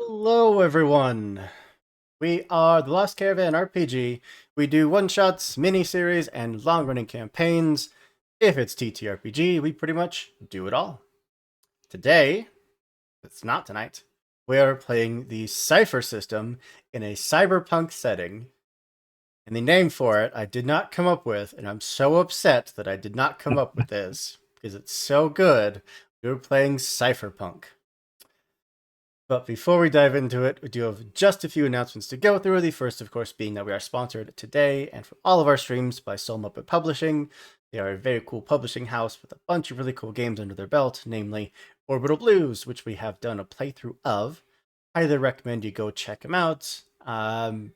Hello, everyone. We are the Lost Caravan RPG. We do one-shots, mini-series, and long-running campaigns. If it's TTRPG, we pretty much do it all. Today, it's not tonight, we are playing the Cypher system in a cyberpunk setting. And the name for it I did not come up with, and I'm so upset that I did not come up with this, because it's so good. We're playing Cypherpunk. But before we dive into it, we do have just a few announcements to go through. The first, of course, being that we are sponsored today and for all of our streams by Soul Muppet Publishing. They are a very cool publishing house with a bunch of really cool games under their belt, namely Orbital Blues, which we have done a playthrough of. Highly recommend you go check them out. I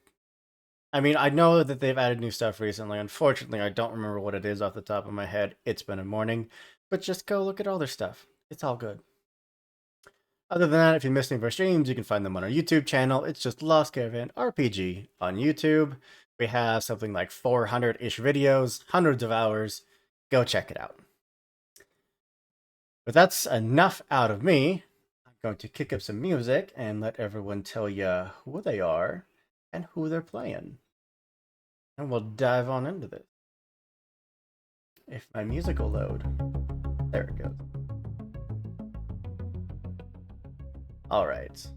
know that they've added new stuff recently. Unfortunately, I don't remember what it is off the top of my head. It's been a morning. But just go look at all their stuff. It's all good. Other than that, if you missed any of our streams, you can find them on our YouTube channel. It's just Lost Caravan RPG on YouTube. We have something like 400-ish videos, hundreds of hours. Go check it out. But that's enough out of me. I'm going to kick up some music and let everyone tell you who they are and who they're playing. And we'll dive on into this. If my music will load. There it goes. All right.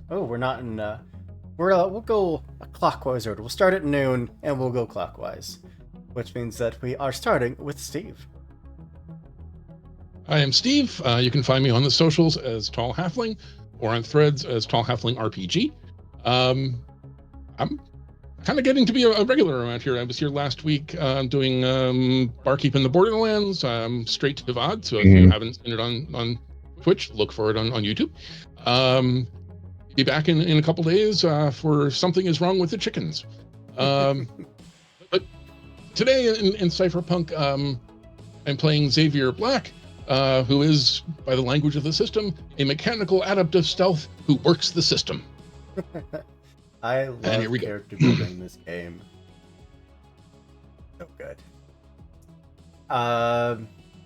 We're not in. We'll go a clockwise order. We'll start at noon and we'll go clockwise, which means that we are starting with Steve. I am Steve. You can find me on the socials as Tall Halfling or on threads as Tall Halfling RPG. I'm kind of getting to be a regular around here. I was here last week doing Barkeep in the Borderlands, straight to VOD. So if you haven't seen it on Twitch, look for it on YouTube. Be back in a couple days for Something Is Wrong with the Chickens. But today in Cypherpunk, I'm playing Xavier Black, who is, by the language of the system, a mechanical adept of stealth who works the system. I love character building in this game. So good.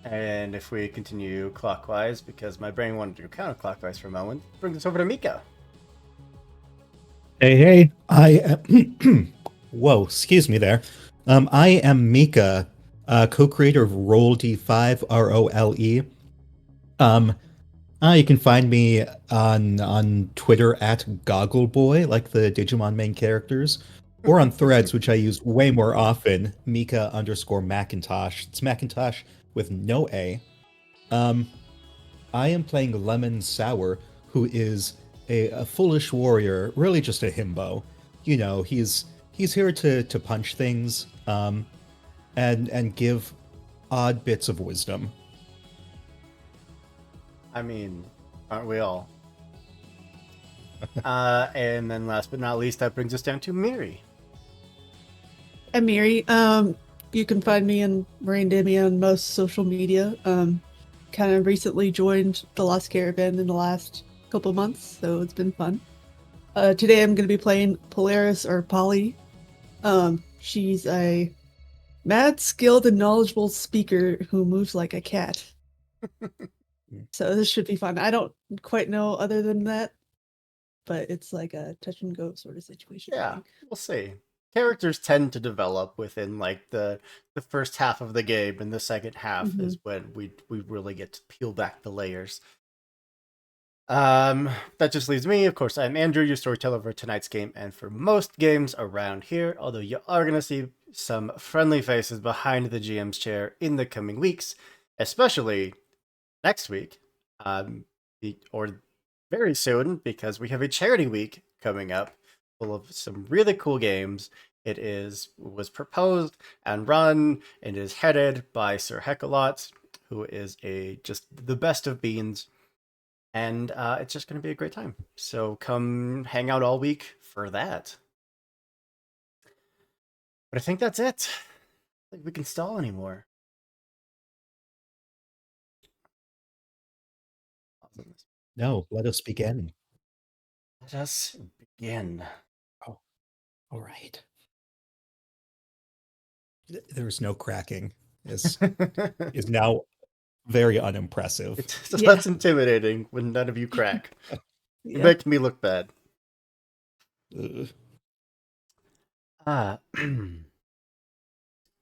And if we continue clockwise, because my brain wanted to go counterclockwise for a moment, brings us over to Mika. Hey, I am... Whoa, excuse me there. I am Mika, co-creator of Roll D5, ROLE. You can find me on Twitter at Goggleboy, like the Digimon main characters, or on Threads, which I use way more often, Mika_Macintosh. It's Macintosh with no A. I am playing Lemon Sour, who is a foolish warrior, really just a himbo. You know, he's here to punch things, and give odd bits of wisdom. I mean, aren't we all? And then last but not least, that brings us down to Miri. I'm Miri. You can find me in Marine Demi on most social media. Kind of recently joined the Lost Caravan in the last couple months, so it's been fun. Today I'm going to be playing Polaris, or Polly. She's a mad, skilled, and knowledgeable speaker who moves like a cat. So this should be fun. I don't quite know other than that, but it's like a touch and go sort of situation. Yeah, we'll see. Characters tend to develop within like the first half of the game, and the second half is when we really get to peel back the layers. That just leaves me. Of course, I'm Andrew, your storyteller for tonight's game and for most games around here, although you are going to see some friendly faces behind the GM's chair in the coming weeks, especially next week, or very soon, because we have a charity week coming up full of some really cool games. It was proposed and run and is headed by Sir Heckalot, who is just the best of beans. And it's just going to be a great time. So come hang out all week for that. But I think that's it. I don't think we can stall anymore. No, let us begin. Let us begin. Oh, all right. There's no cracking. Is now very unimpressive. It's less intimidating when none of you crack. You Yeah. make me look bad. Ugh. Ah,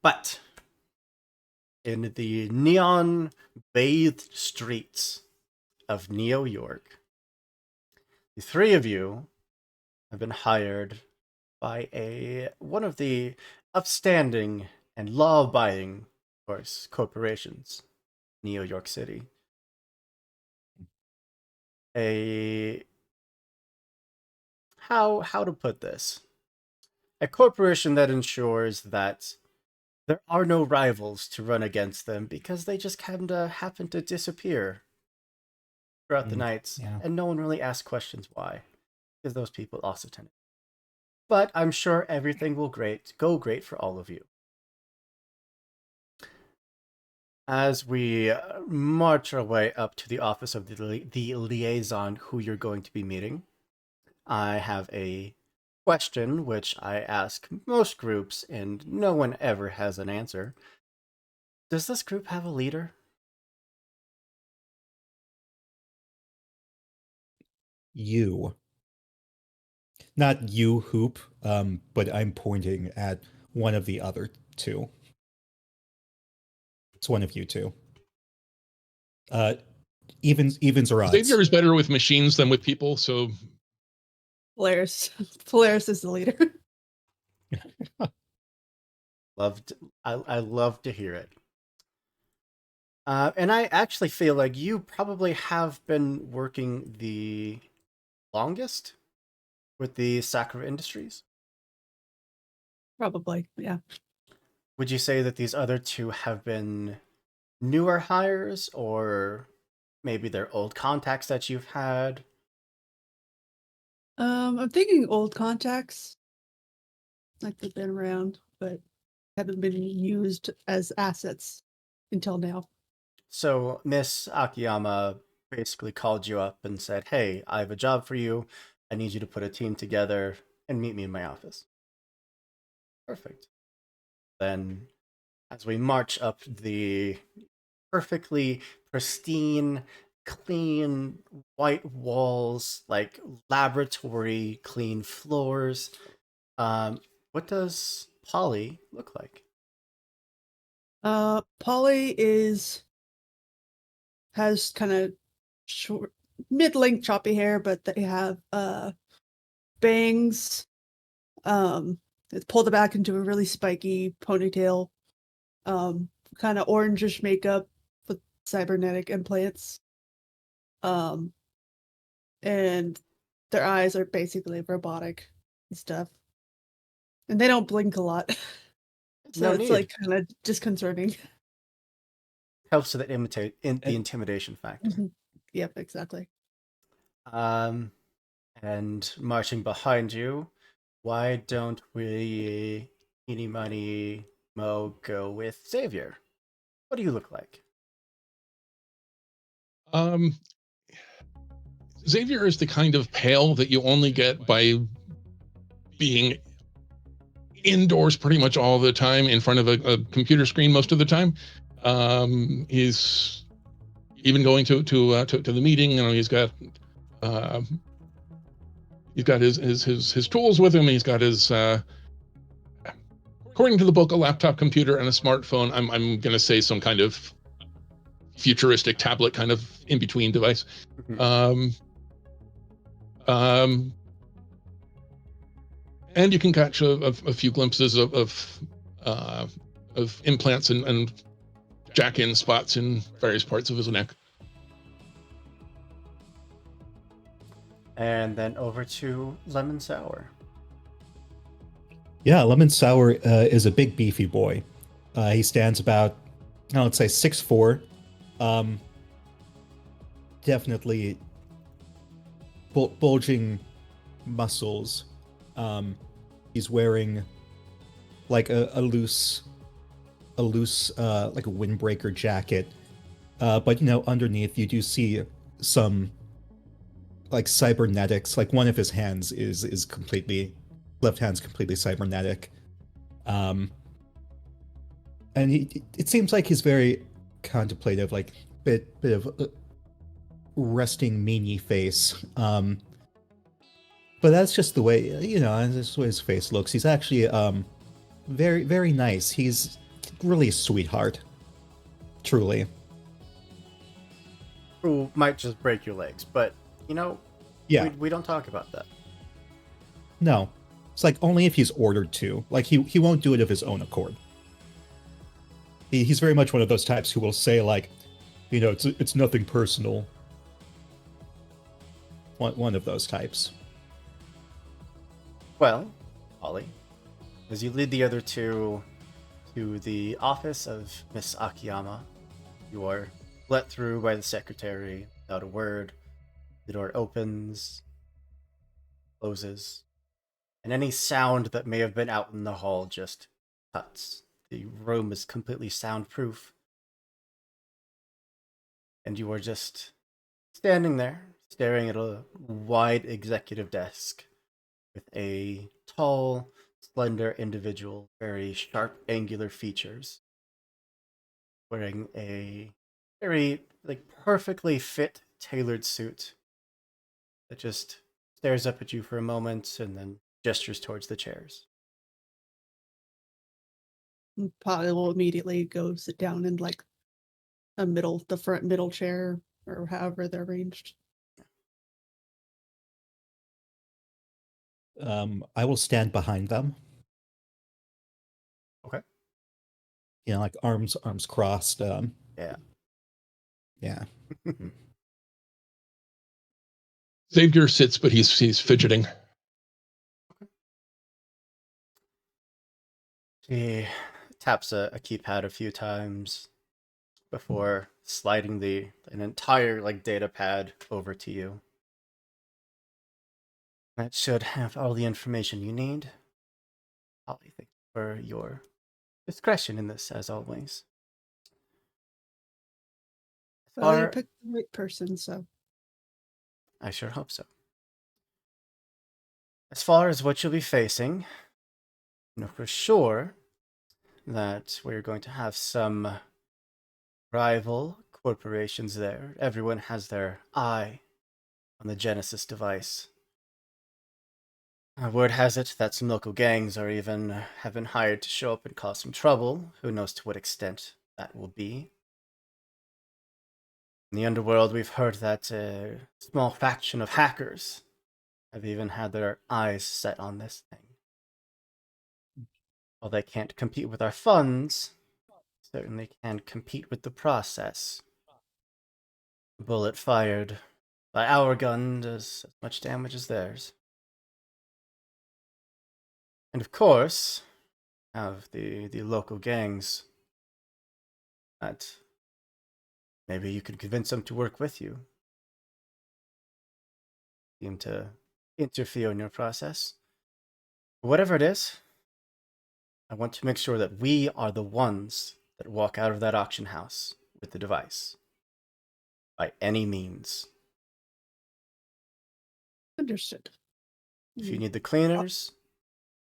but in the neon-bathed streets of New York, the three of you have been hired by one of the upstanding and law-abiding, of course, corporations, New York City. A how to put this? A corporation that ensures that there are no rivals to run against them because they just kind of happen to disappear throughout the nights, Yeah. and no one really asks questions why, because those people also tend to. But I'm sure everything will go great for all of you. As we march our way up to the office of the liaison who you're going to be meeting, I have a question which I ask most groups, and no one ever has an answer. Does this group have a leader? You. Not you, Hoop, but I'm pointing at one of the other two. It's one of you two. Evens or odds? Xavier is better with machines than with people, so Polaris. Polaris is the leader. I love to hear it. And I actually feel like you probably have been working the longest with the Sakura Industries. Probably, yeah. Would you say that these other two have been newer hires, or maybe they're old contacts that you've had? I'm thinking old contacts, like they've been around, but haven't been used as assets until now. So Miss Akiyama basically called you up and said, "Hey, I have a job for you. I need you to put a team together and meet me in my office." Perfect. Then, as we march up the perfectly pristine, clean, white walls, like laboratory clean floors, what does Polly look like? Polly has kind of short, mid-length, choppy hair, but they have bangs. It's pulled back into a really spiky ponytail. Kind of orangish makeup with cybernetic implants. Um, and their eyes are basically robotic and stuff. And they don't blink a lot. So No it's need. like kind of disconcerting. Helps with the And- intimidation factor. Mhm. Yep, exactly. Um, and marching behind you, why don't we, eeny, money, mo, go with Xavier? What do you look like? um, Xavier is the kind of pale that you only get by being indoors pretty much all the time in front of a computer screen most of the time. He's even going to the meeting. You know, uh, he's got his tools with him. He's got his according to the book, a laptop computer and a smartphone. I'm gonna say some kind of futuristic tablet kind of in between device. Um, um, and you can catch a few glimpses of implants and jack-in spots in various parts of his neck. And then over to Lemon Sour. Yeah, Lemon Sour is a big beefy boy. He stands about, let's say 6'4". Um, definitely bulging muscles. He's wearing like a loose like a windbreaker jacket. But underneath you do see some like cybernetics. Like one of his hands is completely, left hand's completely cybernetic. Um, and it seems like he's very contemplative, like bit of a resting meanie face. but that's just the way, that's just the way his face looks. He's actually very, very nice. He's really a sweetheart. Truly. Who might just break your legs, but you know, Yeah. we don't talk about that. No. It's like only if he's ordered to. Like he won't do it of his own accord. He's very much one of those types who will say like, it's nothing personal. One of those types. Well, Ollie, as you lead the other two to the office of Miss Akiyama, you are let through by the secretary without a word. The door opens, closes, and any sound that may have been out in the hall just cuts. The room is completely soundproof, and you are just standing there, staring at a wide executive desk with a tall, slender individual, very sharp, angular features, wearing a very perfectly fit, tailored suit that just stares up at you for a moment and then gestures towards the chairs. Probably will immediately go sit down in like the front middle chair or however they're arranged. I will stand behind them. Okay. Like arms crossed. Yeah. Yeah. Xavier sits, but he's fidgeting. He taps a keypad a few times before sliding an entire data pad over to you. That should have all the information you need. Holly, thank you for your discretion in this, as always. Well, you picked the right person, so. I sure hope so. As far as what you'll be facing, you know for sure that we're going to have some rival corporations there. Everyone has their eye on the Genesis device. Word has it that some local gangs have been hired to show up and cause some trouble. Who knows to what extent that will be. In the underworld, we've heard that a small faction of hackers have even had their eyes set on this thing. While they can't compete with our funds, certainly can compete with the process. A bullet fired by our gun does as much damage as theirs. And of course, have the local gangs that maybe you could convince them to work with you. Seem to interfere in your process. Whatever it is, I want to make sure that we are the ones that walk out of that auction house with the device. By any means. Understood. If you need the cleaners,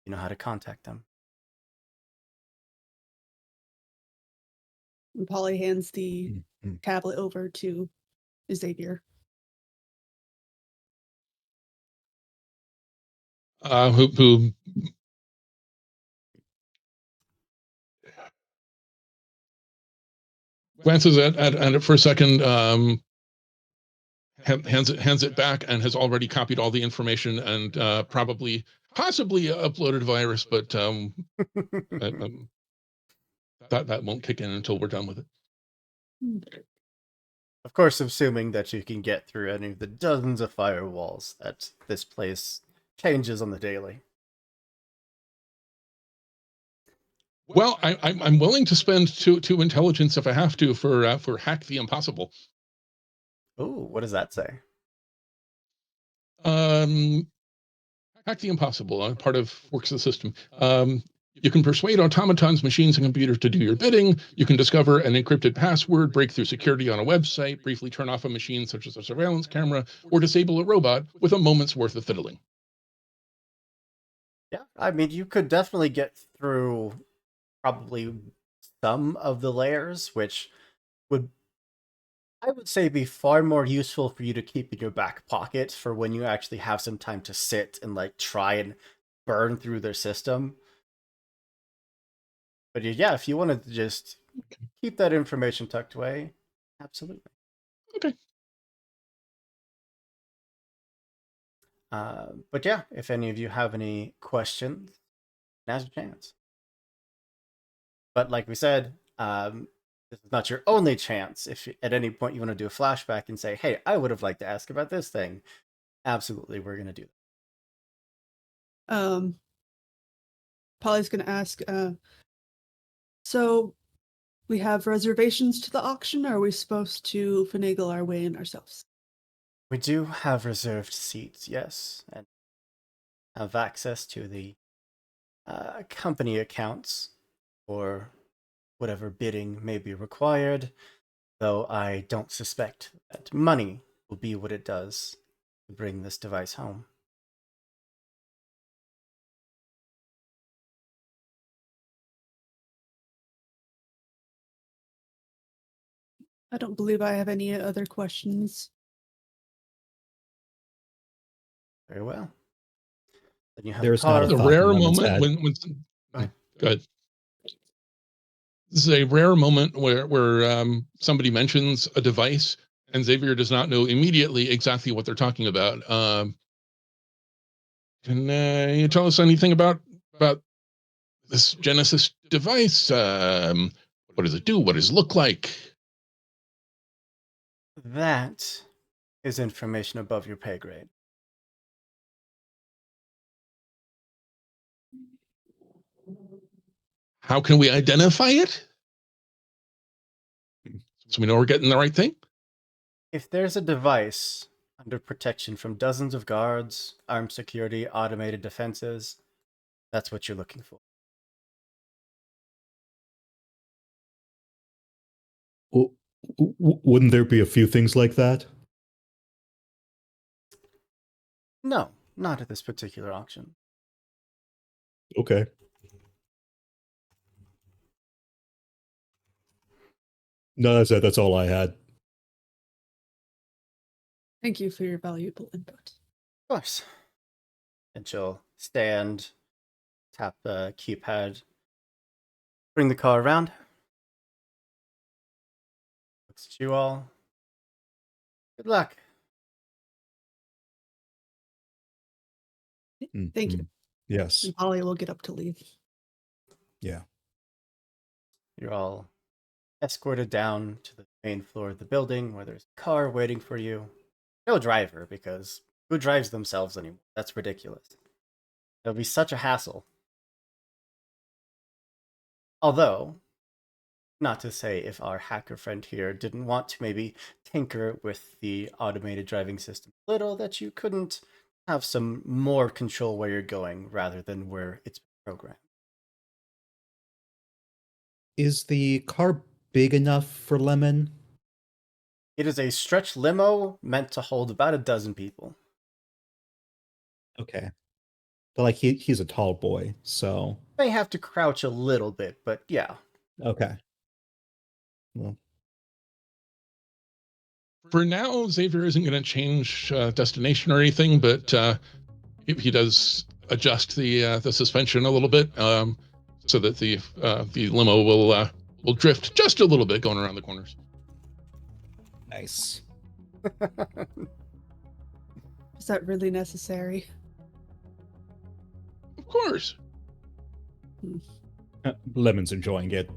you know how to contact them. And Polly hands the tablet over to Xavier. Who glances at it for a second, hands it back, and has already copied all the information and possibly uploaded a virus, but that won't kick in until we're done with it. Of course, assuming that you can get through any of the dozens of firewalls that this place changes on the daily. Well, I'm willing to spend two intelligence if I have to for hack the impossible. Ooh, what does that say? Hack the impossible, part of works of the system. You can persuade automatons, machines, and computers to do your bidding. You can discover an encrypted password, break through security on a website, briefly turn off a machine such as a surveillance camera, or disable a robot with a moment's worth of fiddling. Yeah, I mean, you could definitely get through probably some of the layers, which would I would say be far more useful for you to keep in your back pocket for when you actually have some time to sit and like try and burn through their system. But yeah, if you wanted to just keep that information tucked away, absolutely. Okay. But yeah, if any of you have any questions, now's your chance. But like we said, this is not your only chance. If at any point you want to do a flashback and say, "Hey, I would have liked to ask about this thing," absolutely, we're gonna do that. Polly's gonna ask, so we have reservations to the auction, or are we supposed to finagle our way in ourselves? We do have reserved seats, yes, and have access to the company accounts for whatever bidding may be required, though I don't suspect that money will be what it does to bring this device home. I don't believe I have any other questions. Very well. Then you have There's a car. not The thought in rare Lemon's moment head. when Go ahead. good. This is a rare moment where somebody mentions a device and Xavier does not know immediately exactly what they're talking about. Can you tell us anything about this Genesis device? What does it do? What does it look like? That is information above your pay grade. How can we identify it? So we know we're getting the right thing? If there's a device under protection from dozens of guards, armed security, automated defenses, that's what you're looking for. Wouldn't there be a few things like that? No, not at this particular auction. Okay. No, that's it. That's all I had. Thank you for your valuable input. Of course. And she'll stand, tap the keypad, bring the car around. Looks at you all. Good luck. Thank you. Yes. And Polly will get up to leave. Yeah. You're all escorted down to the main floor of the building where there's a car waiting for you. No driver, because who drives themselves anymore? That's ridiculous. It would be such a hassle. Although, not to say if our hacker friend here didn't want to maybe tinker with the automated driving system a little, that you couldn't have some more control where you're going rather than where it's programmed. Is the car big enough for Lemon? It is a stretch limo meant to hold about a dozen people. Okay. But like he's a tall boy, so May have to crouch a little bit, but yeah. okay. Well, For now, Xavier isn't going to change destination or anything, but if he does adjust the suspension a little bit, so that the limo will drift just a little bit going around the corners. nice. Is that really necessary? Of course. Lemon's enjoying it.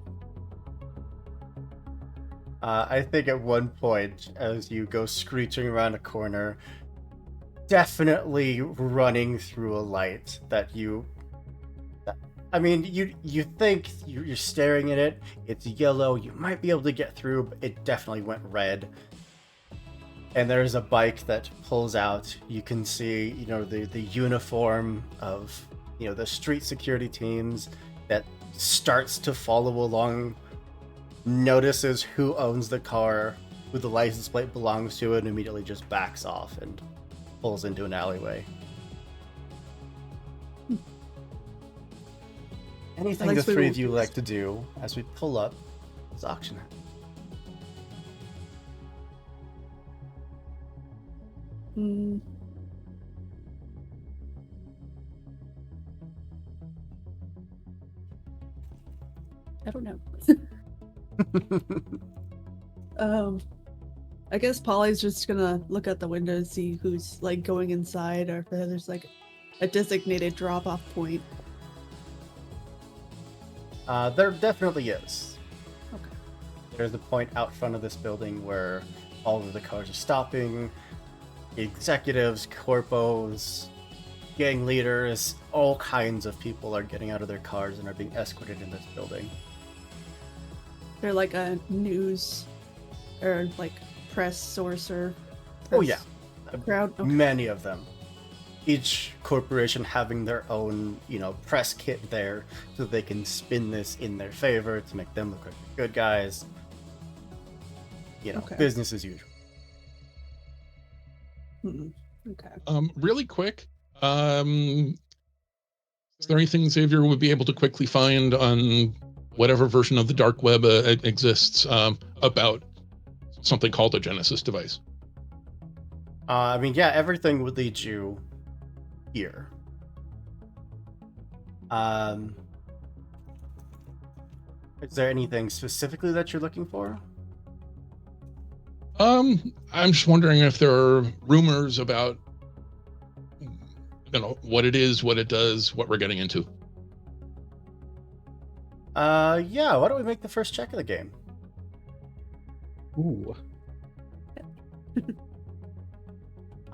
I think at one point, as you go screeching around a corner, definitely running through a light that you... I mean, you think you're staring at it, it's yellow, you might be able to get through, but it definitely went red. And there's a bike that pulls out. You can see, the uniform of, the street security teams that starts to follow along, notices who owns the car, who the license plate belongs to, and immediately just backs off and pulls into an alleyway. Anything the three of you like to do as we pull up this auction house? Mm. I don't know. I guess Polly's just gonna look out the window and see who's like going inside, or if there's like a designated drop-off point. There definitely is. Okay. There's a point out front of this building where all of the cars are stopping. Executives, corpos, gang leaders, all kinds of people are getting out of their cars and are being escorted in this building. They're like a news or like press source or Oh press yeah, crowd. Okay. many of them. Each corporation having their own, press kit there so they can spin this in their favor to make them look like the good guys. Okay. Business as usual. Okay. Really quick, is there anything Xavier would be able to quickly find on whatever version of the dark web exists about something called a Genesis device? Yeah, everything would lead you here. Is there anything specifically that you're looking for? I'm just wondering if there are rumors about, what it is, what it does, what we're getting into. Yeah, why don't we make the first check of the game? Ooh.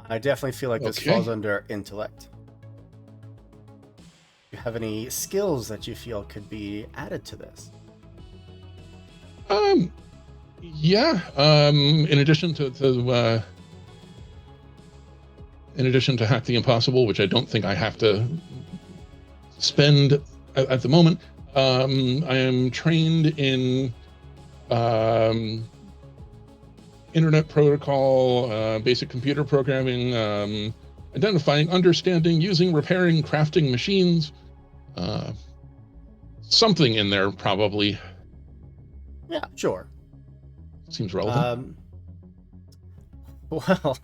I definitely feel like this Okay. falls under intellect. Do you have any skills that you feel could be added to this? Yeah. In addition to Hack the Impossible, which I don't think I have to spend at the moment, I am trained in internet protocol, basic computer programming, identifying, understanding, using, repairing, crafting machines. Something in there probably Yeah, sure. seems relevant. Well,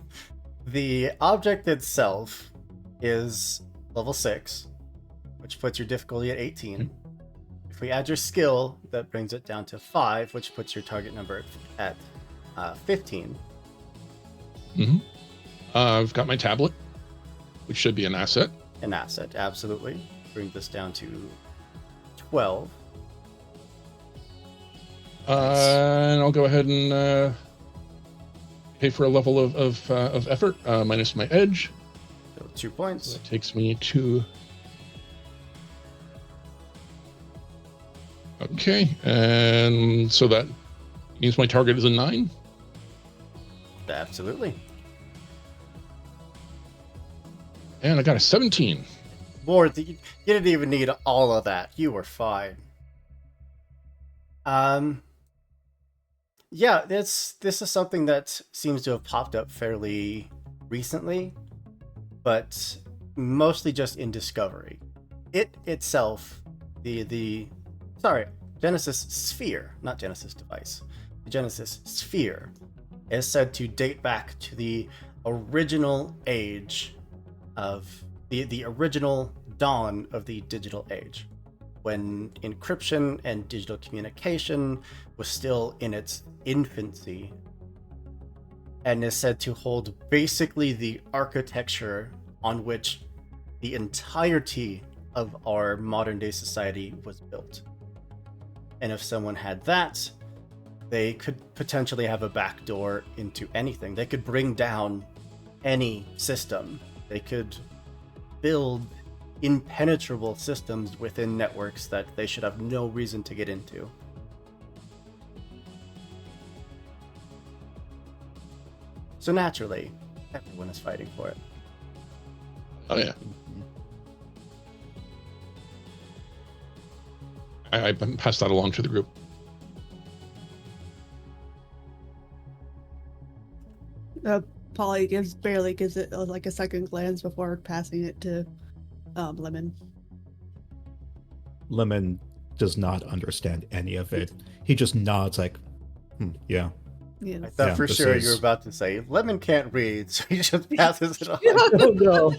the object itself is level 6, which puts your difficulty at 18. If we add your skill, that brings it down to 5, which puts your target number at 15. I've got my tablet, which should be an asset. An asset, absolutely. Bring this down to 12. And I'll go ahead and pay for a level of effort minus my edge. So 2 points. That takes me to. Okay, and so that means my target is a 9. Absolutely. And I got a 17. You didn't even need all of that. You were fine. Yeah, this is something that seems to have popped up fairly recently, but mostly just in Discovery. It itself, Genesis Sphere, not Genesis device. The Genesis Sphere is said to date back to the original age of the original dawn of the digital age, when encryption and digital communication was still in its infancy, and is said to hold basically the architecture on which the entirety of our modern day society was built. And if someone had that, they could potentially have a backdoor into anything. They could bring down any system. They could build impenetrable systems within networks that they should have no reason to get into. So naturally, everyone is fighting for it. Oh yeah. I passed that along to the group. Polly barely gives it like a second glance before passing it to Lemon. Lemon does not understand any of it. He just nods like, yeah. Yes. I thought Yeah, for this sure you were is- about to say Lemon can't read, so he just passes it on. Oh no.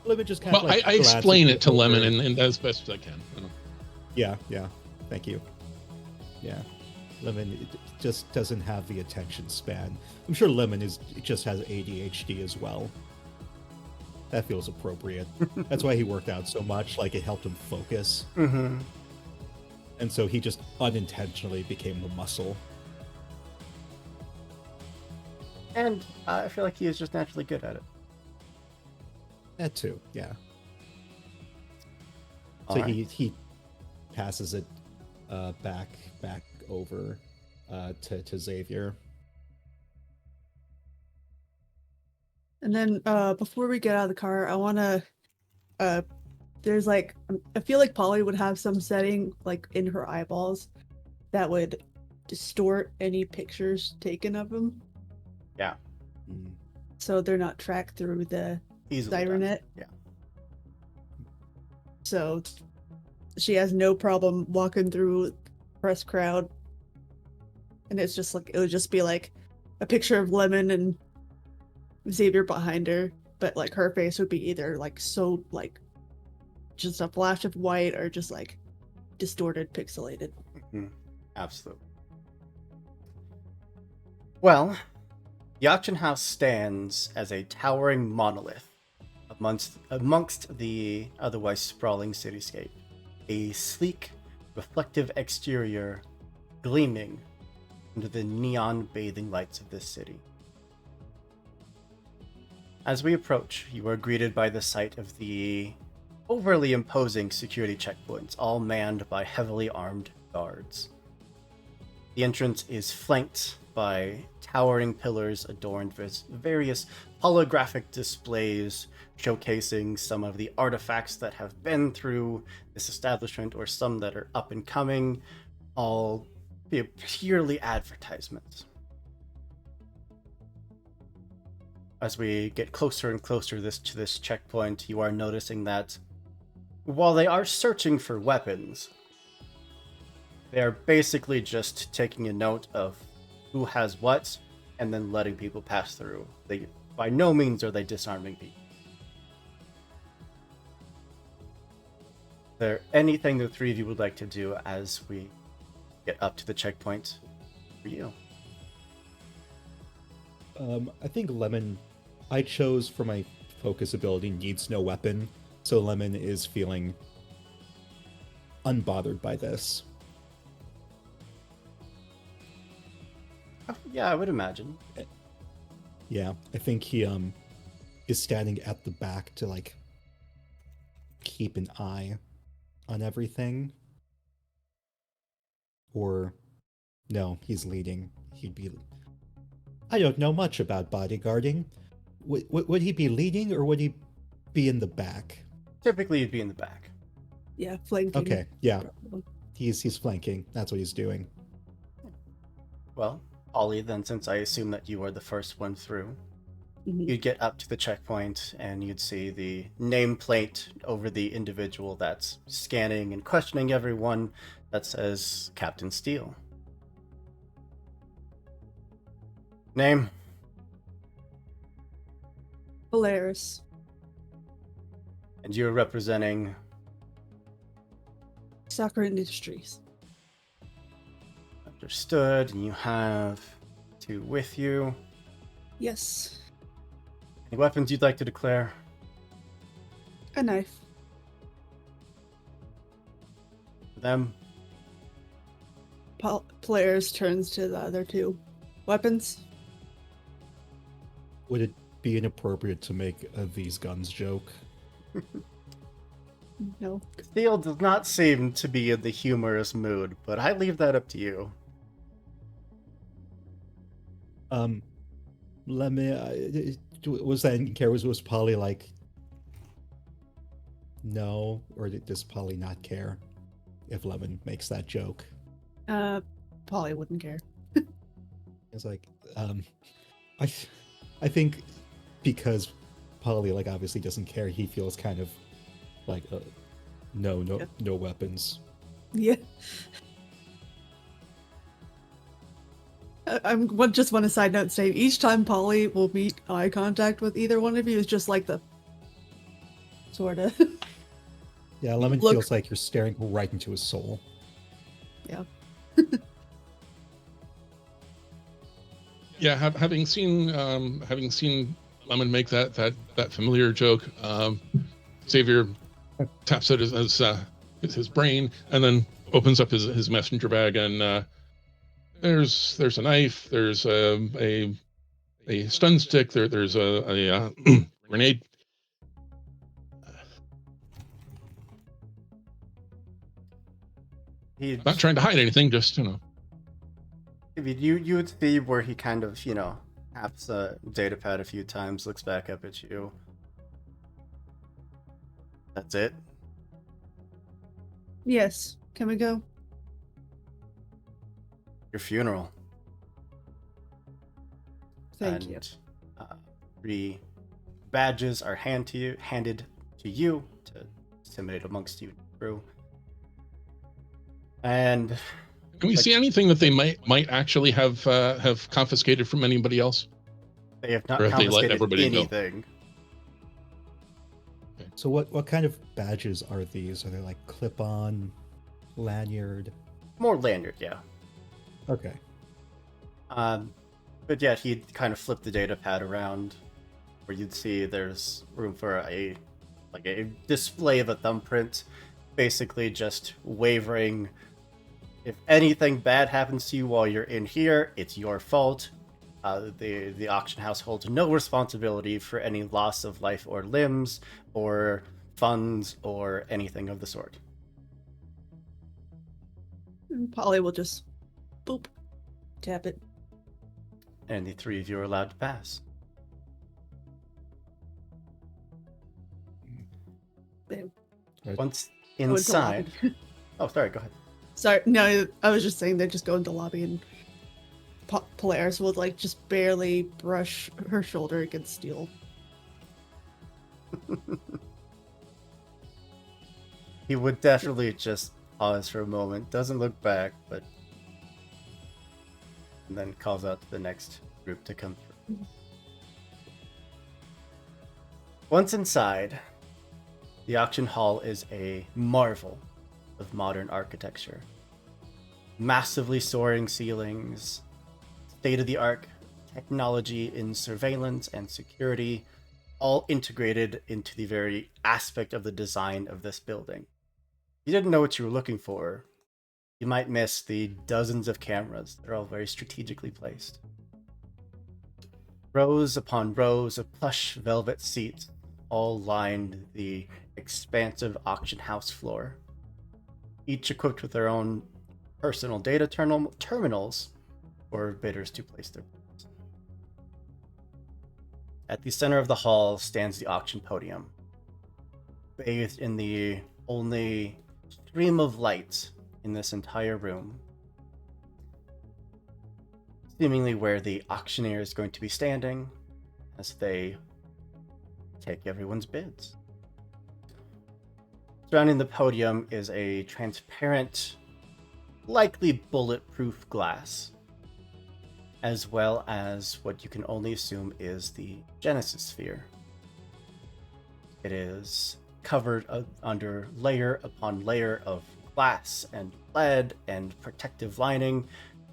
Lemon just kind Well, of like I explain it to over Lemon and as best as I can. You know. Yeah. Thank you. Yeah. Lemon just doesn't have the attention span. I'm sure Lemon just has ADHD as well. That feels appropriate. That's why he worked out so much. Like it helped him focus, Mm-hmm. and so he just unintentionally became the muscle. And I feel like he is just naturally good at it. That too. Yeah. All So right. he passes it back over to Xavier. And then before we get out of the car, I want to. There's like I feel like Polly would have some setting like in her eyeballs that would distort any pictures taken of them, Yeah, Mm. so they're not tracked through the easily done. Cybernet. Yeah. So she has no problem walking through press crowd, and it's just like it would just be like a picture of Lemon and Xavier behind her, but like her face would be either like so like just a flash of white or just like distorted, pixelated. Mhm. Absolutely. Well, the auction house stands as a towering monolith amongst the otherwise sprawling cityscape. A sleek, reflective exterior gleaming under the neon bathing lights of this city. As we approach, you are greeted by the sight of the overly imposing security checkpoints, all manned by heavily armed guards. The entrance is flanked by towering pillars adorned with various holographic displays showcasing some of the artifacts that have been through this establishment or some that are up and coming, all purely advertisements. As we get closer and closer to this checkpoint, you are noticing that while they are searching for weapons, they are basically just taking a note of who has what and then letting people pass through. They by no means are they disarming people. Is there anything the three of you would like to do as we get up to the checkpoint for you? I think Lemon, I chose for my focus ability needs no weapon, so Lemon is feeling unbothered by this. Oh, yeah, I would imagine. Yeah, I think he is standing at the back to like keep an eye on everything. Or no, he's leading. He'd be. I don't know much about bodyguarding. Would he be leading or would he be in the back? Typically, you'd be in the back. Yeah, flanking. Okay, yeah, he's flanking. That's what he's doing. Well, Ollie, then since I assume that you are the first one through, Mhm. you'd get up to the checkpoint and you'd see the nameplate over the individual that's scanning and questioning everyone that says Captain Steele. Name? Polaris. And you're representing... Soccer Industries. Understood, and you have two with you. Yes. Any weapons you'd like to declare? A knife. For them? Polaris turns to the other two. Weapons? Would it be inappropriate to make a these guns joke? No. Steele does not seem to be in the humorous mood, but I leave that up to you. Lemon, was that in care? Was Polly like, no, or does Polly not care if Lemon makes that joke? Polly wouldn't care. It's like, I think because Polly like obviously doesn't care, he feels kind of like, no weapons. Yeah. Just want a side note saying each time Polly will meet eye contact with either one of you is just like the sort of. Yeah, Lemon Look. feels like you're staring right into his soul. Yeah. Yeah, having seen Lemon make that familiar joke, Xavier taps at his brain and then opens up his messenger bag, and there's a knife, there's a stun stick, there's a grenade. He, I'm not trying to hide anything, just you would see where he kind of, taps a data pad a few times, looks back up at you. That's it. Yes. Can we go? Your funeral. Thank you. Uh, 3 badges are handed to you to disseminate amongst you crew. And can we see anything that they might actually have confiscated from anybody else? they have not Or have they let confiscated everybody go? anything. So what kind of badges are these? Are they like clip-on, lanyard? More lanyard, yeah. Okay. But yeah, he'd kind of flip the data pad around where you'd see there's room for a display of a thumbprint, basically just wavering. If anything bad happens to you while you're in here, it's your fault. The auction house holds no responsibility for any loss of life or limbs, or funds, or anything of the sort. And Polly will just boop, tap it. And the 3 of you are allowed to pass. Boom. Once Go into inside. lobby. Oh, sorry, go ahead. Sorry, no, I was just saying they just go into lobby and Polaris will like just barely brush her shoulder against steel. He would definitely just pause for a moment, doesn't look back, but and then calls out to the next group to come through. Once inside, the auction hall is a marvel of modern architecture. Massively soaring ceilings, state-of-the-art technology in surveillance and security, all integrated into the very aspect of the design of this building. You didn't know what you were looking for, you might miss the dozens of cameras. They're all very strategically placed. Rows upon rows of plush velvet seats all lined the expansive auction house floor, each equipped with their own personal data terminals for bidders to place their bids. At the center of the hall stands the auction podium, bathed in the only stream of light in this entire room, seemingly where the auctioneer is going to be standing as they take everyone's bids. Surrounding the podium is a transparent, likely bulletproof glass, as well as what you can only assume is the Genesis sphere. It is covered under layer upon layer of glass and lead and protective lining,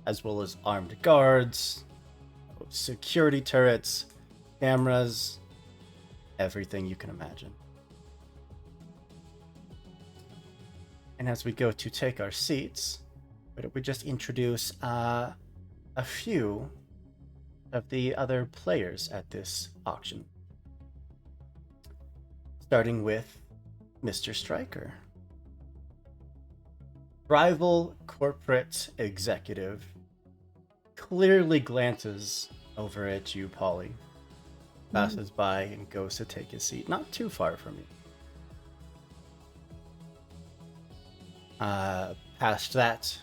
as well as armed guards, security turrets, cameras, everything you can imagine. And as we go to take our seats, why don't we just introduce a few of the other players at this auction. Starting with Mr. Stryker. Rival corporate executive clearly glances over at you, Polly. Passes by and goes to take his seat, not too far from you. Past that,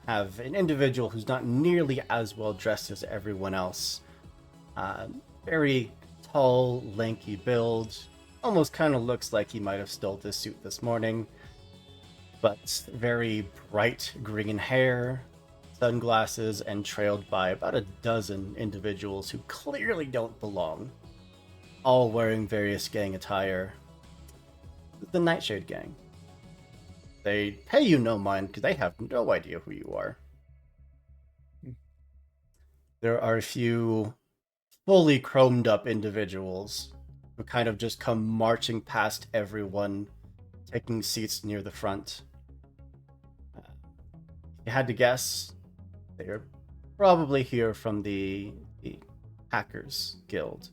have an individual who's not nearly as well dressed as everyone else. Very tall, lanky build. Almost kind of looks like he might have stole this suit this morning. But very bright green hair, sunglasses and trailed by about a dozen individuals who clearly don't belong, all wearing various gang attire. The Nightshade Gang. They pay you no mind because they have no idea who you are. There are a few fully chromed up individuals who kind of just come marching past everyone, taking seats near the front. If you had to guess, they're probably here from the Hackers Guild,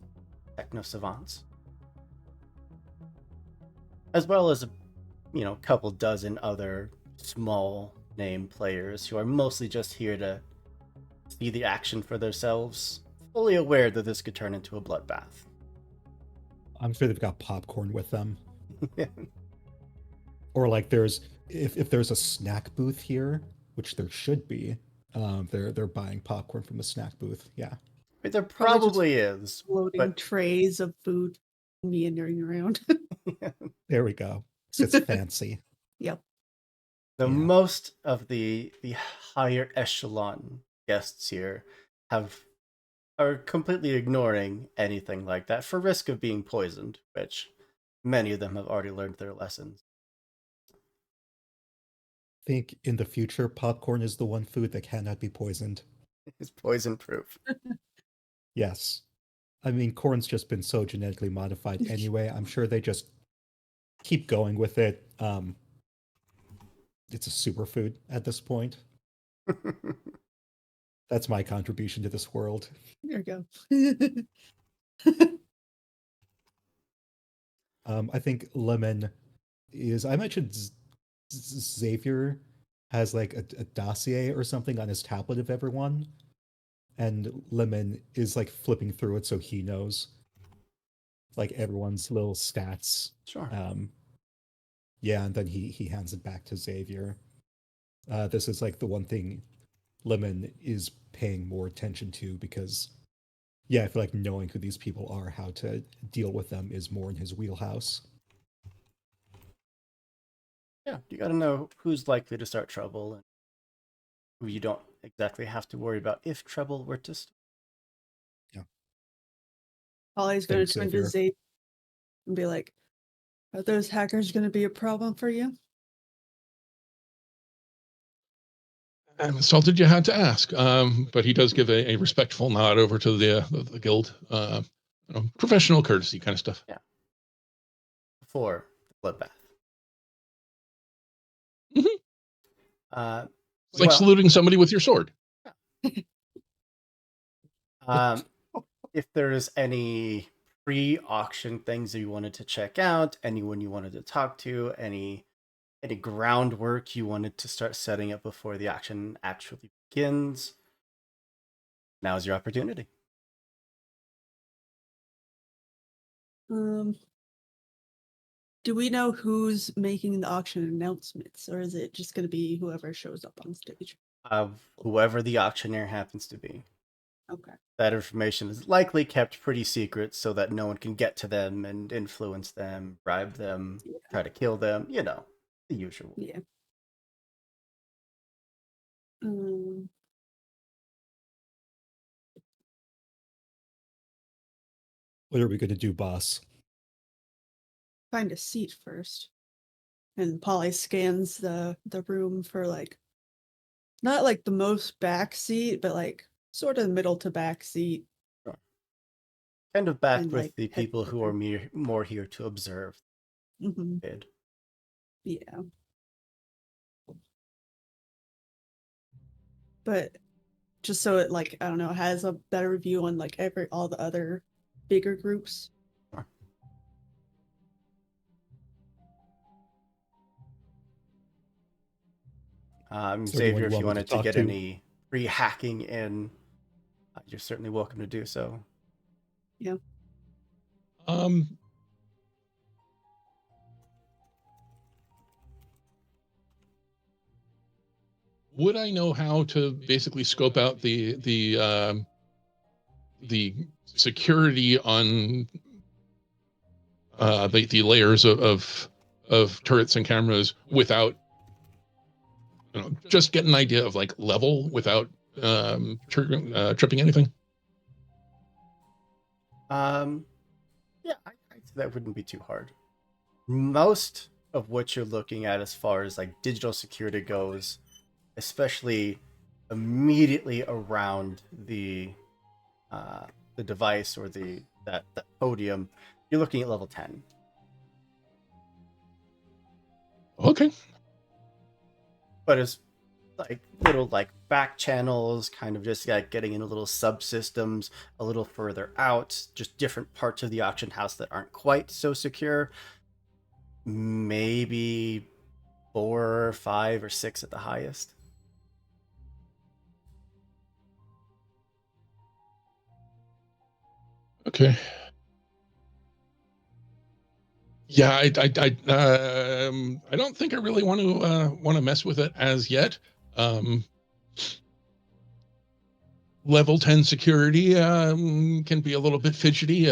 Techno Savants. As well as a couple dozen other small name players who are mostly just here to see the action for themselves, fully aware that this could turn into a bloodbath. I'm sure they've got popcorn with them. Or like there's if there's a snack booth here, which there should be, they're buying popcorn from the snack booth. Yeah. There Probably just probably is, Floating but trays of food meandering around. There we go. It's fancy. Yep. the Yeah. most of the higher echelon guests here are completely ignoring anything like that for risk of being poisoned, which many of them have already learned their lessons. Think in the future popcorn is the one food that cannot be poisoned. It's poison proof. Yes. I mean, corn's just been so genetically modified anyway. I'm sure they just keep going with it. It's a superfood at this point. That's my contribution to this world. There you go. I think Lemon is. I mentioned Xavier has like a dossier or something on his tablet of everyone, and Lemon is like flipping through it so he knows like everyone's little stats. Sure. Yeah, and then he hands it back to Xavier. This is like the one thing Lemon is paying more attention to because, yeah, I feel like knowing who these people are, how to deal with them, is more in his wheelhouse. Yeah, you got to know who's likely to start trouble and who you don't exactly have to worry about if trouble were to start. Ollie's going Thanks, to turn Xavier. to Zay and be like, "Are those hackers going to be a problem for you?" I'm insulted you had to ask, but he does give a respectful nod over to the guild, professional courtesy kind of stuff. Before the bloodbath. Mhm. It's like Well, saluting somebody with your sword. if there's any pre-auction things that you wanted to check out, anyone you wanted to talk to, any groundwork you wanted to start setting up before the action actually begins, now's your opportunity. Do we know who's making the auction announcements, or is it just going to be whoever shows up on stage? Whoever the auctioneer happens to be. Okay. That information is likely kept pretty secret so that no one can get to them and influence them, bribe them, Yeah. try to kill them, the usual. Yeah. What are we going to do, boss? Find a seat first. And Polly scans the room for like not like the most back seat, but like sort of middle to back seat. Kind of back And, with like, the head people who are forward. more here to observe. Mm-hmm. Kid. Yeah. But just so it like I don't know has a better view on like all the other bigger groups. Sure. Is there anyone Xavier, you if want you me to wanted to talk get to? any free hacking in, you're certainly welcome to do so. Yeah. Um, would I know how to basically scope out the security on the layers of turrets and cameras without just get an idea of like level without tripping anything? Yeah, I'd say that wouldn't be too hard. Most of what you're looking at as far as like digital security goes, especially immediately around the device or that podium, you're looking at level 10. Okay. But it's like little like back channels, kind of just like getting into little subsystems a little further out, just different parts of the auction house that aren't quite so secure. Maybe 4, 5, or 6 at the highest. Okay. Yeah, I don't think I really want to mess with it as yet. Level 10 security can be a little bit fidgety.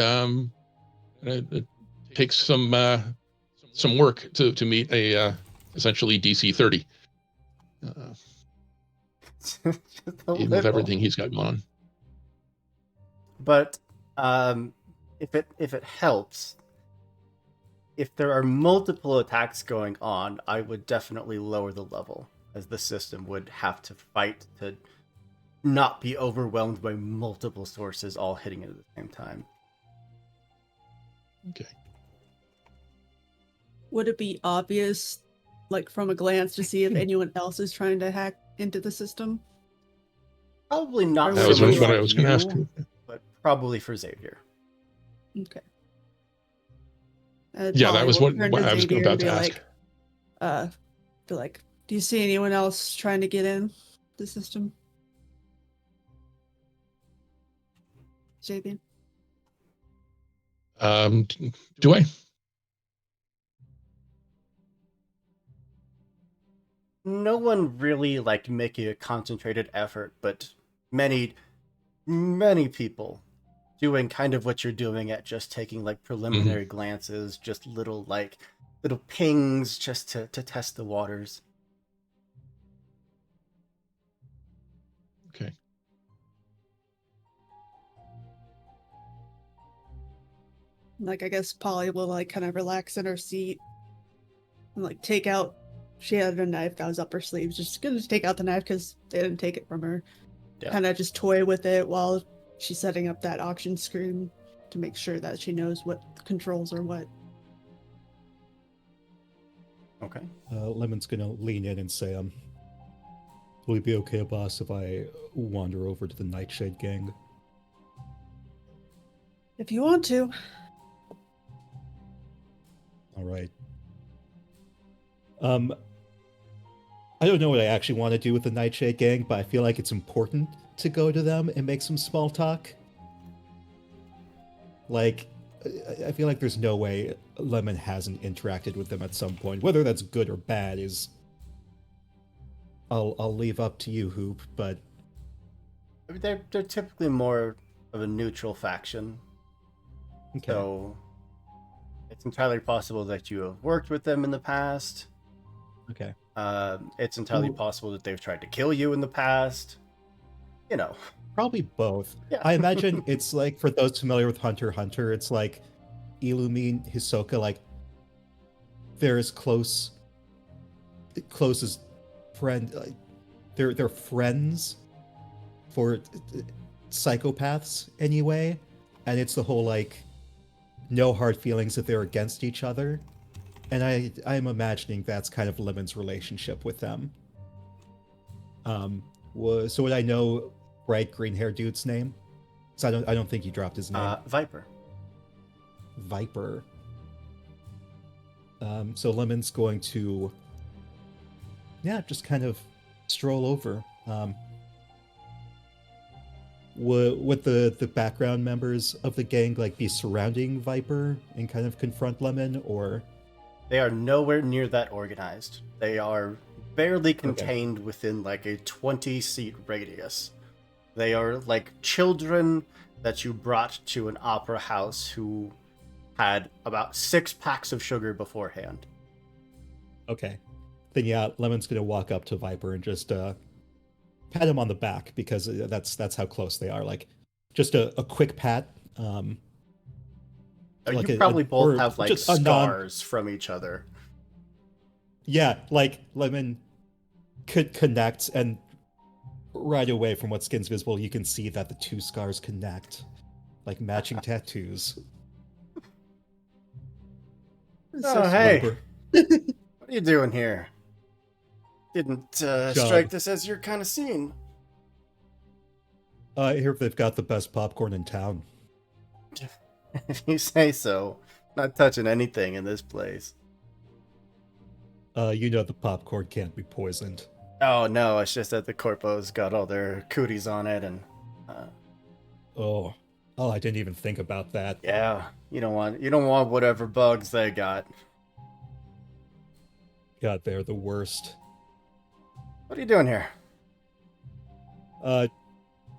It takes some work to meet a essentially DC 30, Just a even with little. everything he's got going on. But if it helps, if there are multiple attacks going on, I would definitely lower the level, as the system would have to fight to not be overwhelmed by multiple sources all hitting it at the same time. Okay. Would it be obvious, like from a glance, to see if anyone else is trying to hack into the system? Probably not Or That so was would it much be what for I was going to ask. you, but probably for Xavier. Okay. And Yeah, that Polly was will what turn to I was Xavier about and to be ask. like, do you see anyone else trying to get in the system? Xavier? Do I? No one really like making a concentrated effort, but many people doing kind of what you're doing at just taking like preliminary glances, just little pings just to test the waters. Okay. Like, I guess Polly will like kind of relax in her seat and like take out. She had a knife that was up her sleeve. Just gonna take out the knife because they didn't take it from her. Yeah. Kind of just toy with it while she's setting up that auction screen to make sure that she knows what controls are what. Okay. Lemon's gonna lean in and say, will it be okay, boss, if I wander over to the Nightshade gang? If you want to. All right. I don't know what I actually want to do with the Nightshade gang, but I feel like it's important to go to them and make some small talk. Like, I feel like there's no way Lemon hasn't interacted with them at some point. Whether that's good or bad is I'll leave up to you, Hoop, but I mean, they're typically more of a neutral faction. okay. So it's entirely possible that you have worked with them in the past. Okay. It's entirely possible that they've tried to kill you in the past. You know. Probably both. Yeah. I imagine it's like, for those familiar with Hunter x Hunter, it's like Illumine, Hisoka, like they're as close as friend. Like, they're friends for psychopaths anyway, and it's the whole like no hard feelings if they're against each other. And I'm imagining that's kind of Lemon's relationship with them. So would I know bright green hair dude's name? So I don't think he dropped his name. Viper. Viper. So Lemon's going to, just kind of stroll over. Would the background members of the gang like be surrounding Viper and kind of confront Lemon, or? They are nowhere near that organized. They are barely contained within like a 20-seat radius. They are like children that you brought to an opera house who had about 6 packs of sugar beforehand. Okay. then yeah, Lemon's gonna walk up to Viper and just pat him on the back because that's how close they are. Like, just a quick pat. You Like probably both or have like just a non. scars from each other. Yeah, like Lemon could connect, and right away from what skin's visible, you can see that the two scars connect, like matching tattoos. Oh, hey. Whatever. What are you doing here? Didn't Job. strike this as your kind of scene. I hear they've got the best popcorn in town. If you say so. Not touching anything in this place. You know the popcorn can't be poisoned. Oh no, it's just that the corpos got all their cooties on it, and Oh, I didn't even think about that. yeah, you don't want whatever bugs they got. God, they're the worst. What are you doing here?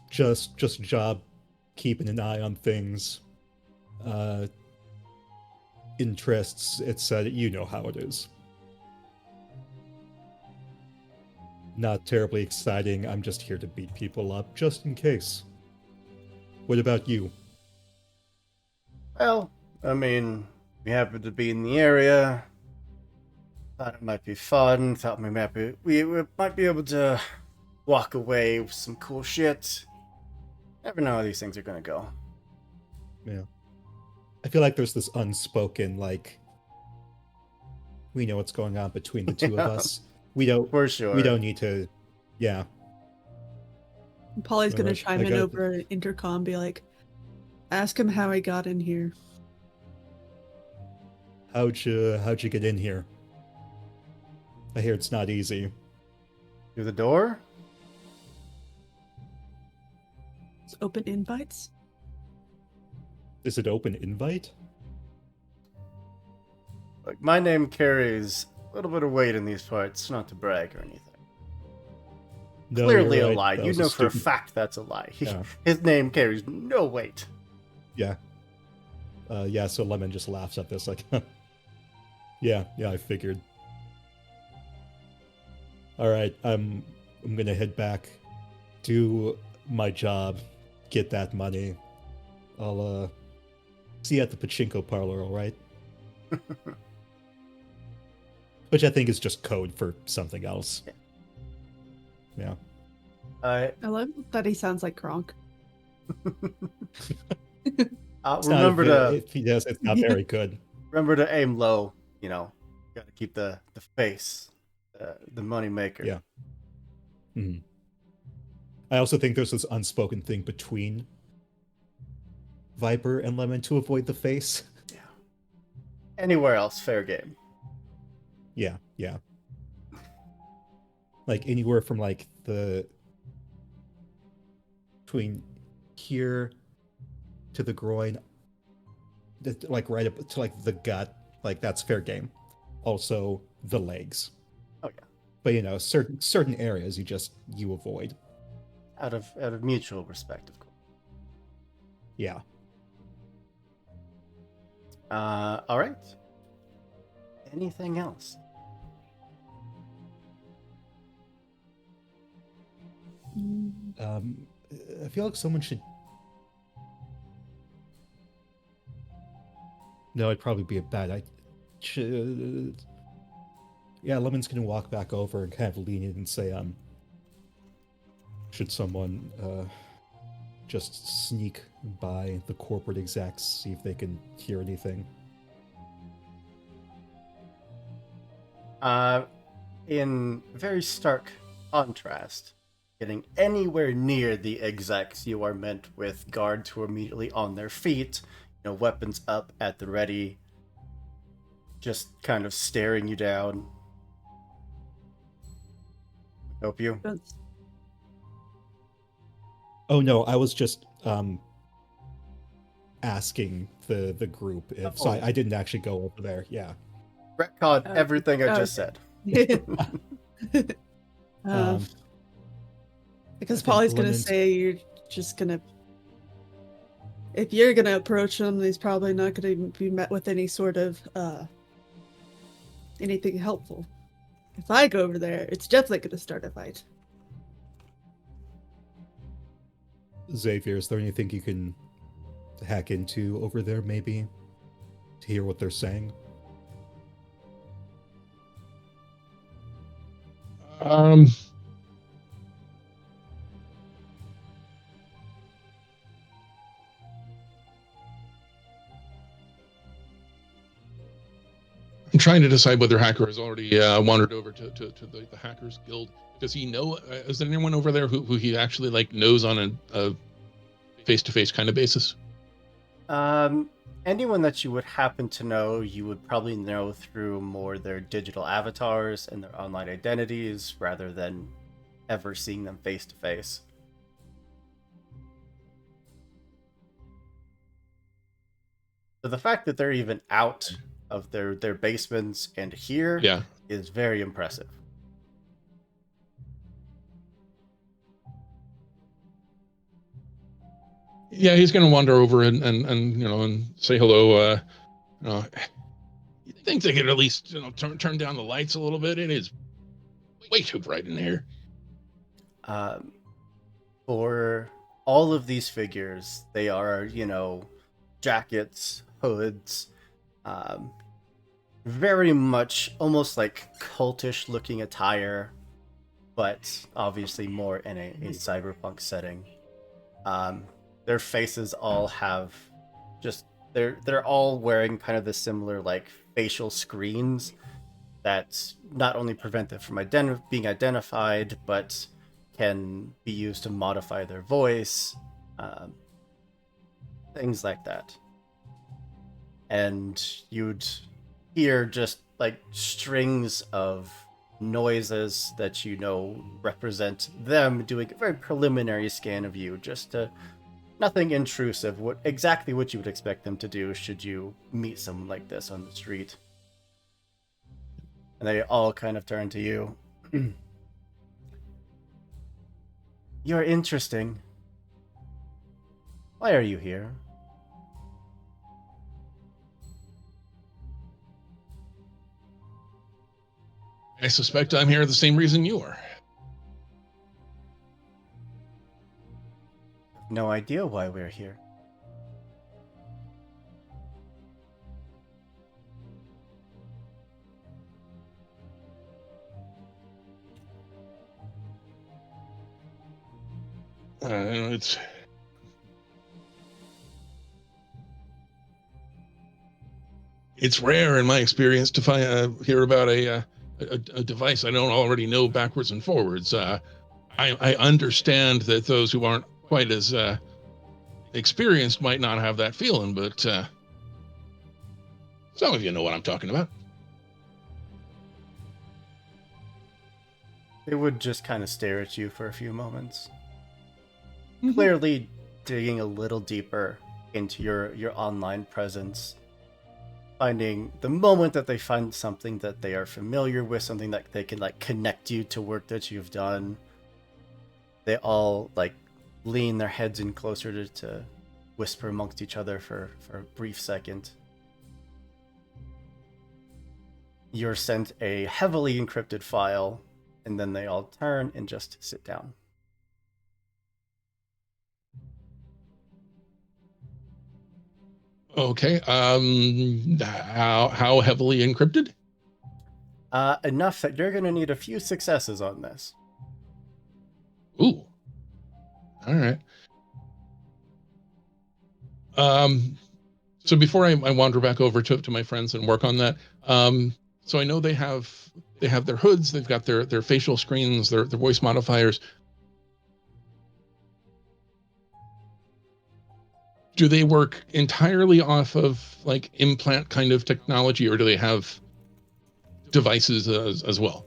Just a job, keeping an eye on things. Interests. It's you know how it is. Not terribly exciting. I'm just here to beat people up, just in case. What about you? Well, I mean, we happen to be in the area. Thought it might be fun. Thought we might be able to walk away with some cool shit. Never know how these things are gonna go. Yeah. I feel like there's this unspoken, like, we know what's going on between the two Yeah. of us. We don't For sure. We don't need to. Yeah. Polly's gonna Alright, chime I in got over an intercom, be like, ask him how he got in here. How'd you get in here? I hear it's not easy. Through the door? It's open invites. Is it open invite? Look, my name carries a little bit of weight in these parts, not to brag or anything. No, Clearly you're a right. lie. That You was know for a stupid- fact that's a lie. Yeah. His name carries no weight. Yeah. Yeah, so Lemon just laughs at this, like, yeah, I figured. Alright, I'm gonna head back, do my job, get that money. I'll see you at the pachinko parlor, alright? Which I think is just code for something else. Yeah. I love that he sounds like Kronk. It's remember not, to if he does, it's not very good. remember to aim low. You know, got to keep the face, the money maker. Yeah. Mhm. I also think there's this unspoken thing between Viper and Lemon to avoid the face. Yeah. Anywhere else, fair game. Yeah. Like anywhere from like the between here to the groin, like right up to like the gut, like that's fair game. Also the legs. Oh yeah. But you know, certain areas you avoid. Out of mutual respect, of course. Yeah. All right. Anything else? I feel like someone should. No, it'd probably be a bad idea. Yeah, Lemon's gonna walk back over and kind of lean in and say, should someone just sneak by the corporate execs, see if they can hear anything? In very stark contrast, getting anywhere near the execs, you are met with guards who are immediately on their feet, weapons up at the ready, just kind of staring you down. Help you? Oh no, I was just asking the group if so I didn't actually go over there. Yeah. Retcon everything I just said. Because Polly's gonna say you're just gonna. If you're gonna approach him, he's probably not gonna be met with any sort of anything helpful. if I go over there, it's definitely going to start a fight. Xavier, is there anything you can hack into over there, maybe, to hear what they're saying? Um, I'm trying to decide whether Hacker has already wandered over to the Hackers Guild. Does he know? Is there anyone over there who he actually like knows on a face-to-face kind of basis? Anyone that you would happen to know, you would probably know through more their digital avatars and their online identities rather than ever seeing them face to face. So the fact that they're even out of their basements and here Yeah. is very impressive. Yeah, he's going to wander over and and say hello. You think they could at least turn down the lights a little bit? It is way too bright in here. For all of these figures, they are, jackets, hoods, um, very much almost like cultish looking attire, but obviously more in a cyberpunk setting. Their faces all have just they're all wearing kind of the similar like facial screens that not only prevent them from being identified, but can be used to modify their voice, um, things like that. And you'd hear just like strings of noises that represent them doing a very preliminary scan of you, just to nothing intrusive, exactly what you would expect them to do should you meet someone like this on the street. And they all kind of turn to you. You're interesting. Why are you here? I suspect I'm here the same reason you are. No idea why we're here. It's rare in my experience to hear about a device I don't already know backwards and forwards. I understand that those who aren't quite as experienced might not have that feeling, but some of you know what I'm talking about. They would just kind of stare at you for a few moments. Mm-hmm. Clearly digging a little deeper into your online presence. Finding the moment that they find something that they are familiar with, something that they can like connect you to work that you've done, they all like lean their heads in closer to whisper amongst each other for a brief second. You're sent a heavily encrypted file, and then they all turn and just sit down. Okay. How heavily encrypted? Enough that you're gonna need a few successes on this. Ooh. All right. So before I wander back over to my friends and work on that, so I know they have their hoods, they've got their facial screens, their voice modifiers. Do they work entirely off of like implant kind of technology, or do they have devices as well?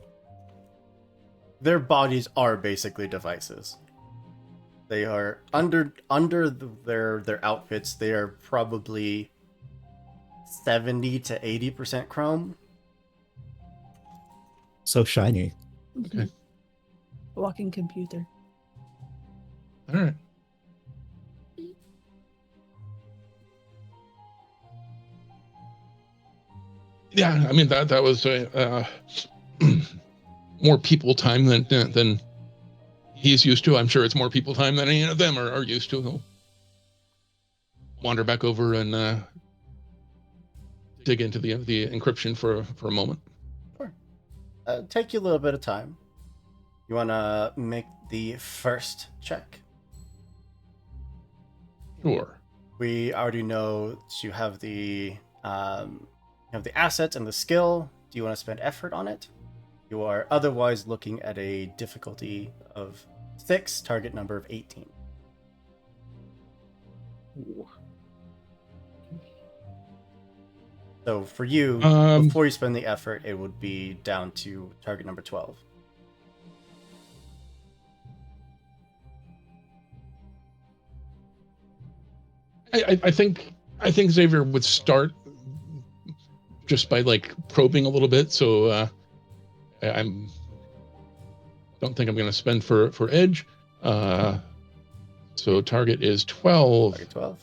Their bodies are basically devices. They are under their outfits. They are probably 70 to 80% chrome. So shiny. Okay. Walking computer. All right. Yeah, I mean that was more people time than he's used to. I'm sure it's more people time than any of them are used to. He'll wander back over and dig into the encryption for a moment. Sure. Take you a little bit of time. You want to make the first check? Sure. We already know that you have the assets and the skill. Do you want to spend effort on it? You are otherwise looking at a difficulty of 6, target number of 18. So for you, before you spend the effort, it would be down to target number 12. I think Xavier would start just by like probing a little bit. So I'm don't think I'm going to spend for edge. So target is 12. Target 12.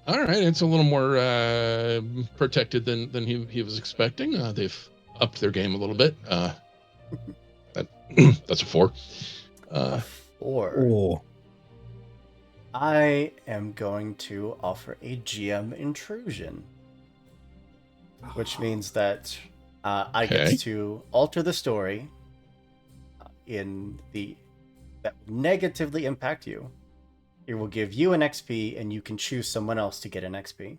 All right, it's a little more protected than he was expecting. They've upped their game a little bit. That's a 4. A 4. Oh, I am going to offer a GM intrusion, which means that I Okay. get to alter the story that negatively impact you. It will give you an XP, and you can choose someone else to get an XP.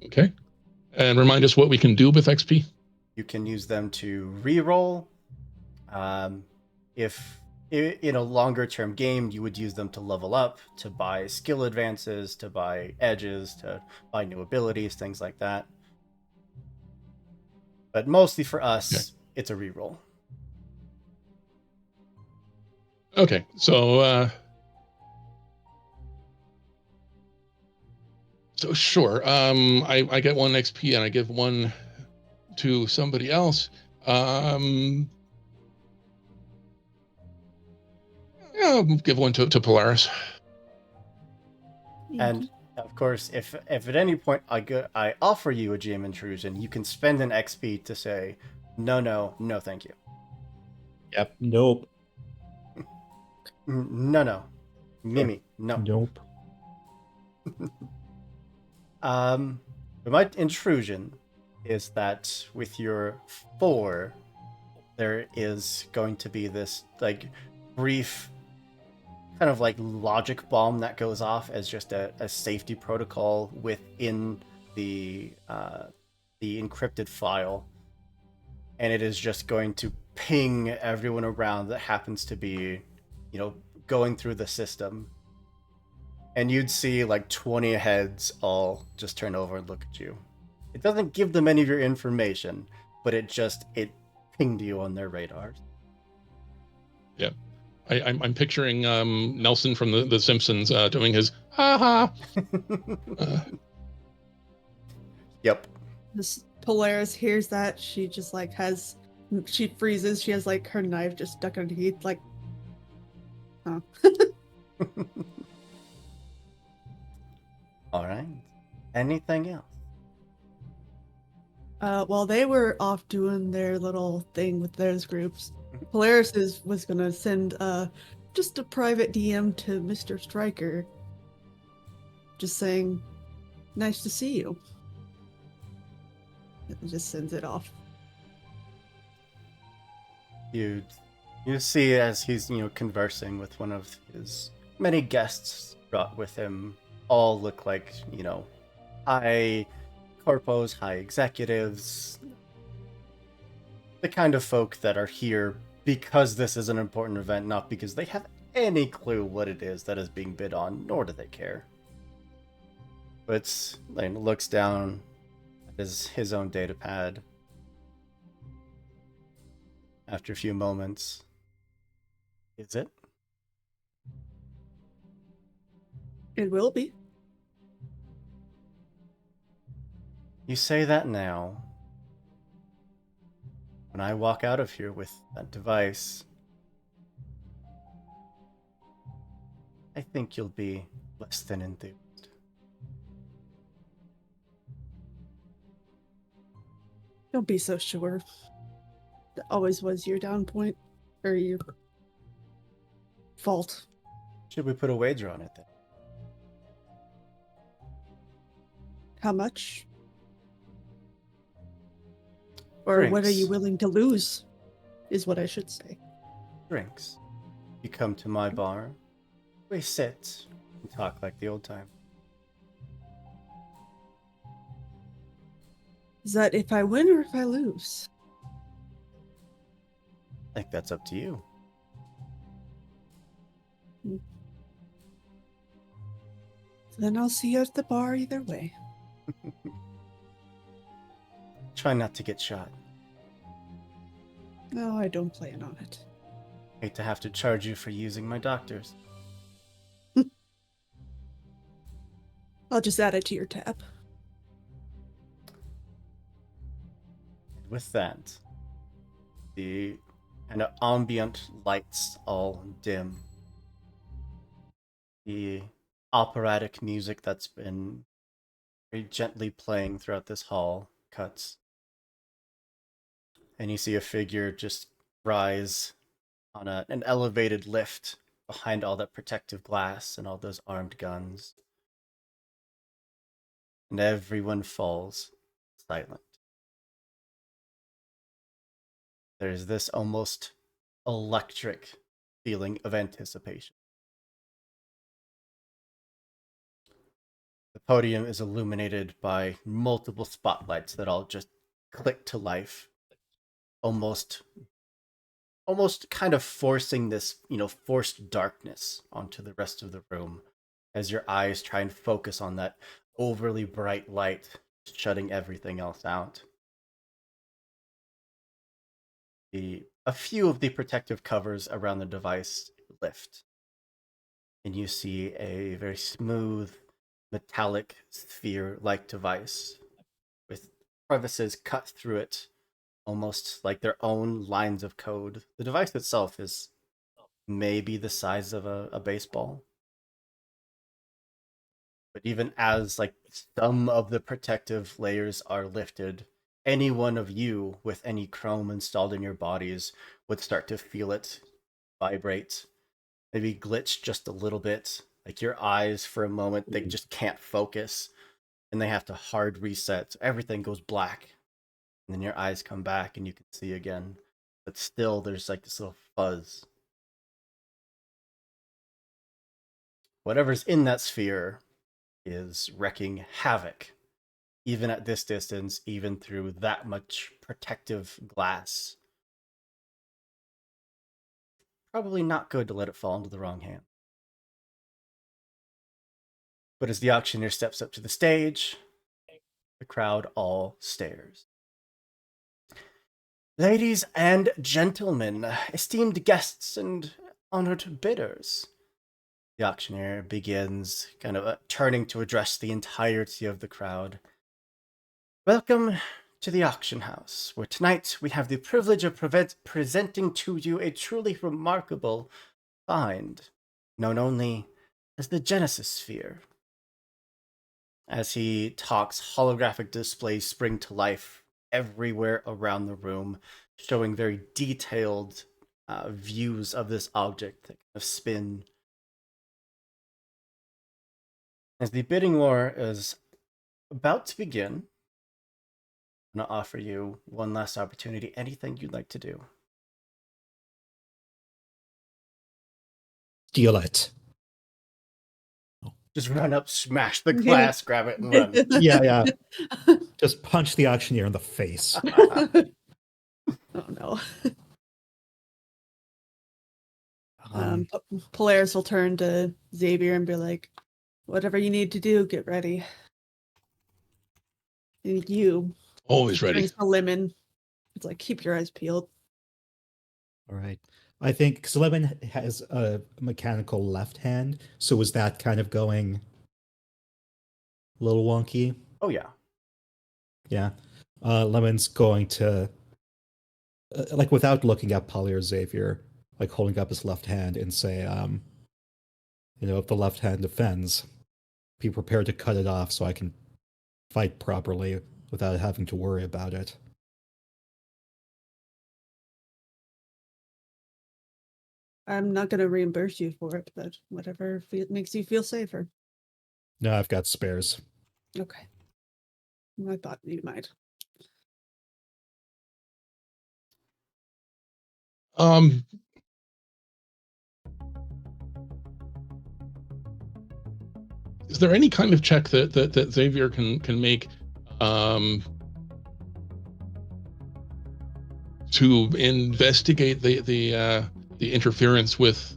Okay. And remind us what we can do with XP. You can use them to re-roll. If in a longer term game, you would use them to level up, to buy skill advances, to buy edges, to buy new abilities, things like that. But mostly for us, it's a re-roll. Okay, so sure. I get 1 XP and I give 1 to somebody else. Yeah, I'll give 1 to Polaris. And of course, if at any point I offer you a GM intrusion, you can spend an XP to say, no, thank you. yep. Nope. No. Mimi, no. Nope. But my intrusion is that with your 4, there is going to be this like brief kind of like logic bomb that goes off as just a safety protocol within the encrypted file, and it is just going to ping everyone around that happens to be, going through the system. And you'd see like 20 heads all just turn over and look at you. It doesn't give them any of your information, but it pinged you on their radars. Yeah. I'm picturing Nelson from the Simpsons doing his ha ha. Yep. This Polaris hears that. She just like she freezes. She has like her knife just stuck underneath, like, oh. All right. Anything else? While they were off doing their little thing with those groups, Polaris was gonna send just a private DM to Mr. Stryker, just saying, "Nice to see you." And just sends it off. You see as he's conversing with one of his many guests brought with him, all look like high corpos, high executives, the kind of folk that are here because this is an important event, not because they have any clue what it is that is being bid on, nor do they care. But Lane looks down at his own data pad. After a few moments, is it? It will be. You say that now. When I walk out of here with that device, I think you'll be less than enthused. Don't be so sure. That always was your down point, or your fault. Should we put a wager on it then? How much? Or what are you Drinks. willing to lose, is what I should say. Drinks. You come to my bar, we sit and talk like the old time. Is that if I win or if I lose? I think that's up to you. Then I'll see you at the bar either way. Try not to get shot. No, I don't plan on it. Hate to have to charge you for using my doctors. I'll just add it to your tab. With that, the kind of ambient lights all dim. The operatic music that's been very gently playing throughout this hall cuts. And you see a figure just rise on an elevated lift behind all that protective glass and all those armed guns. And everyone falls silent. There's this almost electric feeling of anticipation. The podium is illuminated by multiple spotlights that all just click to life, almost kind of forcing this, forced darkness onto the rest of the room as your eyes try and focus on that overly bright light, shutting everything else out. A few of the protective covers around the device lift, and you see a very smooth, metallic sphere-like device with crevices cut through it, almost like their own lines of code. The device itself is maybe the size of a baseball. But even as like some of the protective layers are lifted, any one of you with any chrome installed in your bodies would start to feel it vibrate, maybe glitch just a little bit. Like your eyes for a moment, they just can't focus and they have to hard reset. Everything goes black. And then your eyes come back and you can see again. But still, there's like this little fuzz. Whatever's in that sphere is wreaking havoc, even at this distance, even through that much protective glass. Probably not good to let it fall into the wrong hand. But as the auctioneer steps up to the stage, the crowd all stares. Ladies and gentlemen, esteemed guests and honored bidders, the auctioneer begins, kind of turning to address the entirety of the crowd. Welcome to the auction house, where tonight we have the privilege of presenting to you a truly remarkable find, known only as the Genesis Sphere. As he talks, holographic displays spring to life everywhere around the room, showing very detailed views of this object that kind of spin. As the bidding war is about to begin, I'm going to offer you one last opportunity. Anything you'd like to do? Steal it. Just run up, smash the glass, grab it, and run. Yeah. Just punch the auctioneer in the face. Oh no. Polaris will turn to Xavier and be like, whatever you need to do, get ready. And you Always ready. turns to Lemon. It's like, keep your eyes peeled. All right. I think because Lemon has a mechanical left hand, so is that kind of going a little wonky? Oh, yeah. Yeah. Lemon's going to, like, without looking at Polly or Xavier, like holding up his left hand and say, if the left hand offends, be prepared to cut it off so I can fight properly without having to worry about it. I'm not going to reimburse you for it, but whatever makes you feel safer. No, I've got spares. Okay. I thought you might. Um, is there any kind of check that Xavier can make to investigate the interference with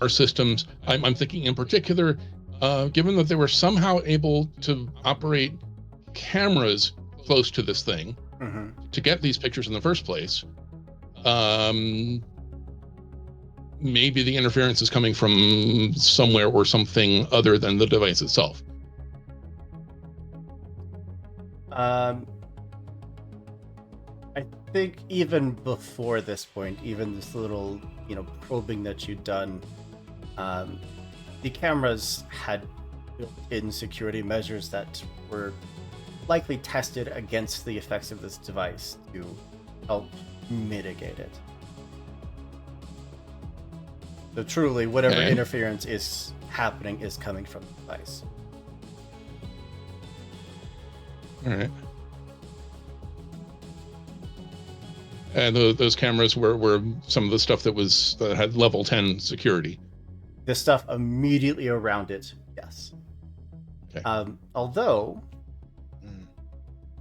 our systems? I'm thinking in particular, given that they were somehow able to operate cameras close to this thing to get these pictures in the first place. Maybe the interference is coming from somewhere or something other than the device itself. I think even before this point, even this little, probing that you'd done, the cameras had built-in security measures that were likely tested against the effects of this device to help mitigate it. So truly, whatever interference is happening is coming from the device. All right. And those cameras were some of the stuff that had level 10 security. The stuff immediately around it, yes. Okay. Although,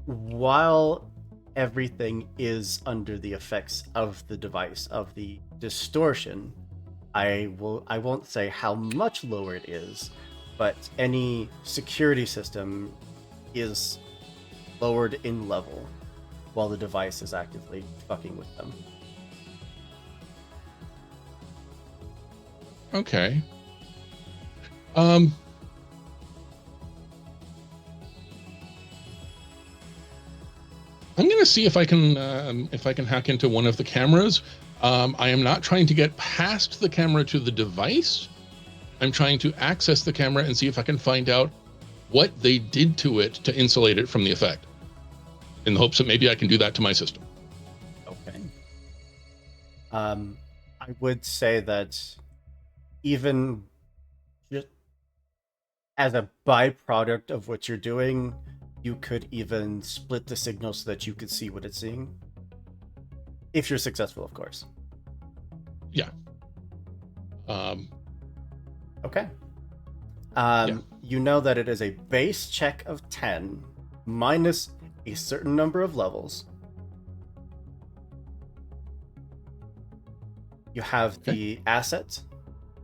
while everything is under the effects of the device, of the distortion, I won't say how much lower it is, but any security system is lowered in level while the device is actively fucking with them. Okay. I'm gonna see if I can hack into one of the cameras. I am not trying to get past the camera to the device. I'm trying to access the camera and see if I can find out what they did to it to insulate it from the effect, in the hopes that maybe I can do that to my system. Okay. I would say that even just as a byproduct of what you're doing, you could even split the signal so that you could see what it's seeing. If you're successful, of course. Yeah. Okay. Yeah. You know that it is a base check of 10 minus a certain number of levels. You have the asset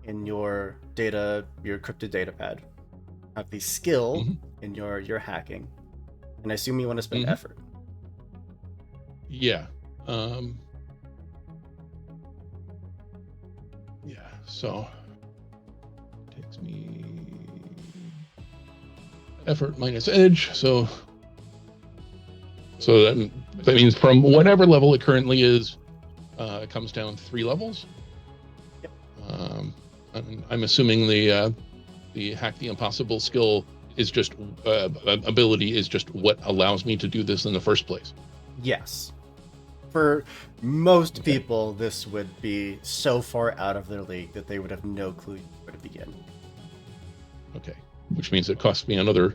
in your encrypted data pad. You have the skill in your hacking. And I assume you want to spend effort. Yeah. Yeah, so takes me effort minus edge, so that means from whatever level it currently is, it comes down 3 levels. Yep. I'm assuming the hack the impossible skill is just ability is just what allows me to do this in the first place. Yes. For most people, this would be so far out of their league that they would have no clue where to begin. Okay, which means it costs me another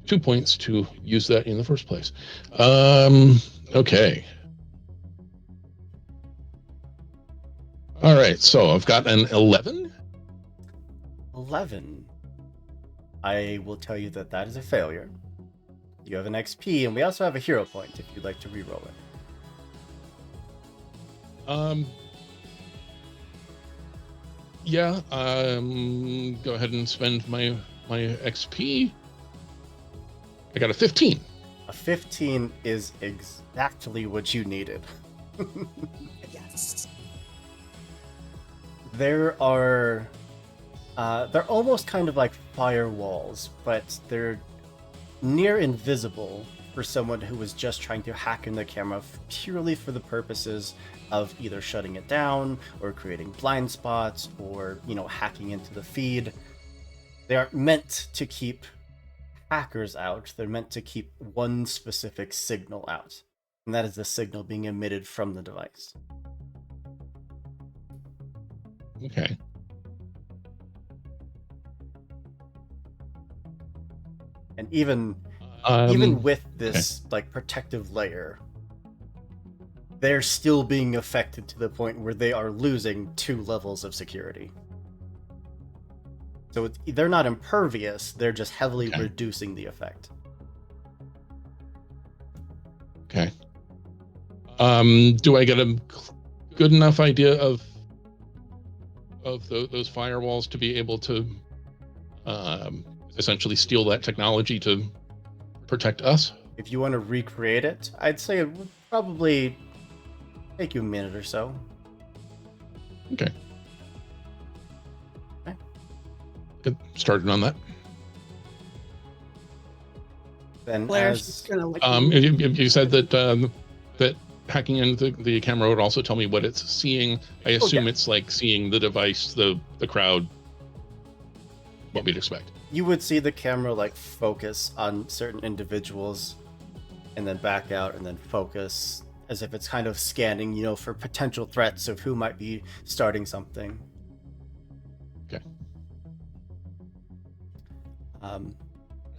2 points to use that in the first place. Okay. All right, so I've got an 11. 11. I will tell you that is a failure. You have an XP, and we also have a hero point if you'd like to reroll it. Yeah, go ahead and spend my XP. I got a 15. A 15 is exactly what you needed. Yes. They're almost kind of like firewalls, but they're near invisible for someone who was just trying to hack in the camera purely for the purposes of either shutting it down or creating blind spots or, hacking into the feed. They aren't meant to keep hackers out. They're meant to keep one specific signal out, and that is the signal being emitted from the device. Okay. And even Um, with this like protective layer, they're still being affected to the point where they are losing 2 levels of security. So they're not impervious, they're just heavily Okay. reducing the effect. Okay. Do I get a good enough idea of those firewalls to be able to essentially steal that technology to protect us? If you want to recreate it, I'd say it would probably take you a minute or so. Okay. Okay. Get started on that. Then Blair's as just gonna like. You said that that hacking into the camera would also tell me what it's seeing. I assume yeah. it's like seeing the device, the crowd, what we'd expect. you would see the camera like focus on certain individuals and then back out and then focus as if it's kind of scanning, you know, for potential threats of who might be starting something. Okay. All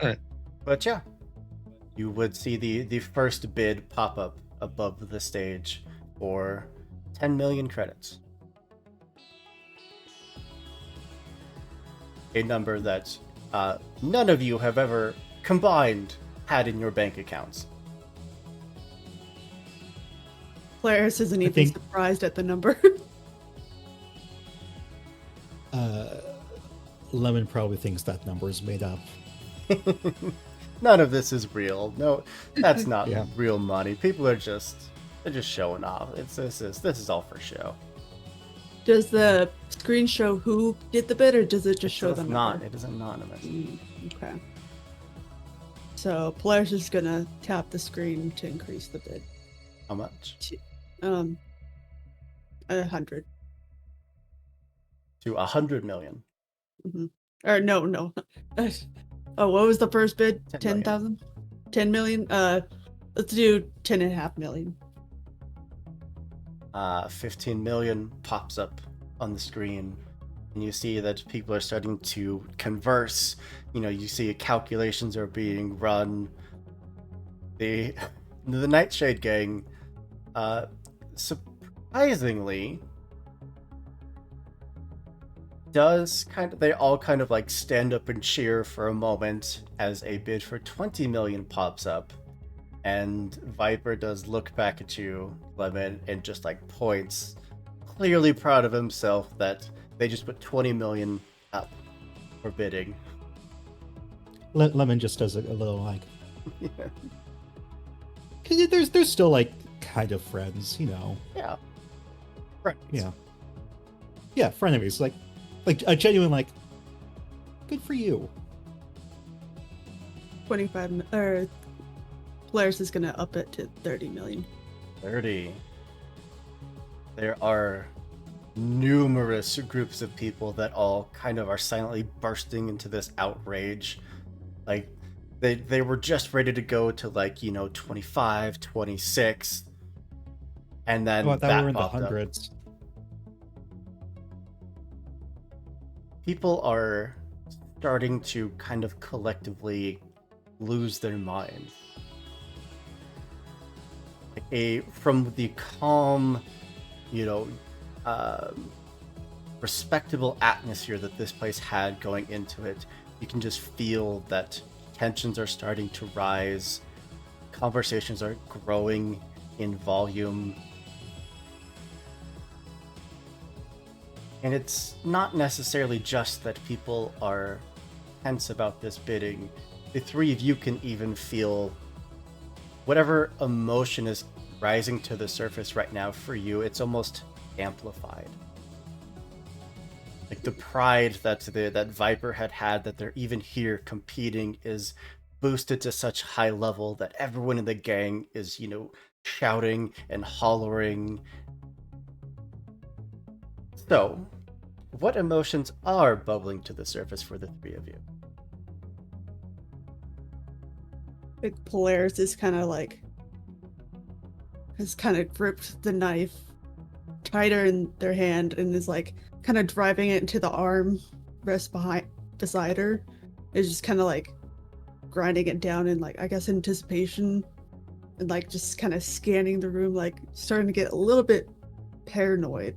right. But yeah, you would see the first bid pop up above the stage for 10 million credits. A number that none of you have ever combined had in your bank accounts. Polaris isn't even think- surprised at the number. Lemon probably thinks that number is made up. None of this is real. No, that's not Yeah. real money. People are just showing off. This is all for show. Does the screen show who did the bid, or does it just show the number? It is anonymous. Okay. So Polaris is gonna tap the screen to increase the bid. How much? 100. To 100 million. Or no. Oh, what was the first bid? 10 million. 10,000? 10 million? Let's do 10.5 million. 15 million pops up on the screen, and you see that people are starting to converse. You know, you see calculations are being run. The Nightshade gang, surprisingly, they all kind of like stand up and cheer for a moment as a bid for 20 million pops up. And Viper does look back at you, Lemon, and just like points, clearly proud of himself that they just put 20 million up for bidding. Lemon just does a little like, because there's still like kind of friends, you know. Yeah. Friends. Yeah, frenemies. Like a genuine like, good for you. 25 or Polaris is gonna up it to 30 million. 30. There are numerous groups of people that all kind of are silently bursting into this outrage. Like they were just ready to go to like, you know, 25, 26. And then I thought we were in the popped up. hundreds. People are starting to kind of collectively lose their minds. From the calm, you know, respectable atmosphere that this place had going into it, you can just feel that tensions are starting to rise. Conversations are growing in volume. And it's not necessarily just that people are tense about this bidding. The three of you can even feel whatever emotion is rising to the surface right now for you, it's almost amplified. Like the pride that Viper had that they're even here competing is boosted to such high level that everyone in the gang is, you know, shouting and hollering. So, what emotions are bubbling to the surface for the three of you? Like Polaris is kind of like has kind of gripped the knife tighter in their hand and is like kind of driving it into the arm rest beside her. Is just kind of like grinding it down in like, I guess, anticipation, and like just kind of scanning the room, like starting to get a little bit paranoid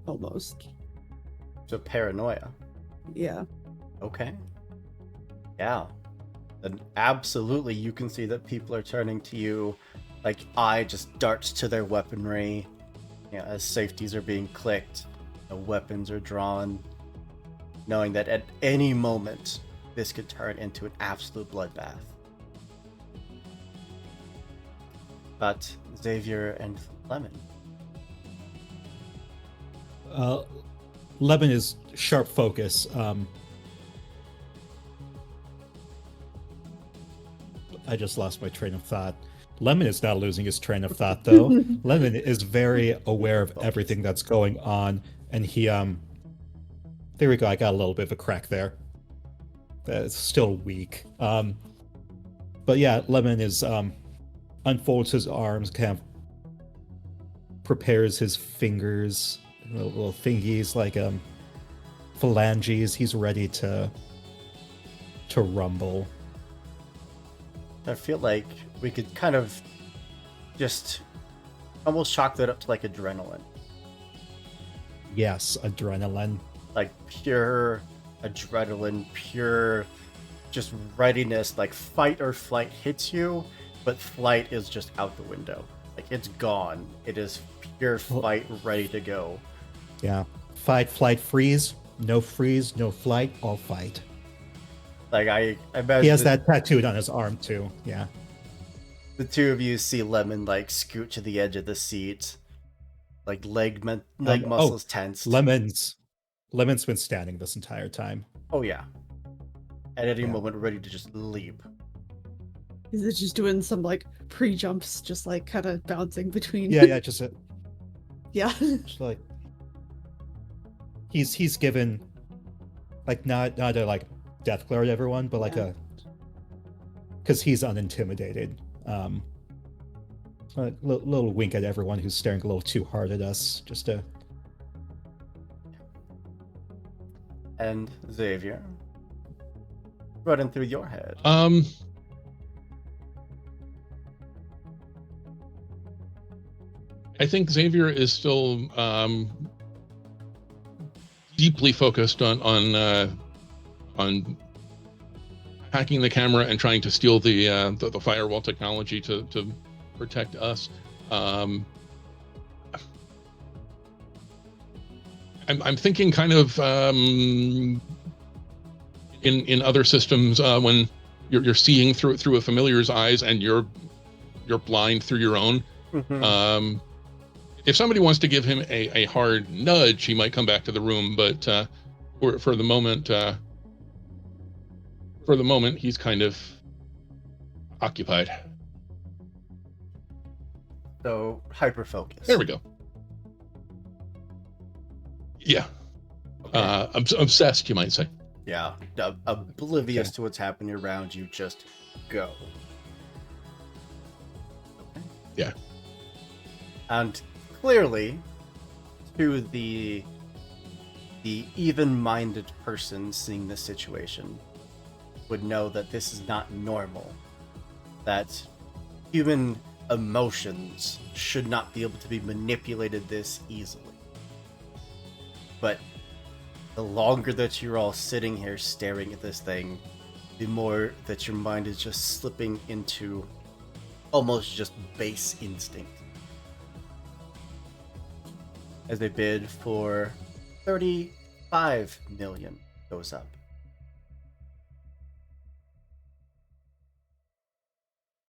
almost. So paranoia. Yeah. Okay. Yeah. Then absolutely you can see that people are turning to you, like eye just darts to their weaponry. As safeties are being clicked, the weapons are drawn, knowing that at any moment this could turn into an absolute bloodbath. But Xavier and Lemon. Lemon is sharp focus. I just lost my train of thought. Lemon is not losing his train of thought, though. Lemon is very aware of everything that's going on, and he there we go. I got a little bit of a crack there. It's still weak. But yeah, Lemon is unfolds his arms, kind of prepares his fingers, little thingies like phalanges. He's ready to rumble. I feel like we could kind of just almost chalk that up to like adrenaline. Yes, adrenaline. Like pure adrenaline, pure just readiness, like fight or flight hits you, but flight is just out the window. Like it's gone. It is pure fight, ready to go. Yeah. Fight, flight, freeze. No freeze, no flight, all fight. Like I imagine he has that tattooed on his arm too. Yeah. The two of you see Lemon like scoot to the edge of the seat, like leg muscles tensed. Lemon's been standing this entire time. Oh yeah. At any moment ready to just leap. Is it just doing some like pre-jumps, just like kind of bouncing between? Yeah, just yeah. Just like he's given like not a like death glare to everyone, but like a because he's unintimidated. A little wink at everyone who's staring a little too hard at us, just to. And Xavier, running through your head. I think Xavier is still deeply focused on hacking the camera and trying to steal the firewall technology to protect us. I'm thinking kind of in other systems when you're seeing through a familiar's eyes and you're blind through your own. Mm-hmm. If somebody wants to give him a hard nudge, he might come back to the room, but for the moment, he's kind of occupied. So hyper focus. There we go. Yeah. Okay. Obsessed, you might say. Yeah. Oblivious to what's happening around you. Just go. Okay. Yeah. And clearly, to the even-minded person seeing this situation would know that this is not normal. That human emotions should not be able to be manipulated this easily. But the longer that you're all sitting here staring at this thing, the more that your mind is just slipping into almost just base instinct. As they bid for 35 million goes up.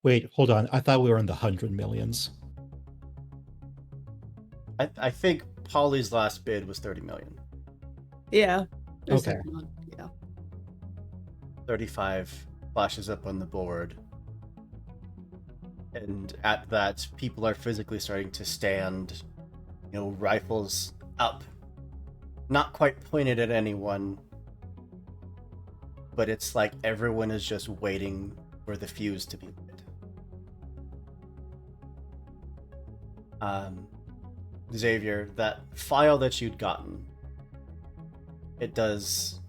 Wait, hold on. I thought we were in the 100 millions. I think Polly's last bid was 30 million. Yeah. Okay. Yeah. 35 flashes up on the board. And at that, people are physically starting to stand, rifles up. Not quite pointed at anyone, but it's like everyone is just waiting for the fuse to be lit. Xavier, that file that you'd gotten, it does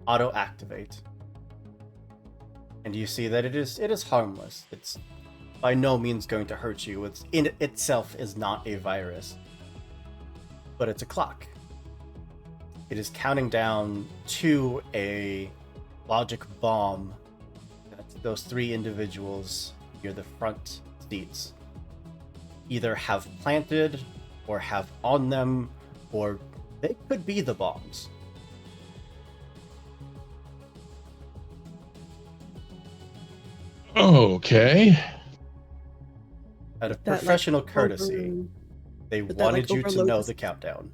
auto-activate. And you see that it is harmless. It's by no means going to hurt you. It's in itself is not a virus. But it's a clock. It is counting down to a logic bomb that those 3 individuals near the front seats either have planted or have on them, or they could be the bombs. Okay. Out of That, like, professional courtesy, over- they but that, wanted like, you to overloads know us. the countdown.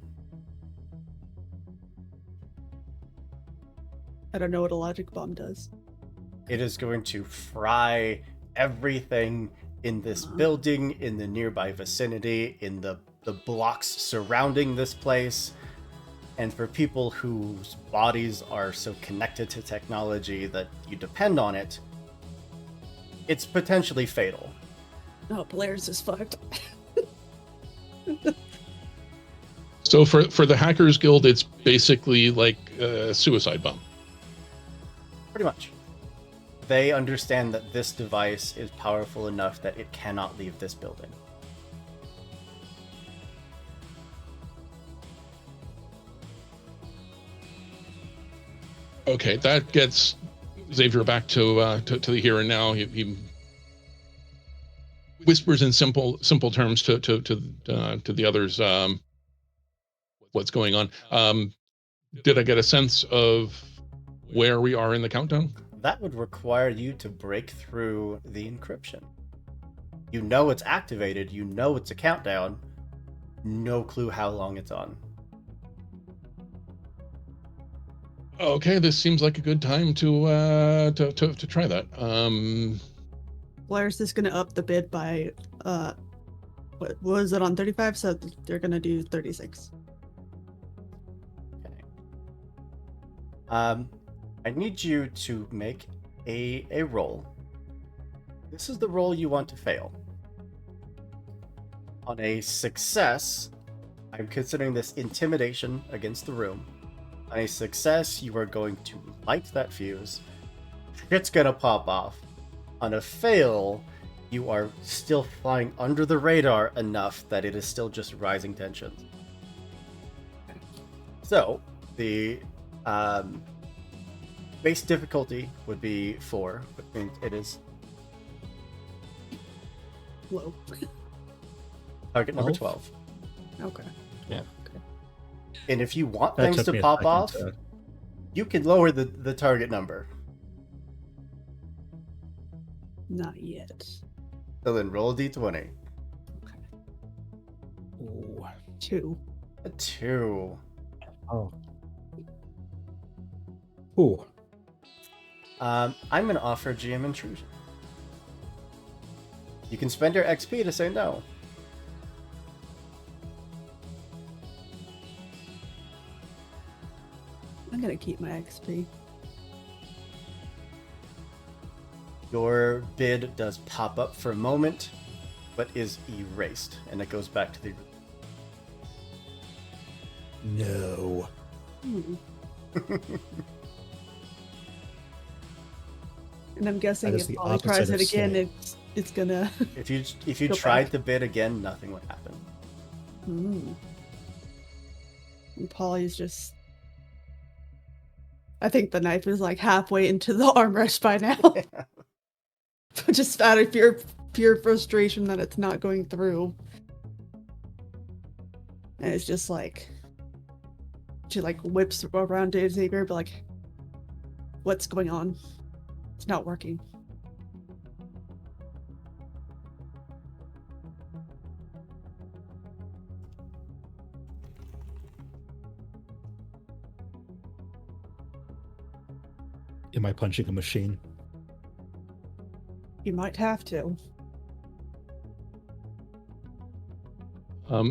I don't know what a logic bomb does. It is going to fry everything in this building, in the nearby vicinity, in the blocks surrounding this place. And for people whose bodies are so connected to technology that you depend on it, it's potentially fatal. Oh, Blair's is fucked. So for the Hackers Guild, it's basically like a suicide bomb. Pretty much. They understand that this device is powerful enough that it cannot leave this building. Okay, that gets Xavier back to the here and now. He whispers in simple terms to the others what's going on. Did I get a sense of where we are in the countdown? That would require you to break through the encryption. You know it's activated, you know it's a countdown, no clue how long it's on. Okay, this seems like a good time to try that. Blair's just gonna up the bid by what was it on 35? So they're gonna do 36. Okay. I need you to make a roll. This is the roll you want to fail. On a success, I'm considering this intimidation against the room. On a success, you are going to light that fuse. Shit's gonna pop off. On a fail, you are still flying under the radar enough that it is still just rising tensions. So, the base difficulty would be 4, which means it is Low. target number 12? 12. Okay. Yeah. And if you want That things took to me a pop second off, to- you can lower the target number. Not yet. So then roll a d20. Ooh. 2. A 2. Oh. Ooh. I'm going to offer GM intrusion. You can spend your XP to say no. I'm gonna keep my XP. Your bid does pop up for a moment, but is erased, and it goes back to the... No. Hmm. And I'm guessing That is if the Polly tries opposite it of again, singing. If you Go tried back. to bid again, nothing would happen. And Polly's just. I think the knife is like halfway into the armrest by now. Just out of pure frustration that it's not going through. And it's just like. She like whips around to Xavier, but like, what's going on? It's not working. Am I punching a machine? You might have to.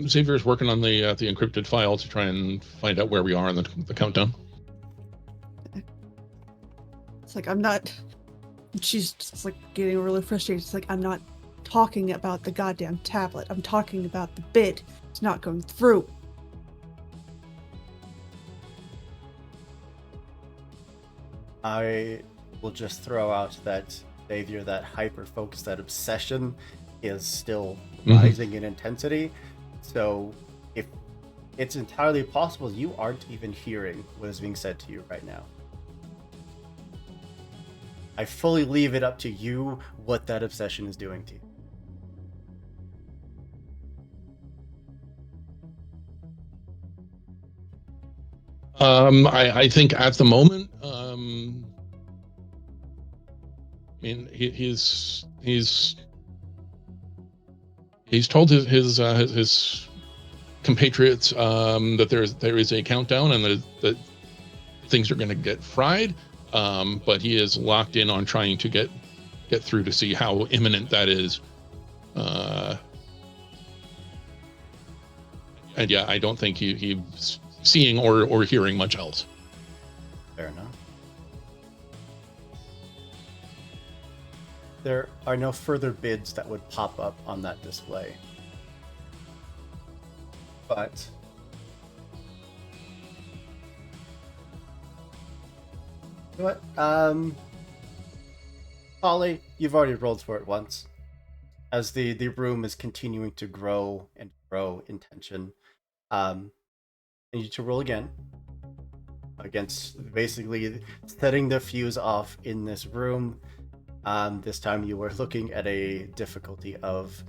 Xavier's working on the encrypted file to try and find out where we are in the countdown. It's like, I'm not. She's just like getting really frustrated. It's like, I'm not talking about the goddamn tablet. I'm talking about the bid. It's not going through. I will just throw out that Xavier, that hyper focus, that obsession is still rising in intensity. So if it's entirely possible you aren't even hearing what is being said to you right now. I fully leave it up to you what that obsession is doing to you. I think at the moment, I mean, he's told his compatriots that there is a countdown and that things are going to get fried, but he is locked in on trying to get through to see how imminent that is. And yeah, I don't think he's seeing or hearing much else. Fair enough. There are no further bids that would pop up on that display. But you know what? Polly, you've already rolled for it once. As the room is continuing to grow and grow in tension, I need you to roll again against basically setting the fuse off in this room. This time you were looking at a difficulty of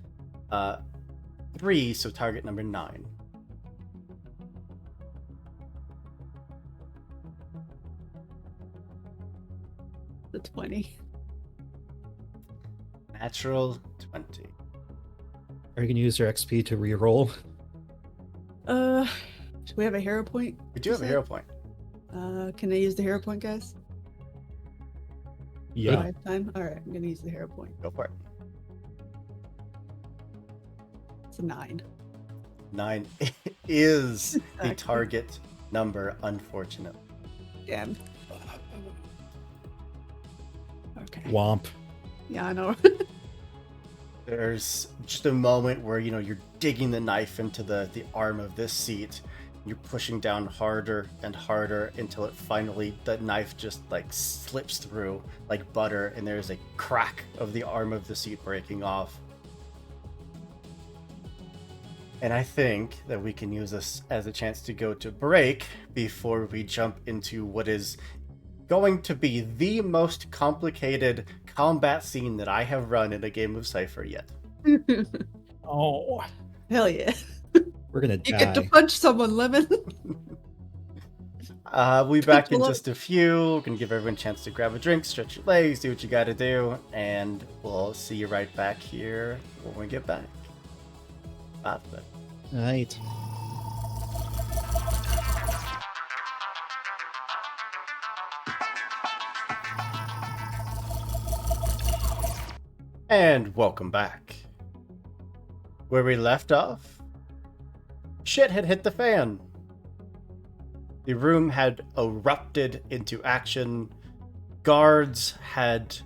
3, so target number 9. The 20. Natural 20. Are you gonna use your XP to reroll? Do we have a hero point? We do have a hero point. Can I use the hero point, guys? Yeah. I have time? Alright, I'm gonna use the hero point. Go for it. It's a 9. 9 is the Exactly. target number, unfortunately. Damn. Okay. Womp. Yeah, I know. There's just a moment where, you're digging the knife into the arm of this seat. You're pushing down harder and harder until it finally, the knife just slips through like butter, and there's a crack of the arm of the seat breaking off. And I think that we can use this as a chance to go to break before we jump into what is going to be the most complicated combat scene that I have run in a game of Cypher yet. Oh, Hell yeah. we're gonna You die. get to punch someone, Lemon. We'll be back in Well, just a few. We're gonna give everyone a chance to grab a drink, stretch your legs, do what you gotta do, and we'll see you right back here when we get back. Bye. Right. And welcome back. Where we left off, shit had hit the fan. The room had erupted into action. Guards had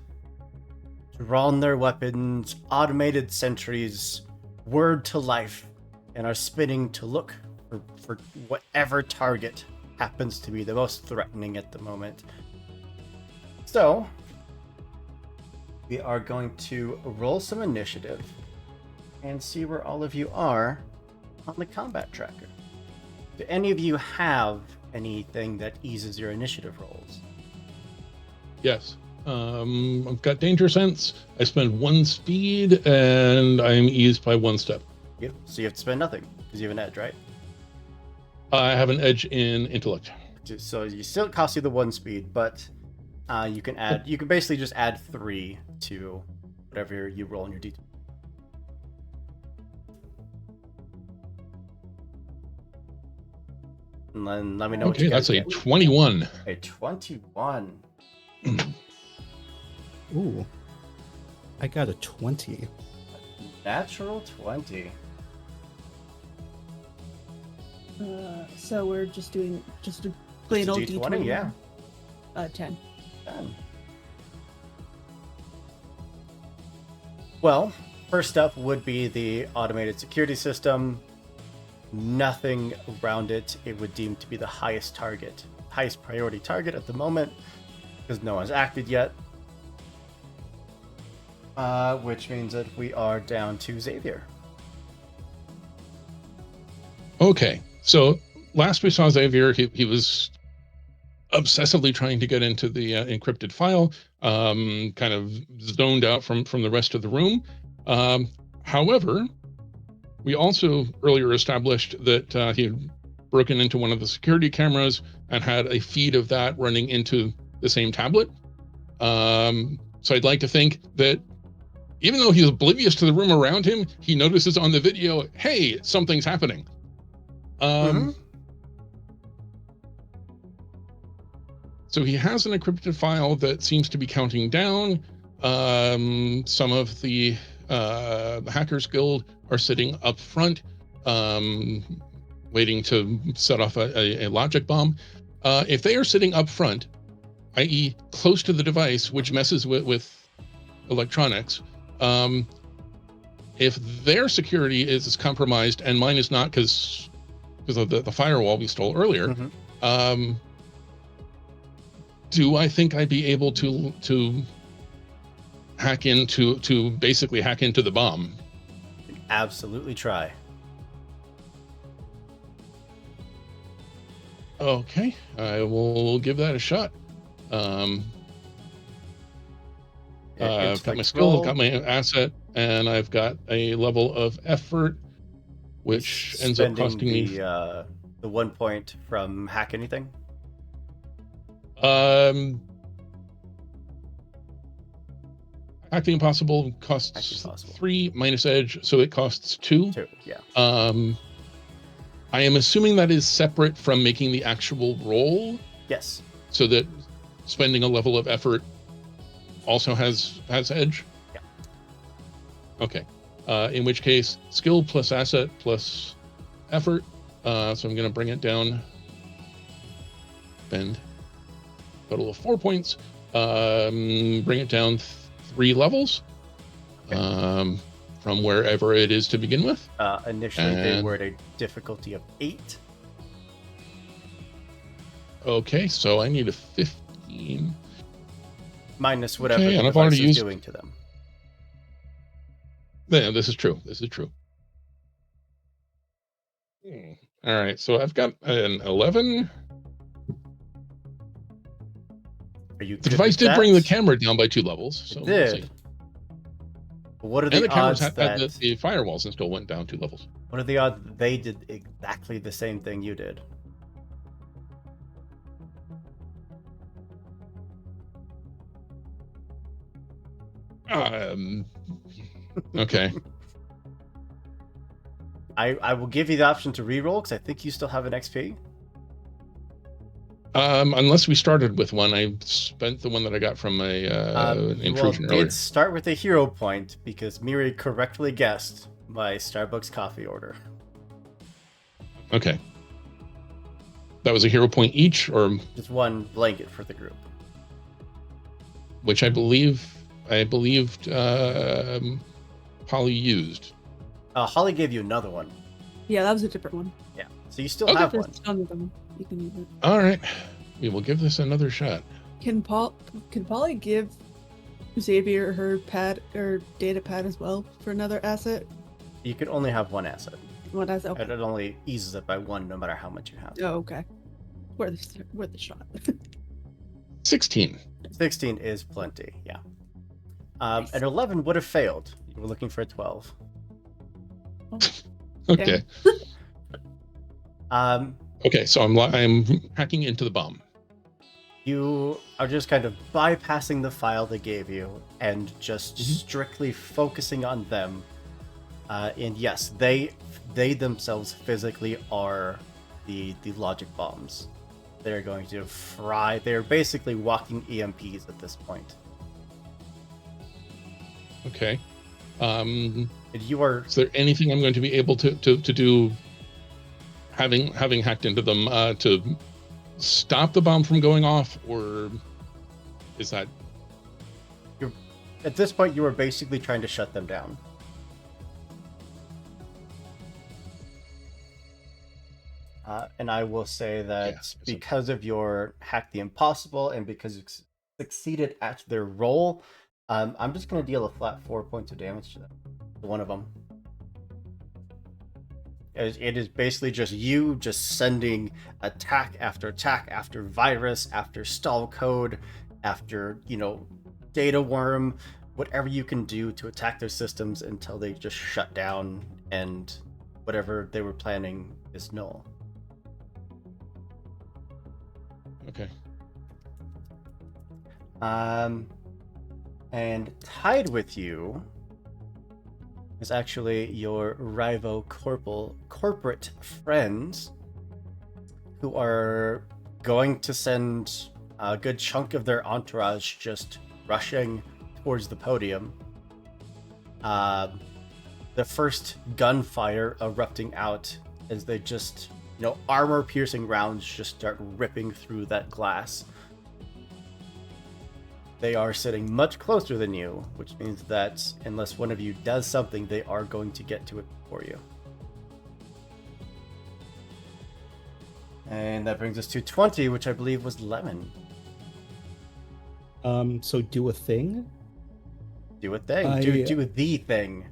drawn their weapons, automated sentries, whirred to life, and are spinning to look for whatever target happens to be the most threatening at the moment. So, we are going to roll some initiative and see where all of you are on the combat tracker. Do any of you have anything that eases your initiative rolls? Yes. I've got danger sense. I spend 1 speed, and I'm eased by 1 step. Yep. So you have to spend nothing because you have an edge, right? I have an edge in intellect. So you still cost you the 1 speed, but you can add. You can basically just add 3 to whatever you roll in your d20. And then let me know what Okay, you guys that's a get. 21. A 21. Ooh. I got a 20. Natural 20. So we're just doing just a plain old D20, D20. yeah. 10. 10. Well, first up would be the automated security system. Nothing around it would deem to be the highest priority target at the moment. because no one's acted yet. Which means that we are down to Xavier. Okay, so last we saw Xavier, he was obsessively trying to get into the encrypted file, kind of zoned out from the rest of the room. However, we also earlier established that he had broken into one of the security cameras and had a feed of that running into the same tablet. So I'd like to think that even though he's oblivious to the room around him, he notices on the video, hey, something's happening. So he has an encrypted file that seems to be counting down. Some of the Hackers Guild are sitting up front, waiting to set off a logic bomb. If they are sitting up front, i.e. close to the device, which messes with electronics, if their security is compromised and mine is not because of the firewall we stole earlier, do I think I'd be able to hack into the bomb? Absolutely try. Okay, I will give that a shot. I've got my skill, I've got my asset, and I've got a level of effort, which ends up costing me the 1 point from hack anything. Hack the Impossible costs 3 minus edge, so it costs 2. 2, yeah. I am assuming that is separate from making the actual roll. Yes. So that spending a level of effort also has edge. Yeah. Okay. In which case, skill plus asset plus effort. So I'm going to bring it down. Spend total of 4 points. Bring it down 3 levels. Okay. From wherever it is to begin with. Initially, they were at a difficulty of 8. Okay, so I need a 15. Minus whatever the device is doing to them. Yeah, this is true. All right, so I've got an 11. Are you? The device did bring the camera down by 2 levels. So it did. We'll see. What are the odds that the firewalls and still went down 2 levels? What are the odds that they did exactly the same thing you did? Okay. I will give you the option to reroll because I think you still have an XP. Unless we started with one, I spent the one that I got from an intrusion earlier. You did start with a hero point because Miri correctly guessed my Starbucks coffee order. Okay. That was a hero point each, or just one blanket for the group. Which I believed Polly used. Holly gave you another one. Yeah, that was a different one. Yeah, so you still have one. You can use it. All right, we will give this another shot. Can Polly give Xavier her pad or data pad as well for another asset? You can only have one asset. One asset. Okay. And it only eases it by 1, no matter how much you have. Oh, okay. Worth the shot. 16. 16 is plenty. Yeah. Nice. An 11 would have failed. You were looking for a 12. Oh. Okay. Okay, so I'm hacking into the bomb. You are just kind of bypassing the file they gave you and just strictly focusing on them. And yes, they themselves physically are the logic bombs. They're going to fry. They're basically walking EMPs at this point. Okay. And you are. Is there anything I'm going to be able to do, having hacked into them, to stop the bomb from going off, or is that? At this point, you are basically trying to shut them down. And I will say that because of your Hack the Impossible and because succeeded at their roll. I'm just going to deal a flat 4 points of damage to them. To one of them. It is basically just you just sending attack after virus, after stall code, after, data worm, whatever you can do to attack their systems until they just shut down and whatever they were planning is null. Okay. And tied with you is actually your Rivo corporate friends who are going to send a good chunk of their entourage just rushing towards the podium. The first gunfire erupting out as they just, armor-piercing rounds just start ripping through that glass. They are sitting much closer than you, which means that unless one of you does something, they are going to get to it before you. And that brings us to 20, which I believe was Lemon. So do a thing? Do a thing. Do the thing.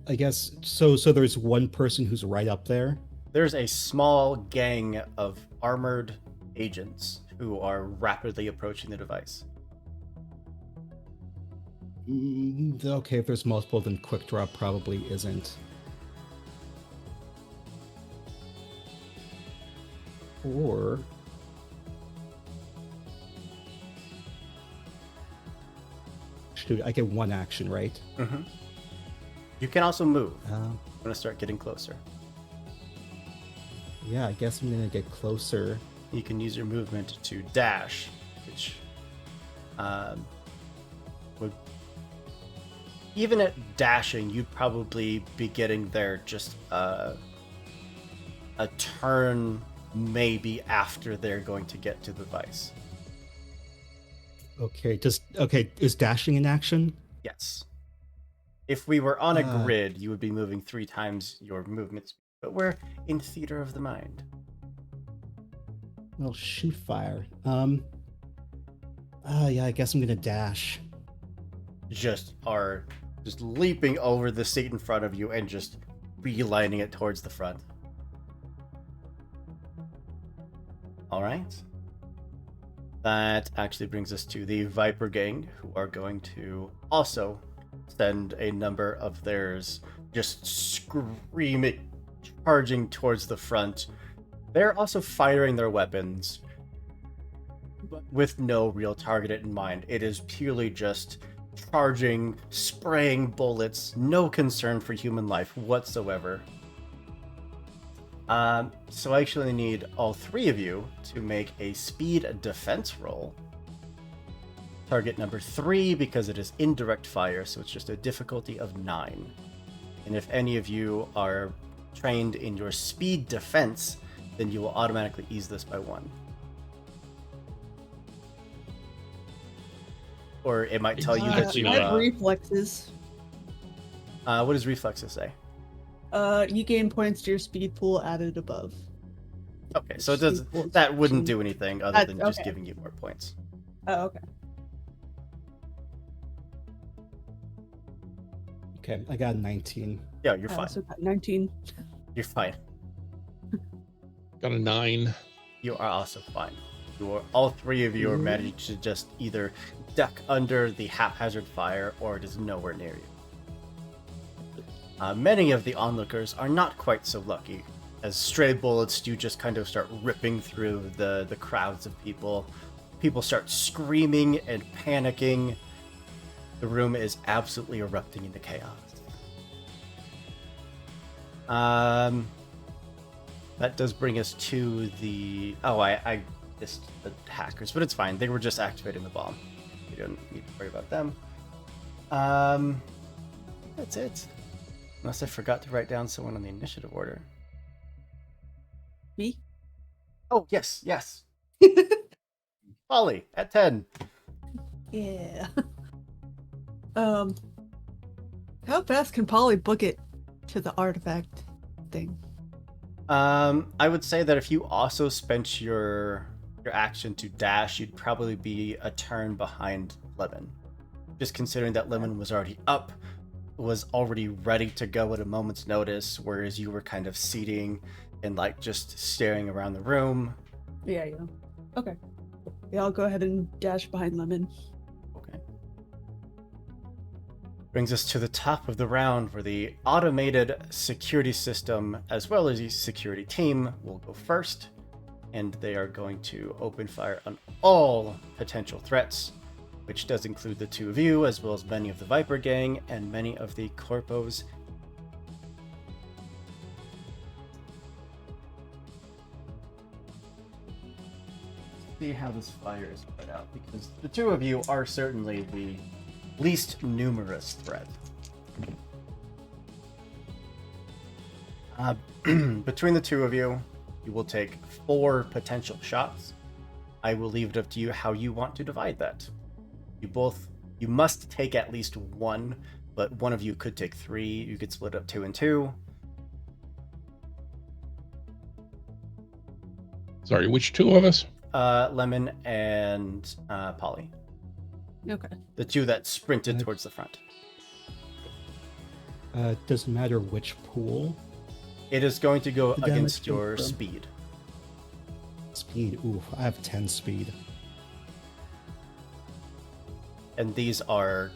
I guess, so there's one person who's right up there? There's a small gang of armored agents who are rapidly approaching the device. Okay, if there's multiple, then Quick Draw probably isn't. Or... Shoot, I get one action, right? Mm-hmm. You can also move. I'm going to start getting closer. Yeah, I guess I'm going to get closer. You can use your movement to dash, which would... Even at dashing, you'd probably be getting there just a turn maybe after they're going to get to the device. Okay, is dashing an action? Yes. If we were on a grid, you would be moving 3 times your movement speed, but we're in theater of the mind. Well, shoot fire. Yeah, I guess I'm gonna dash. Just leaping over the seat in front of you and just beelining it towards the front. All right. That actually brings us to the Viper Gang, who are going to also send a number of theirs just screaming, charging towards the front. They're also firing their weapons, but with no real target in mind. It is purely just charging, spraying bullets, no concern for human life whatsoever. So I actually need all 3 of you to make a speed defense roll. Target number 3, because it is indirect fire, so it's just a difficulty of 9. And if any of you are trained in your speed defense, then you will automatically ease this by 1. Or it might tell you that you... I have reflexes. What does reflexes say? You gain points to your speed pool added above. Okay, so that wouldn't do anything other than just giving you more points. Oh, okay. Okay, I got 19. Yeah, you're fine. I also got 19. You're fine. Got a 9. You are also fine. All 3 of you are managed to just either duck under the haphazard fire or it is nowhere near you. Many of the onlookers are not quite so lucky, as stray bullets do just kind of start ripping through the crowds of people. People start screaming and panicking. The room is absolutely erupting into chaos. That does bring us to the... Oh, I missed the hackers, but it's fine. They were just activating the bomb. You don't need to worry about them. That's it. Unless I forgot to write down someone on the initiative order. Me? Oh, yes. Polly, at 10. Yeah. How fast can Polly book it to the artifact thing? I would say that if you also spent your your action to dash, you'd probably be a turn behind Lemon. Just considering that Lemon was already up, was already ready to go at a moment's notice, whereas you were kind of seating and like just staring around the room. Yeah. Okay. Yeah, I'll go ahead and dash behind Lemon. Okay. Brings us to the top of the round where the automated security system as well as the security team will go first, and they are going to open fire on all potential threats, which does include the two of you as well as many of the Viper gang and many of the Corpos. See how this fire is spread out, because the two of you are certainly the least numerous threat. Between the two of you, you will take 4 potential shots. I will leave it up to you how you want to divide that. You must take at least 1, but one of you could take 3. You could split up 2 and 2. Sorry, which 2 of us? Lemon and Polly. Okay. The 2 that sprinted towards the front. Doesn't matter which pool. It is going to go The damage against came your from- speed. Speed. Ooh, I have 10 speed. And these are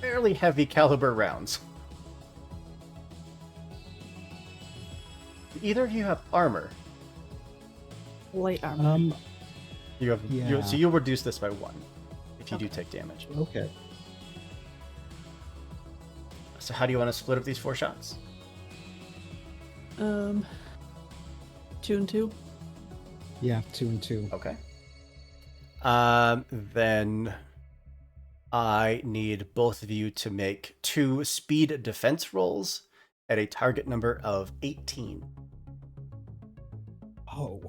fairly heavy caliber rounds. Either of you have armor. Light armor. You have Yeah. so you'll reduce this by 1 if you do Okay. take damage. Okay. So how do you want to split up these 4 shots? 2 and 2. Yeah, 2 and 2. Okay. Then I need both of you to make 2 speed defense rolls at a target number of 18. Oh.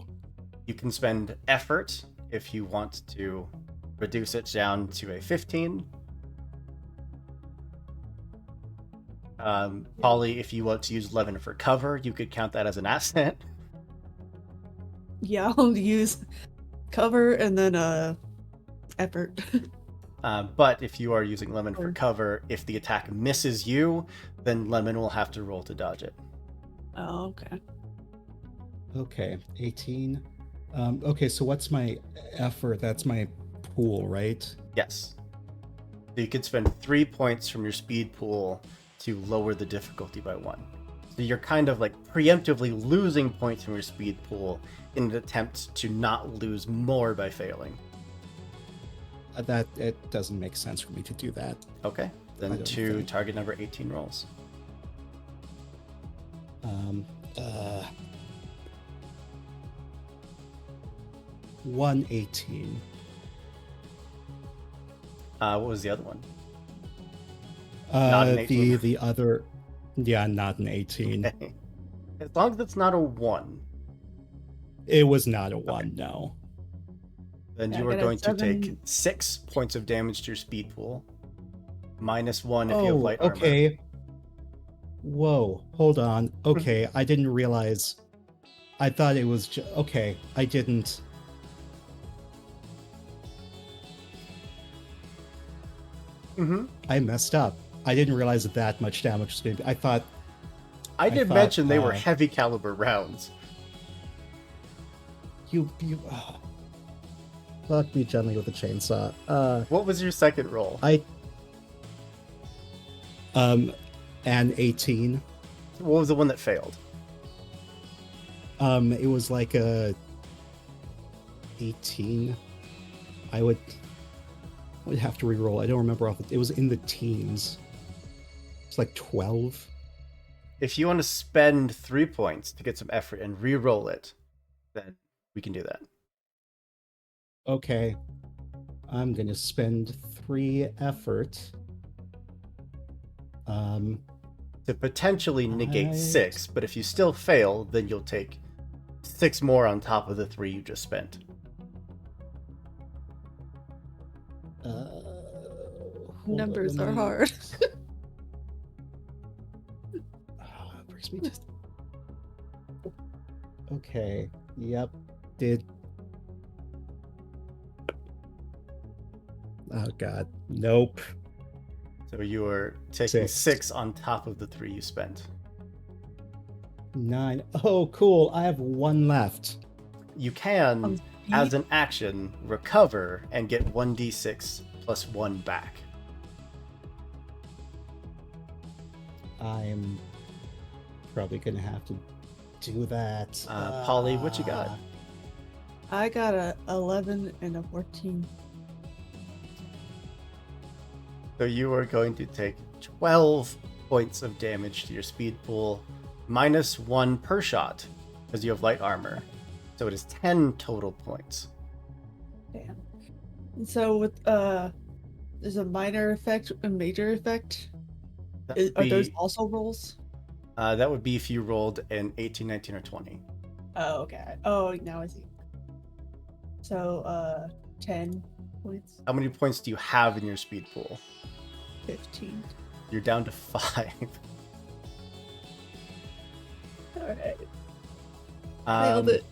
You can spend effort if you want to reduce it down to a 15. Polly, if you want to use Levin for cover, you could count that as an asset. Yeah, I'll use cover and then effort. But if you are using Lemon for Sure. cover, if the attack misses you, then Lemon will have to roll to dodge it. Oh, okay. Okay, 18. Okay, so what's my effort? That's my pool, right? Yes. So you could spend 3 points from your speed pool to lower the difficulty by 1. So you're kind of like preemptively losing points from your speed pool in an attempt to not lose more by failing. That it doesn't make sense for me to do that. Okay. I Then don't 2 think. target number 18 rolls. 118. What was the other one? Not an 18? The other, yeah, not an 18. Okay. As long as it's not a 1, It was not a 1, no. then Yeah, you I are got a going to take 7. 6 points of damage to your speed pool. Minus 1 if you have light armor. Okay. Whoa, hold on. Okay, I didn't realize. I thought it was okay, I didn't. Mm-hmm. I messed up. I didn't realize that much damage was going to be. I thought I did thought, mention they were heavy caliber rounds. you. Fuck me gently with a chainsaw. What was your second roll? An 18. What was the one that failed? It was like a 18. I would have to re-roll. I don't remember it was in the teens. It's like 12. If you want to spend 3 points to get some effort and re-roll it, then we can do that. Okay. I'm gonna spend 3 effort. To potentially negate Right. 6, but if you still fail, then you'll take 6 more on top of the 3 you just spent. Hold on, Numbers let are me- hard. It brings me to. Okay. Yep. Oh god. Nope. So you are taking 6. 6 on top of the 3 you spent. 9. Oh, cool. I have 1 left. You can, On as speed? an action, recover and get 1d6 plus 1 back. I'm probably gonna have to do that. Polly, what you got? I got a 11 and a 14. So you are going to take 12 points of damage to your speed pool, minus 1 per shot, because you have light armor. So it is 10 total points. Damn. And so with there's a minor effect, a major effect. That would Are those be- also rolls? that would be if you rolled an 18, 19, or 20. Oh, okay. Oh, now I see. So 10 points. How many points do you have in your speed pool? 15. You're down to 5. Alright. Nailed it.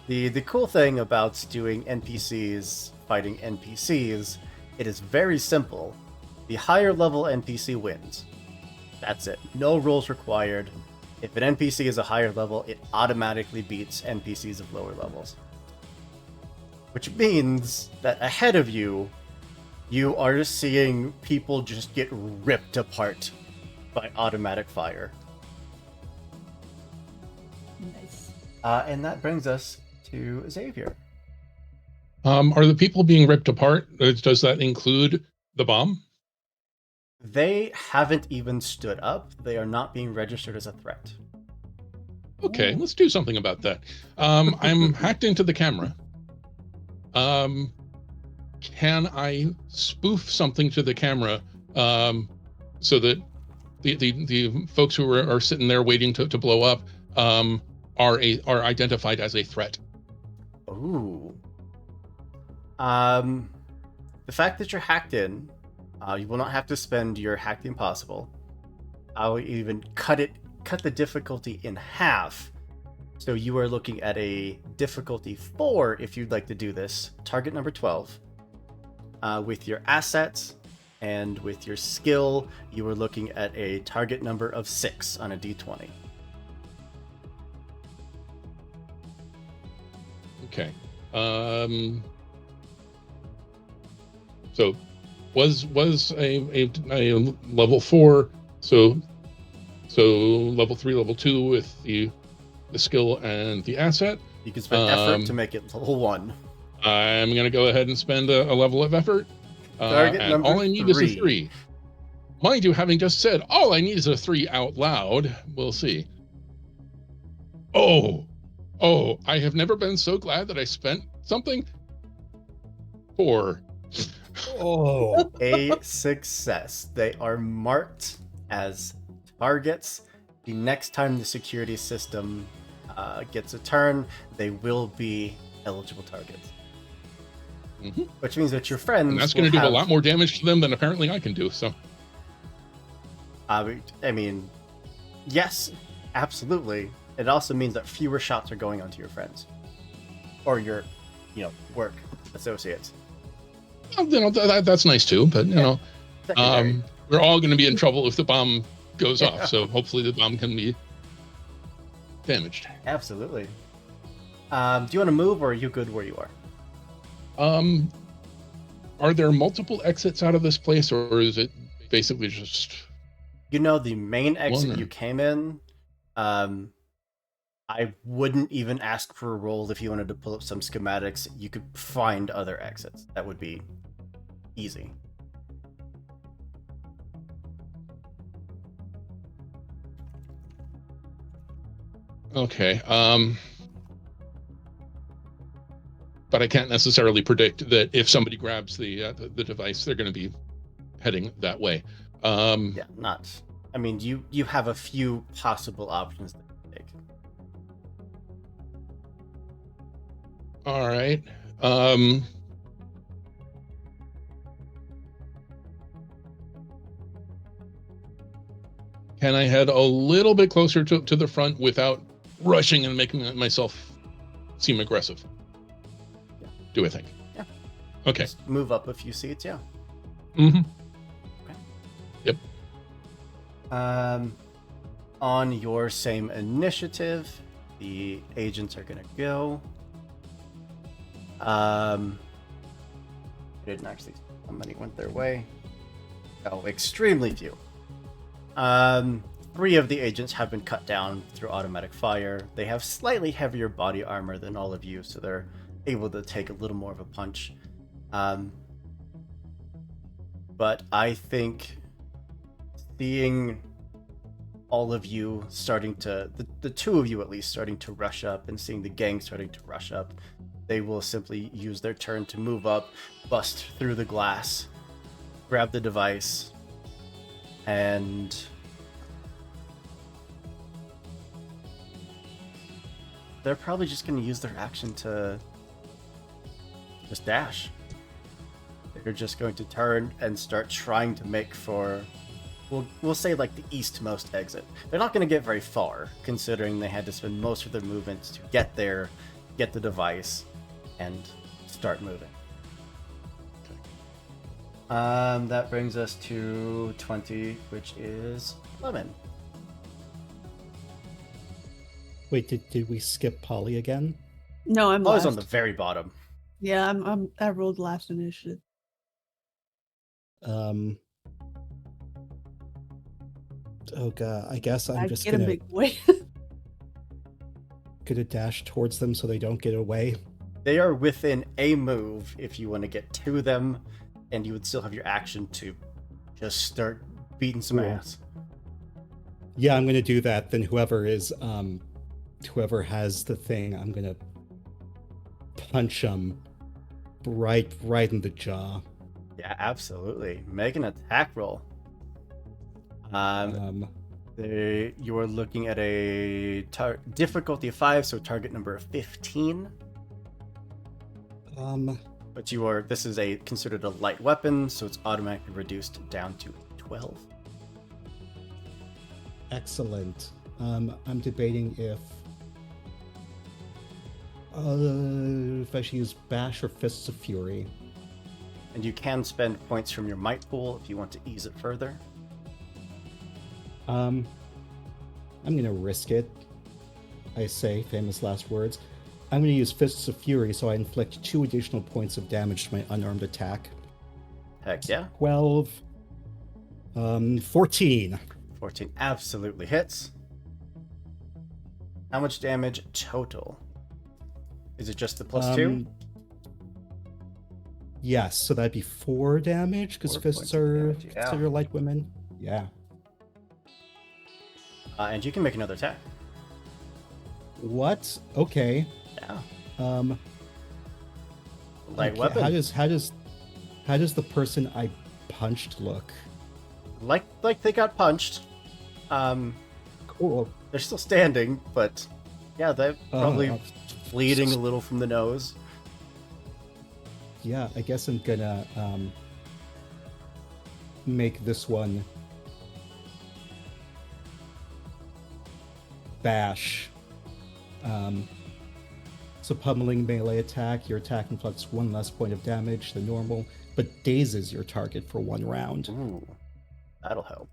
The cool thing about doing NPCs fighting NPCs, it is very simple. The higher level NPC wins. That's it. No rules required. If an NPC is a higher level, it automatically beats NPCs of lower levels. Which means that ahead of you, you are just seeing people just get ripped apart by automatic fire. Nice. And that brings us to Xavier. Are the people being ripped apart? Does that include the bomb? They haven't even stood up. They are not being registered as a threat. Okay, let's do something about that. I'm hacked into the camera. Can I spoof something to the camera so that the folks who are sitting there waiting to blow up are identified as a threat? Ooh. The fact that you're hacked in, you will not have to spend your hacked impossible. I'll even cut the difficulty in half. So you are looking at a difficulty 4 if you'd like to do this. Target number 12. With your assets and with your skill, you are looking at a target number of 6 on a d20. Okay. So was a level 4, so level 3, level 2 with the skill and the asset. You can spend effort to make it level 1. I'm gonna go ahead and spend a level of effort. Target And number all I need is a 3. 3. Mind you, having just said all I need is a 3 out loud, we'll see. Oh, I have never been so glad that I spent something. 4. Oh. A success. They are marked as targets. The next time the security system gets a turn, they will be eligible targets. Mhm. Which means that your friends. And that's going to do a lot more damage to them than apparently I can do. So, I mean, yes, absolutely. It also means that fewer shots are going onto your friends or your, work associates. well, that's nice too. But Secondary. we're all going to be in trouble if the bomb goes off. So hopefully the bomb can be damaged. Absolutely. Do you want to move, or are you good where you are? Are there multiple exits out of this place, or is it basically just The main exit one, or- you came in, I wouldn't even ask for a roll if you wanted to pull up some schematics. You could find other exits. That would be easy. Okay. But I can't necessarily predict that if somebody grabs the device, they're going to be heading that way. Yeah, not. I mean, you have a few possible options that you take. All right. Can I head a little bit closer to the front without rushing and making myself seem aggressive? Yeah. Do I think? Okay. Just move up a few seats, yeah. Mm-hmm. On your same initiative, the agents are gonna go. I didn't actually. How many went their way? Oh, extremely few. 3 of the agents have been cut down through automatic fire. They have slightly heavier body armor than all of you, so they're able to take a little more of a punch. But I think seeing all of you starting to, the 2 of you at least, starting to rush up, and seeing the gang starting to rush up, they will simply use their turn to move up, bust through the glass, grab the device, and they're probably just going to use their action to just dash. They're just going to turn and start trying to make for, we'll say, like the eastmost exit. They're not going to get very far, considering they had to spend most of their movements to get there, get the device, and start moving. That brings us to 20, which is Lemon. Wait, did we skip Polly again? No, I'm Always last. on the very bottom. Yeah, I rolled last initiative. Oh god, I guess I'm just get a gonna big way. gonna dash towards them so they don't get away. They are within a move if you want to get to them, and you would still have your action to just start beating some Cool. ass. Yeah, I'm gonna do that. Then whoever has the thing, I'm gonna punch them right in the jaw. Yeah, absolutely. Make an attack roll. You are looking at a difficulty of 5, so target number of 15. But this is considered a light weapon, so it's automatically reduced down to 12. Excellent. I'm debating if I should use Bash or Fists of Fury. And you can spend points from your might pool if you want to ease it further. I'm gonna risk it. I say, famous last words. I'm gonna use Fists of Fury so I inflict 2 additional points of damage to my unarmed attack. Heck yeah. 12. 14. 14 absolutely hits. How much damage total? Is it just the +2? Yes, so that'd be 4 damage, because 4 fists points of are damage, yeah. considered light women. Yeah. And you can make another attack. What? Okay. Yeah. Light Okay, weapon. How does the person I punched look? Like they got punched. Cool. They're still standing, but yeah, they're probably Oh. bleeding a little from the nose. Yeah, I guess I'm gonna make this one bash. So pummeling melee attack, your attack inflicts 1 less point of damage than normal, but dazes your target for 1 round. Ooh, that'll help.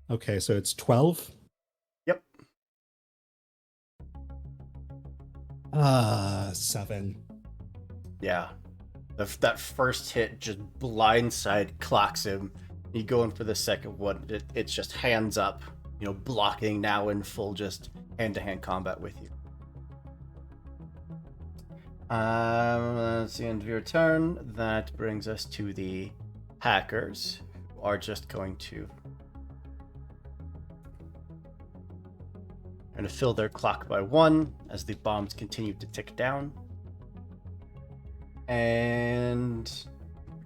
Okay, so it's 12. Yep. 7. Yeah. That first hit just blindside clocks him. You go in for the second one. It's just hands up, blocking now in full just hand-to-hand combat with you. That's the end of your turn. That brings us to the hackers, who are just going to fill their clock by 1 as the bombs continue to tick down. And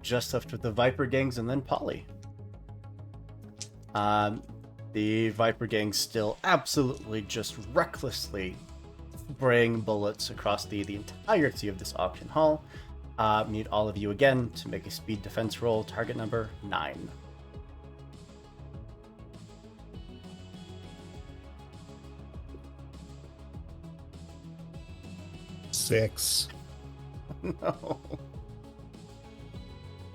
just left with the Viper gangs and then Polly. The Viper gangs still absolutely just recklessly spraying bullets across the entirety of this auction hall. Need all of you again to make a speed defense roll, target number 9. Six. No.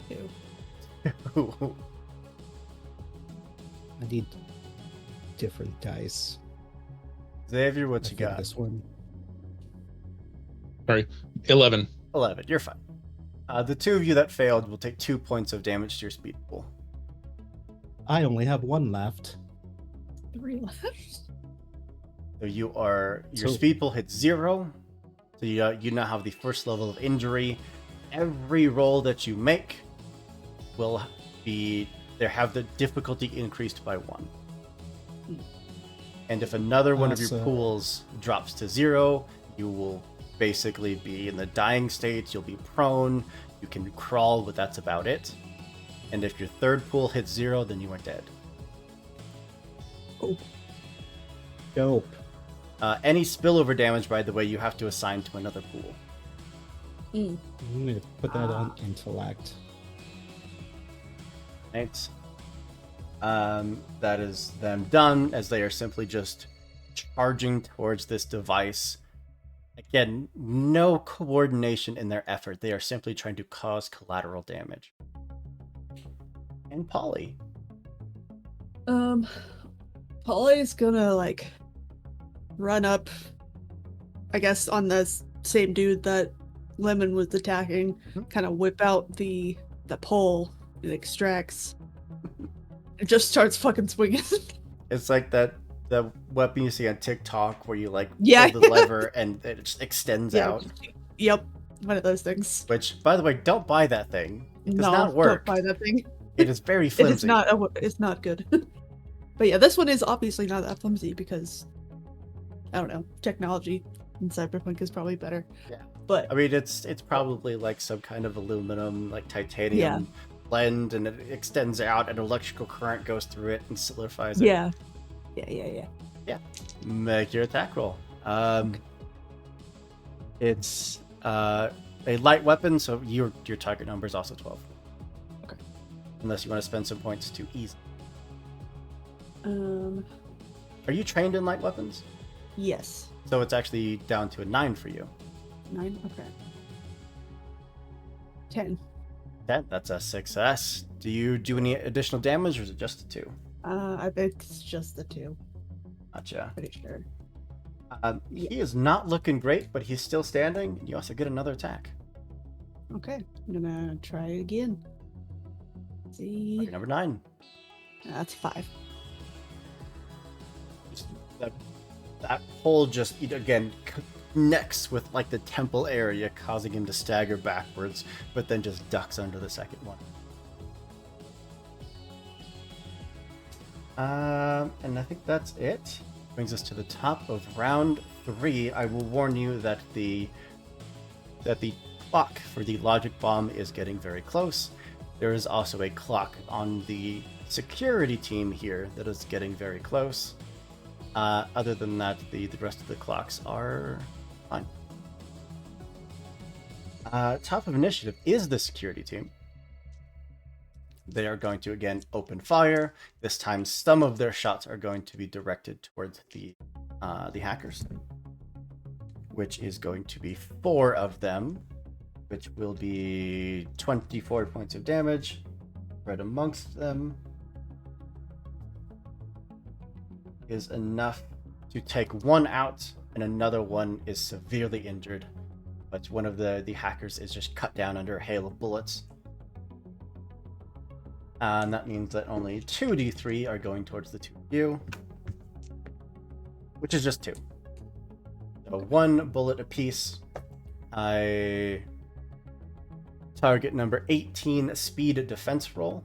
Ew. I need different dice. Xavier, what I you think got? this one. Sorry, 11. 11. You're fine. The two of you that failed will take 2 points of damage to your speed pool. I only have one left. 3 left. So your So- speed pool hits 0. So you now have the first level of injury. Every roll that you make will have the difficulty increased by 1. And if another one of your So- pools drops to 0, you will basically be in the dying state. You'll be prone. You can crawl, but that's about it. And if your third pool hits 0, then you are dead. Dope. Any spillover damage, by the way, you have to assign to another pool. I'm gonna put that on intellect. Right? That is them done, as they are simply just charging towards this device. Again, no coordination in their effort. They are simply trying to cause collateral damage. And Polly. Polly's gonna like run up, I guess, on the same dude that Lemon was attacking. Kind of whip out the pole and extracts. It just starts fucking swinging. It's like the weapon you see on TikTok where you like Yeah. pull the lever and it just extends out. Yep, one of those things. Which, by the way, don't buy that thing. It does No, not work. don't buy that thing. It is very It flimsy. is not. It's not good. But yeah, this one is obviously not that flimsy because I don't know. Technology in Cyberpunk is probably better. Yeah. But I mean, it's probably like some kind of aluminum, like titanium blend, and it extends out, and electrical current goes through it and solidifies it. yeah. Make your attack roll. It's a light weapon, so your target number is also 12. Okay. Unless you want to spend some points to ease. Yes. Are you trained in light weapons? So it's actually down to a 9 for you. 9. Okay. 10. 10. That's a success. Do you do any additional damage, or is it just a 2? I think it's just the 2. Gotcha. Pretty sure. He is not looking great, but he's still standing. You also get another attack. Okay, I'm gonna try it again. See, Target number 9. that's 5. That hole just again connects with like the temple area, causing him to stagger backwards, but then just ducks under the second one. And I think that's it. Brings us to the top of round 3. I will warn you that the clock for the logic bomb is getting very close. There is also a clock on the security team here that is getting very close. Other than that, the rest of the clocks are fine. Top of initiative is the security team. They are going to again open fire. This time, some of their shots are going to be directed towards the hackers, which is going to be 4 of them, which will be 24 points of damage spread amongst them. Is enough to take one out, and another one is severely injured. But one of the hackers is just cut down under a hail of bullets. And that means that only 2d3 are going towards the 2 of you, which is just 2. So 1 bullet apiece. Target number 18, speed defense roll.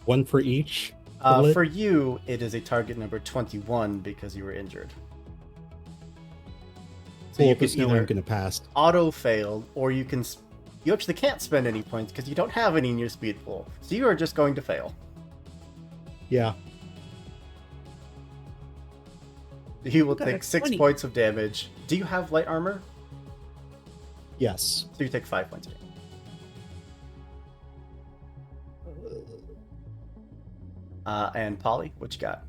One for each. bullet? For you, it is a target number 21 because you were injured. So you because can no either one can pass. auto fail, or you actually can't spend any points because you don't have any in your speed pool. So you are just going to fail. Yeah. You will Got a take 6 20. points of damage. Do you have light armor? Yes. So you take 5 points of damage. And Polly, what you got?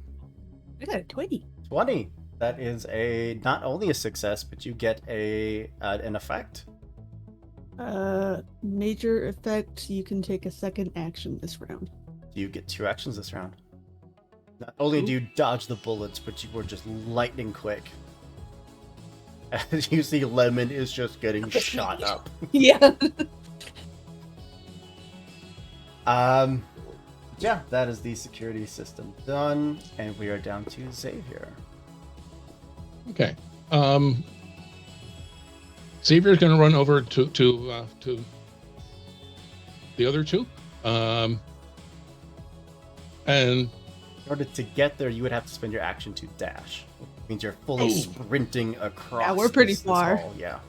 I got a 20. 20. That is not only a success, but you get an effect. Major effect, you can take a second action this round. You get 2 actions this round. Not only do you dodge the bullets, but you were just lightning quick. As you see, Lemon is just getting shot up. Yeah. Yeah, that is the security system done, and we are down to Xavier. Okay. Xavier's going to run over to the other two. And in order to get there, you would have to spend your action to dash. It means you're fully sprinting across. Yeah, we're pretty this far. hall. Yeah.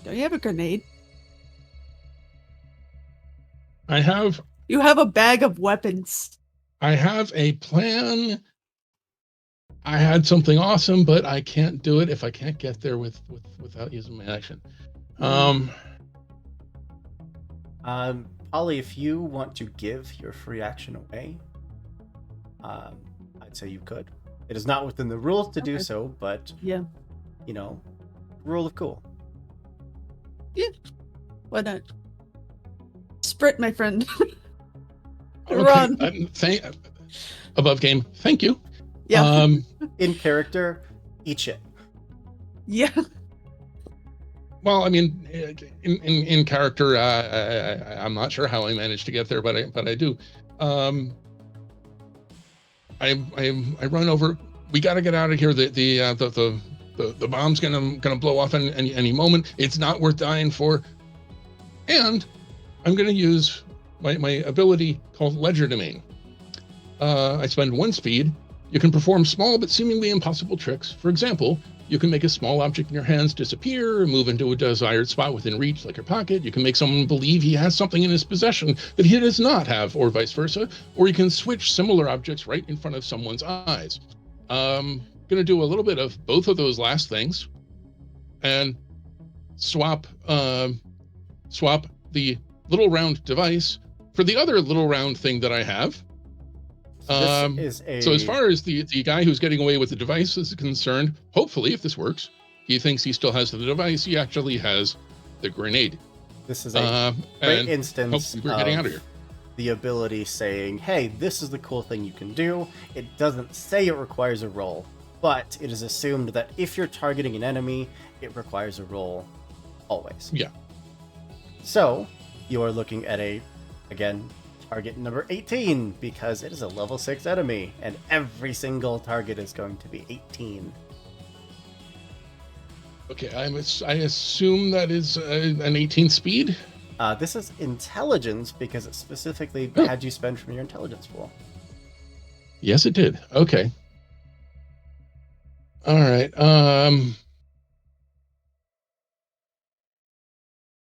Don't you have a grenade? You have a bag of weapons. I have a plan. I had something awesome, but I can't do it if I can't get there without using my action. Ollie, if you want to give your free action away, I'd say you could. It is not within the rules to do so, but yeah, rule of cool. Yeah, why not? Sprint, my friend. Okay. Run. Above game. Thank you. Yeah. In character, eat shit. Yeah. Well, I mean, in character, I'm not sure how I managed to get there, but I do. I run over. We got to get out of here. The bomb's gonna blow off any moment. It's not worth dying for. And I'm gonna use my ability called Legerdemain. I spend 1 speed. You can perform small but seemingly impossible tricks. For example, you can make a small object in your hands disappear or move into a desired spot within reach, like your pocket. You can make someone believe he has something in his possession that he does not have, or vice versa. Or you can switch similar objects right in front of someone's eyes. Going to do a little bit of both of those last things and swap the little round device for the other little round thing that I have. So as far as the guy who's getting away with the device is concerned, hopefully, if this works, he thinks he still has the device. He actually has the grenade. This is a great instance we're getting out of here. The ability saying, hey, this is the cool thing you can do. It doesn't say it requires a roll, but it is assumed that if you're targeting an enemy, it requires a roll always. Yeah. So you are looking at again, target number 18, because it is a level 6 enemy, and every single target is going to be 18. Okay, I assume that is an 18 speed? This is intelligence, because it specifically had you spend from your intelligence pool. Yes, it did. Okay. All right.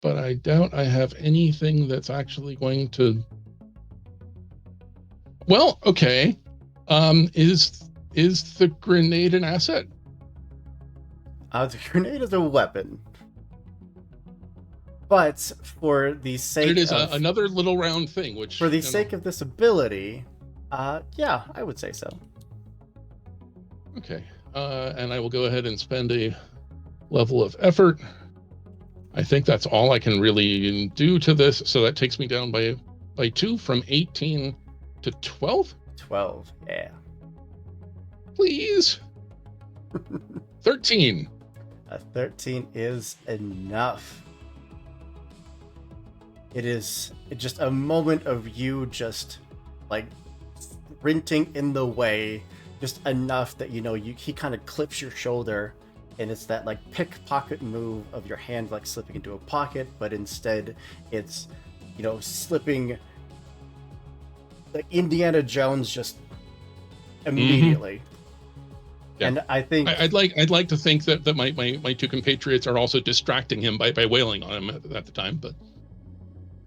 But I doubt I have anything that's actually going to... Well, okay. Is the grenade an asset? The grenade is a weapon. But for the sake it is of... another little round thing, which... For the sake of this ability, yeah, I would say so. Okay. And I will go ahead and spend a level of effort. I think that's all I can really do to this. So that takes me down by 2 from 18 to 12? 12, yeah. Please. 13. 13 is enough. It's just a moment of you just like sprinting in the way, just enough that he kind of clips your shoulder, and it's that like pickpocket move of your hand like slipping into a pocket, but instead it's slipping like Indiana Jones just immediately. Mm-hmm. Yeah. And I think I'd like to think that my two compatriots are also distracting him by wailing on him at the time, but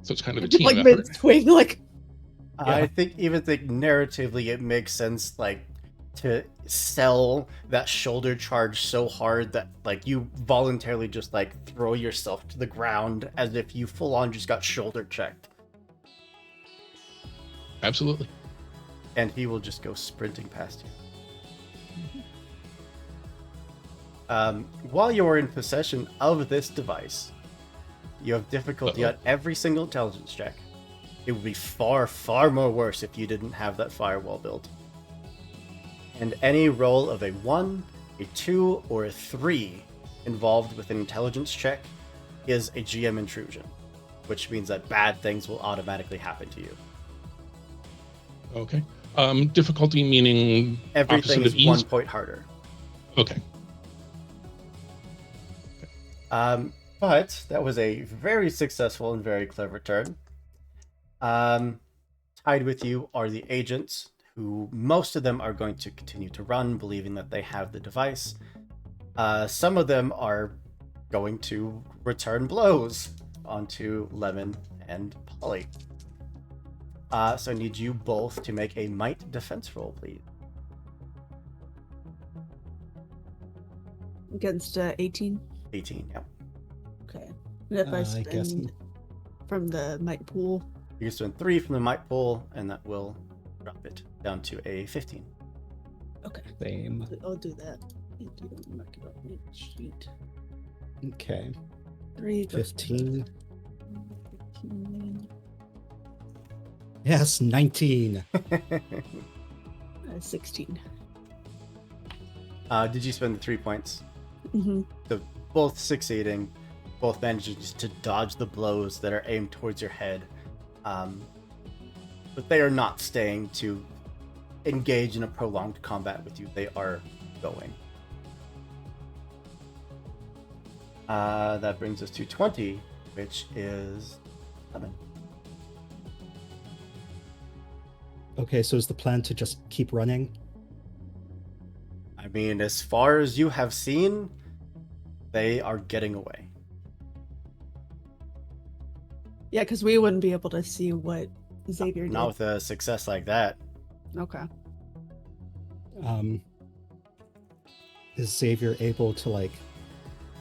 so it's kind of a team like effort. Mid-swing, like... I think narratively it makes sense like to sell that shoulder charge so hard that like you voluntarily just like throw yourself to the ground as if you full on just got shoulder checked. Absolutely. and he will just go sprinting past you. While you are in possession of this device, you have difficulty on every single intelligence check. It would be far, far more worse if you didn't have that firewall built. And any roll of a 1, a 2, or a 3 involved with an intelligence check is a GM intrusion, which means that bad things will automatically happen to you. Okay. Difficulty meaning Everything opposite is of ease? 1 point harder. Okay. But that was a very successful and very clever turn. Tied with you are the agents, who most of them are going to continue to run, believing that they have the device. Some of them are going to return blows onto Lemon and Polly. So I need you both to make a might defense roll, please. Against 18. 18, yeah. Okay. And if I I guess- spend from the might pool. You can spend 3 from the might pool, and that will drop it down to a 15. Okay. Same. I'll do that. Mark it up on the sheet. Okay. 3. 15. 15. Yes, 19. 16. Did you spend the 3 points? Mm-hmm. So both succeeding, both managing to dodge the blows that are aimed towards your head. But they are not staying to engage in a prolonged combat with you. They are going. That brings us to 20, which is 7. Okay, so is the plan to just keep running? I mean, as far as you have seen, they are getting away. Yeah, because we wouldn't be able to see what Xavier did. Not with a success like that. Okay. Is Xavier able to like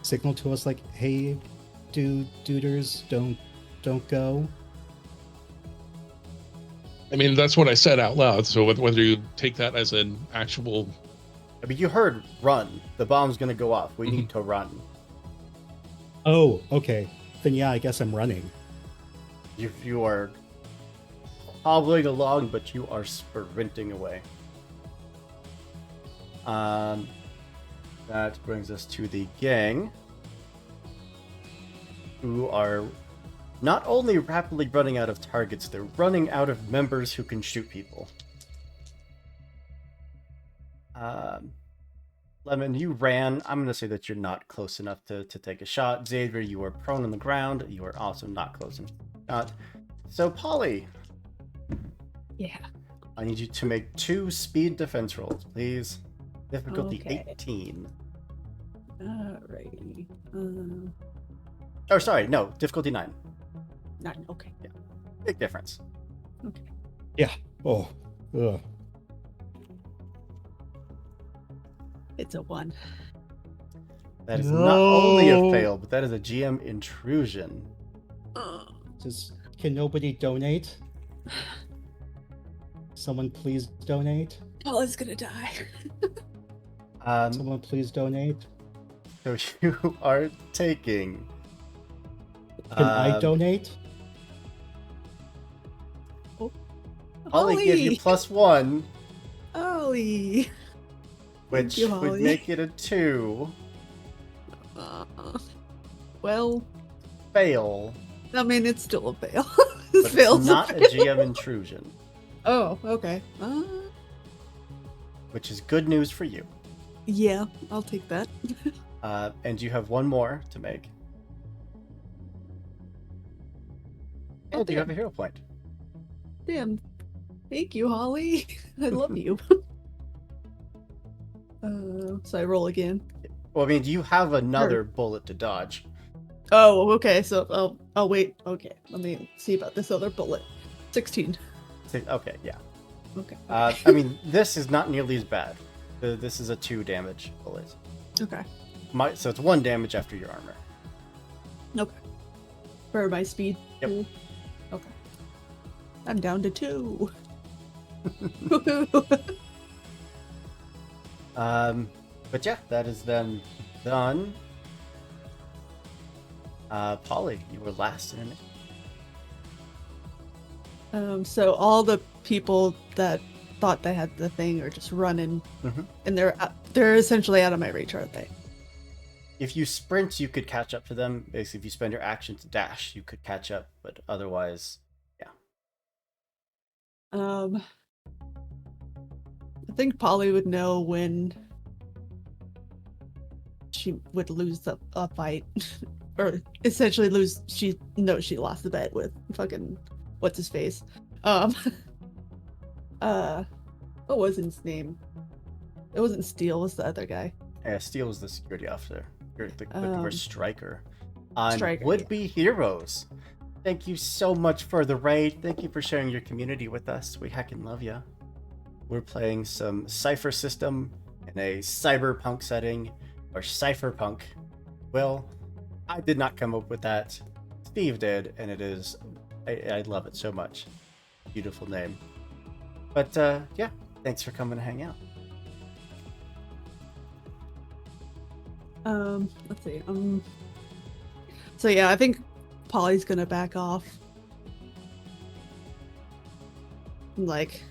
signal to us like, hey, duders, don't go? I mean, that's what I said out loud. So whether you take that as an actual... I mean, you heard run. The bomb's gonna go off. We need to run. Oh, okay. Then yeah, I guess I'm running. You are hobbling along, but you are sprinting away. That brings us to the gang, who are not only rapidly running out of targets, they're running out of members who can shoot people. Lemon, you ran. I'm going to say that you're not close enough to take a shot. Xavier, you are prone on the ground. You are also not close enough to take a shot. So, Polly. Yeah. I need you to make 2 speed defense rolls, please. Difficulty Okay. 18. Alrighty. Oh, sorry, no, difficulty 9. 9. Okay. Big difference. Okay. Yeah. Oh. Ugh. It's a 1. That is not only a fail, but that is a GM intrusion. Can nobody donate? Someone please donate. Paula's gonna die. Someone please donate. So you are taking. Can I donate? Ollie give you +1, Ollie. which you, would Holly. make it a 2. Well, Fail, I mean, it's still a fail. but Fail's it's not a GM intrusion, Oh, okay. which is good news for you. Yeah, I'll take that. And you have 1 more to make. Oh, And you have damn. a hero point. Damn. Thank you, Holly. I love you. So I roll again. Well, I mean, you have another bullet to dodge. Oh, okay. So I'll wait. Okay, let me see about this other bullet. 16. Okay, yeah. Okay. I mean, this is not nearly as bad. This is a 2 damage bullet. Okay. So it's 1 damage after your armor. Okay. For my speed. Yep. pool? Okay. I'm down to 2. But yeah, that is then done. Polly, you were last in it. So all the people that thought they had the thing are just running, and they're essentially out of my reach, aren't they? If you sprint, you could catch up to them. Basically, if you spend your action to dash, you could catch up. But otherwise, yeah. I think Polly would know when she would lose a fight, or essentially lose. She knows she lost the bet with fucking what's his face. What was his name? It wasn't Steele. It was the other guy. Yeah, Steel is the security officer. You're looking for Striker. Striker, Would-be heroes. Thank you so much for the raid. Thank you for sharing your community with us. We heckin' love ya. We're playing some Cypher system in a cyberpunk setting, or cypherpunk. Well, I did not come up with that. Steve did, and it is. I love it so much. Beautiful name. But yeah, thanks for coming to hang out. Let's see. So yeah, I think Polly's gonna back off. Like,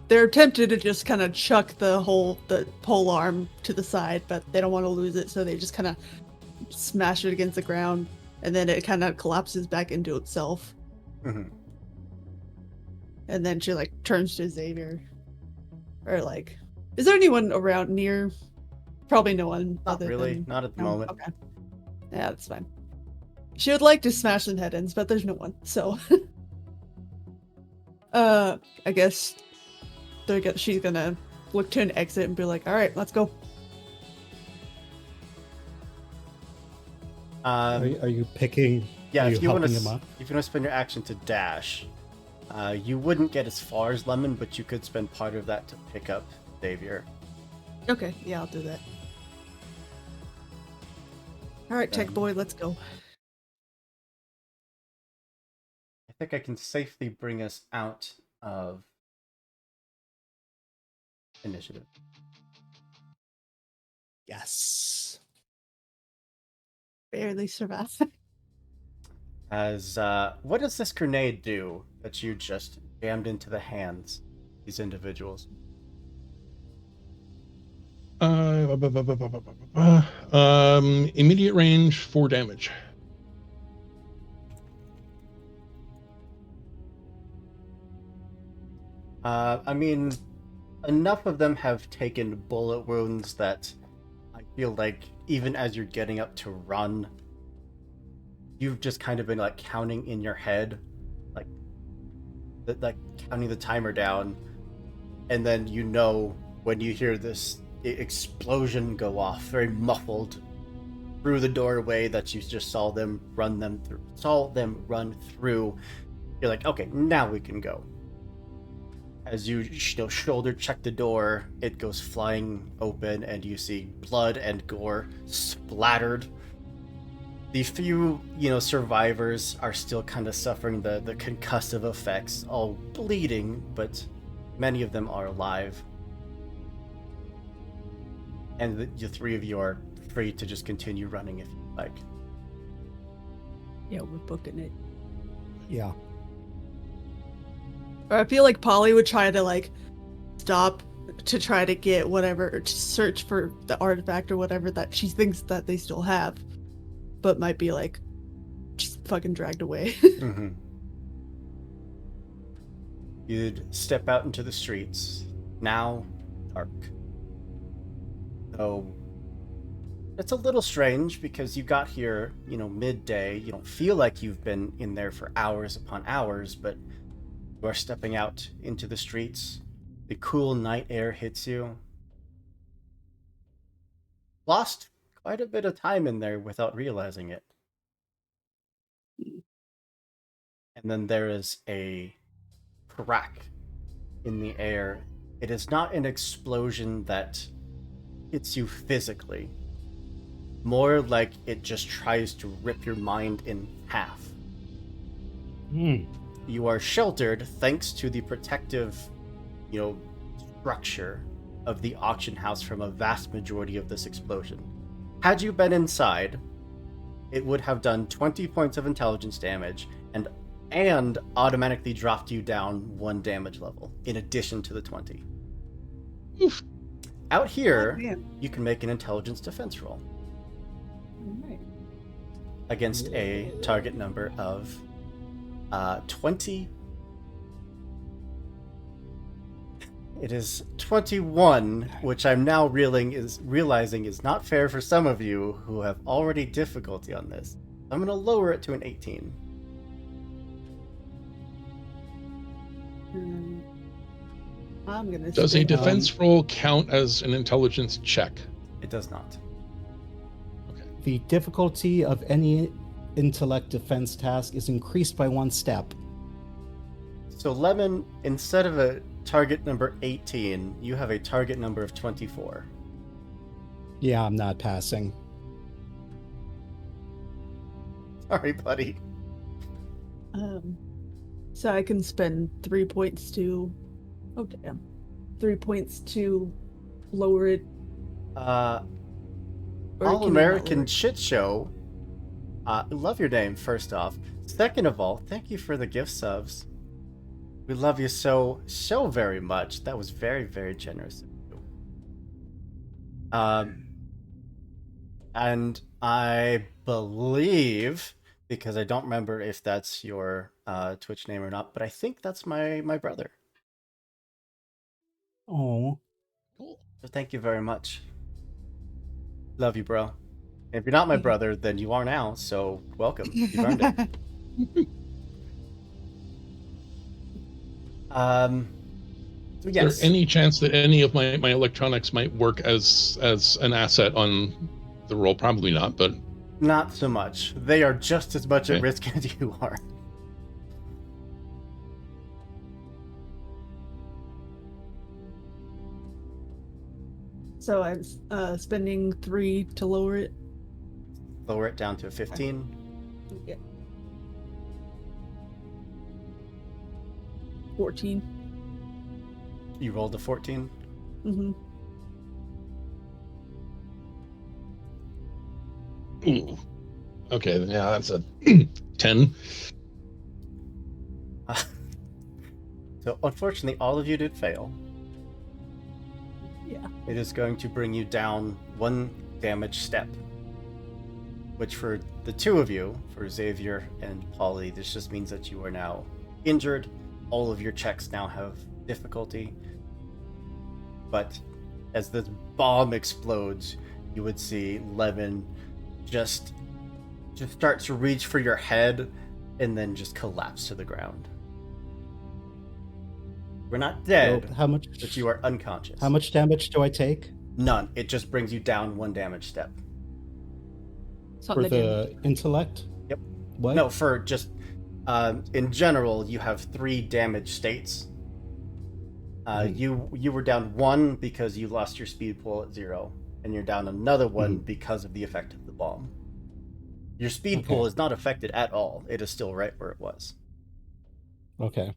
they're tempted to just kind of chuck the pole arm to the side, but they don't want to lose it, so they just kind of smash it against the ground, and then it kind of collapses back into itself. Mm-hmm. And then she like turns to Xavier, or like, is there anyone around near? Probably no one. Not really. Not at the moment. Okay. Yeah, that's fine. She would like to smash some head-ins, but there's no one. So, I guess she's gonna look to an exit and be like, "All right, let's go." Are you picking? Yeah, are if you want helping him up? to spend your action to dash, you wouldn't get as far as Lemon, but you could spend part of that to pick up Xavier. Okay, yeah, I'll do that. All right, Tech Boy, let's go. I think I can safely bring us out of initiative. Yes. Barely survive. As what does this grenade do that you just jammed into the hands of these individuals? Immediate range 4 damage. I mean, enough of them have taken bullet wounds that I feel like even as you're getting up to run, you've just kind of been like counting in your head, like counting the timer down, and then you know when you hear this explosion go off, very muffled, through the doorway that you just saw them run through. You're like, okay, now we can go. As you shoulder check the door, it goes flying open, and you see blood and gore splattered. The few, survivors are still kind of suffering the concussive effects, all bleeding, but many of them are alive. And the three of you are free to just continue running if you like. Yeah, we're booking it. Yeah. Or I feel like Polly would try to like stop to try to get whatever, or to search for the artifact or whatever that she thinks that they still have, but might be like just fucking dragged away. Mm-hmm. You'd step out into the streets, now dark. Though it's a little strange because you got here, midday. You don't feel like you've been in there for hours upon hours, but you are stepping out into the streets. The cool night air hits you. Lost quite a bit of time in there without realizing it. And then there is a crack in the air. It is not an explosion that hits you physically. More like it just tries to rip your mind in half. You are sheltered thanks to the protective, structure of the auction house from a vast majority of this explosion. Had you been inside, it would have done 20 points of intelligence damage and automatically dropped you down 1 damage level in addition to the 20. Oof. Out here, Oh, man. you can make an intelligence defense roll Alright. against a target number of 20. It is 21, which I'm now realizing is not fair for some of you who have already difficulty on this. I'm going to lower it to an 18. I'm gonna. Does a spend- defense roll count as an intelligence check? It does not. Okay. The difficulty of any intellect defense task is increased by 1 step. So, Lemon, instead of a target number 18, you have a target number of 24. Yeah, I'm not passing. Sorry, buddy. So I can spend 3 points to. Oh damn! 3 points to lower it. Or can it not All-American lower it? Shit Show. Love your name, first off. Second of all, thank you for the gift subs. We love you so very much. That was very, very generous of you. And I believe, because I don't remember if that's your Twitch name or not, but I think that's my brother. Oh, Cool. So thank you very much. Love you, bro. If you're not my brother, then you are now, so welcome. You've earned it. So Is yes. there any chance that any of my electronics might work as an asset on the roll? Probably not, but Not so much. They are just as much at Okay. risk as you are. So I'm spending 3 to lower it. Lower it down to a 15. Yeah. 14. You rolled a 14. Mm-hmm. ooh. Okay, yeah, that's a 10. So unfortunately, all of you did fail. Yeah. It is going to bring you down 1 damage step. Which for the two of you, for Xavier and Polly, this just means that you are now injured. All of your checks now have difficulty. But as this bomb explodes, you would see Levin just start to reach for your head and then just collapse to the ground. We're not dead, so how much? but you are unconscious. How much damage do I take None. It just brings you down 1 damage step. It's not for the the intellect? Yep. What? No, for just in general, you have 3 damage states. You were down 1 because you lost your speed pool at 0, and you're down another 1 because of the effect of the bomb. Your speed pool is not affected at all. It is still right where it was. Okay.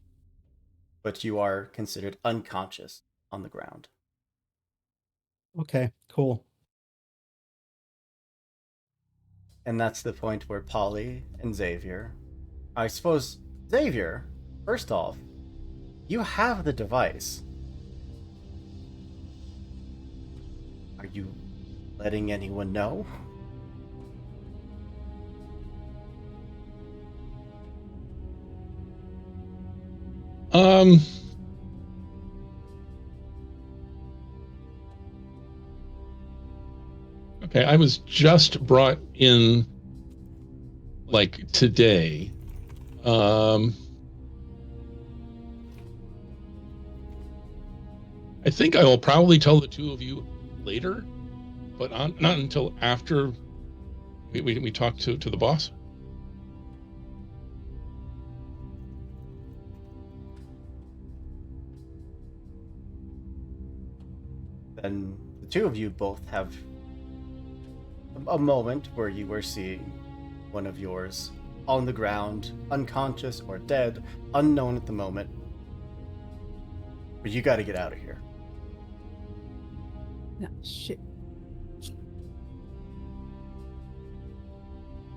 But you are considered unconscious on the ground. Okay. Cool. And that's the point where Polly and Xavier. I suppose, Xavier, first off, you have the device. Are you letting anyone know? Okay, I was just brought in like today. I think I will probably tell the two of you later, but not until after we talk to the boss. Then the two of you both have a moment where you were seeing one of yours on the ground, unconscious or dead, unknown at the moment. But you got to get out of here. No, shit.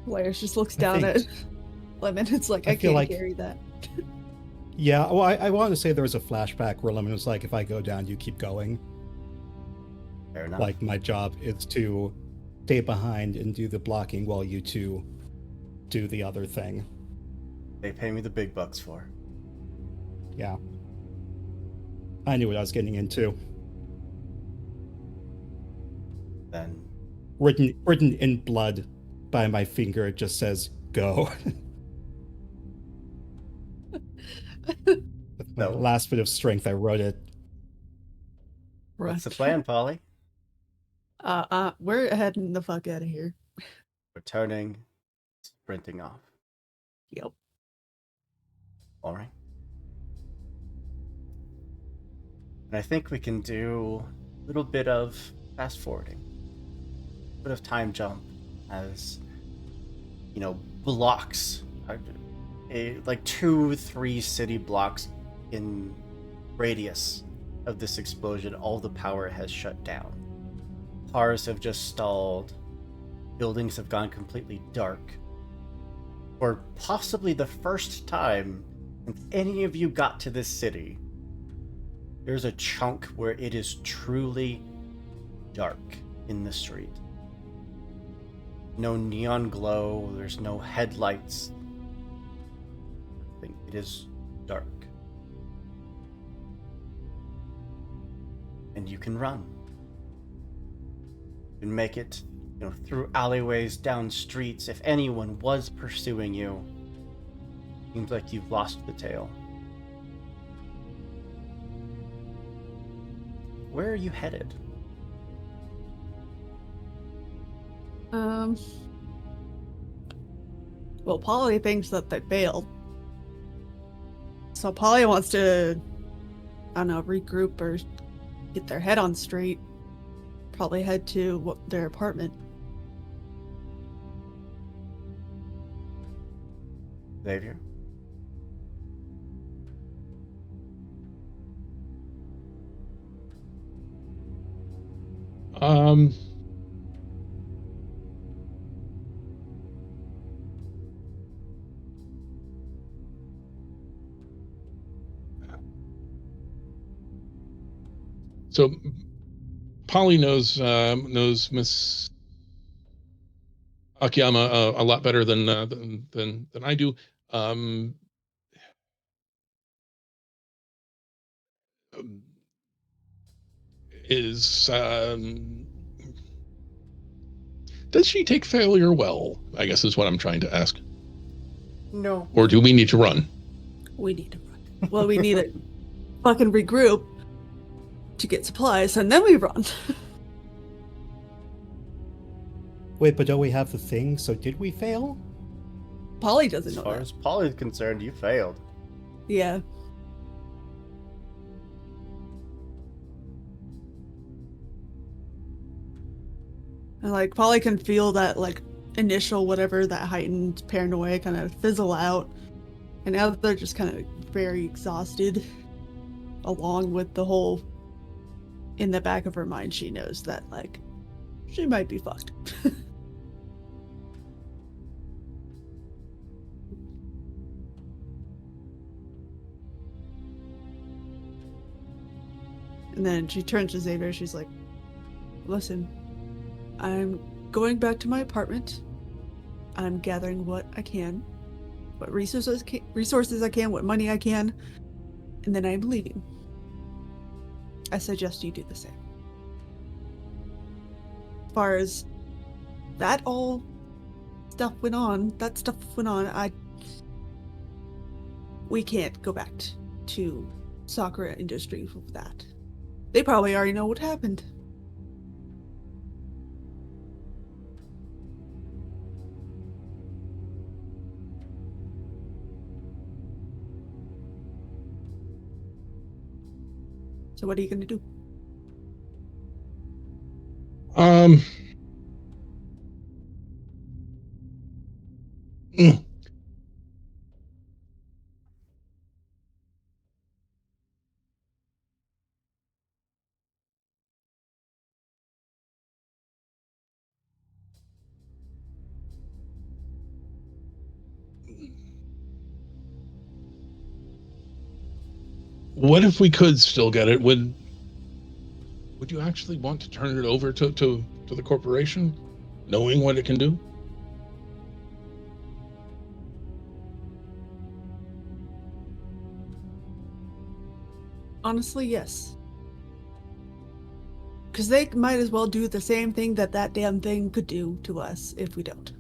Polaris just looks down at Lemon. It's like, I I feel can't like- carry that. Yeah, well, I want to say there was a flashback where Lemon was like, if I go down, you keep going. Fair enough. Like, my job is to stay behind and do the blocking while you two do the other thing. They pay me the big bucks for. Yeah. I knew what I was getting into. Then Written in blood by my finger, it just says, go. With my No. last bit of strength, I wrote it. what's the plan, Polly? We're heading the fuck out of here. We're turning, sprinting off. Yep. All right. And I think we can do a little bit of fast forwarding, a bit of time jump, as blocks, like 2-3 city blocks in radius of this explosion. All the power has shut down. Cars have just stalled. Buildings have gone completely dark. For possibly the first time since any of you got to this city, there's a chunk where it is truly dark in the street. No neon glow, there's no headlights. It is dark. And you can run. You can make it, through alleyways, down streets. If anyone was pursuing you, seems like you've lost the tail. Where are you headed? Well, Polly thinks that they failed. So Polly wants to, I don't know, regroup or get their head on straight. Probably head to their apartment. Xavier? So Polly knows Miss Akiyama a lot better than I do. Is does she take failure well? I guess is what I'm trying to ask. No. Or do we need to run? We need to run. Well, we need to fucking regroup to get supplies, and then we run. Wait, but don't we have the thing? So did we fail? Polly doesn't As know far that. as Polly's concerned, you failed. Yeah. And like Polly can feel that like initial whatever, that heightened paranoia kind of fizzle out. And now they're just kind of very exhausted. Along with the whole, in the back of her mind, she knows that like she might be fucked. And then she turns to Xavier. She's like, listen, I'm going back to my apartment. I'm gathering what I can, what resources I can, what money I can, and then I'm leaving. I suggest you do the same. As far as that stuff went on, we can't go back to Sakura Industries with that. They probably already know what happened. So what are you going to do? Mm. what if we could still get it? Would you actually want to turn it over to the corporation, knowing what it can do? Honestly, yes. Because they might as well do the same thing that damn thing could do to us if we don't.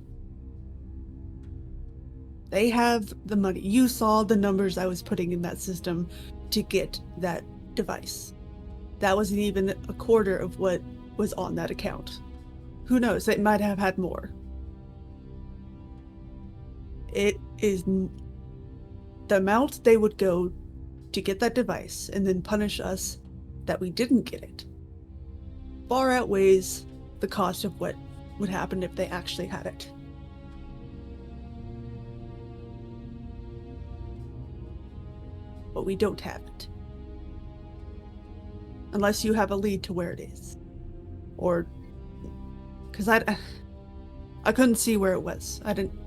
They have the money. You saw the numbers I was putting in that system to get that device. That wasn't even a quarter of what was on that account. Who knows? They might have had more. It is the amount they would go to get that device and then punish us that we didn't get it far outweighs the cost of what would happen if they actually had it. But we don't have it. Unless you have a lead to where it is. Or... Because I couldn't see where it was. I didn't...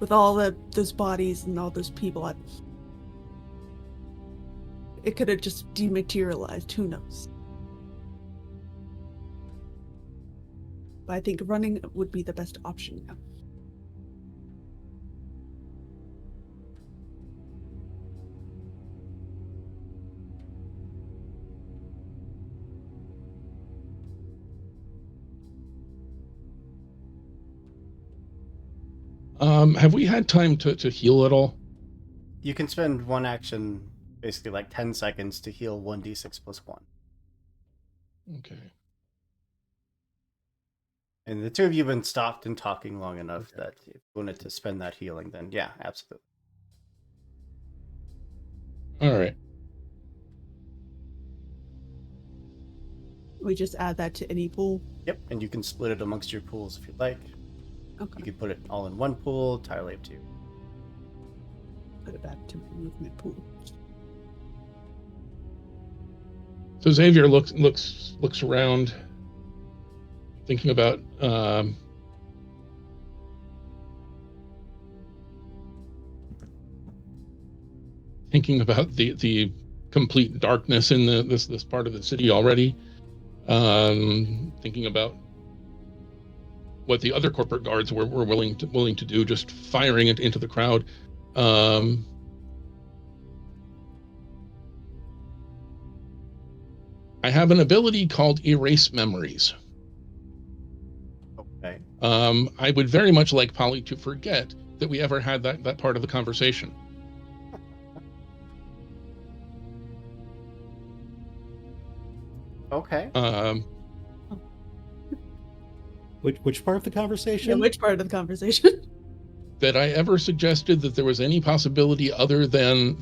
With all those bodies and all those people, it could have just dematerialized. Who knows? But I think running would be the best option now. Have we had time to heal at all? You can spend one action, basically like 10 seconds, to heal 1d6 plus 1. Okay. And the two of you have been stopped and talking long enough that if you wanted to spend that healing, then yeah, absolutely. All right. We just add that to any pool. Yep, and you can split it amongst your pools if you'd like. Okay. You could put it all in one pool, entirely up to you. Put it back to my movement pool. So Xavier looks around, thinking about the complete darkness in this part of the city already. Thinking about what the other corporate guards were willing to do, just firing it into the crowd. I have an ability called Erase Memories. Okay. I would very much like Polly to forget that we ever had that part of the conversation. Okay. Which part of the Yeah, conversation? which part of the conversation? That I ever suggested that there was any possibility other than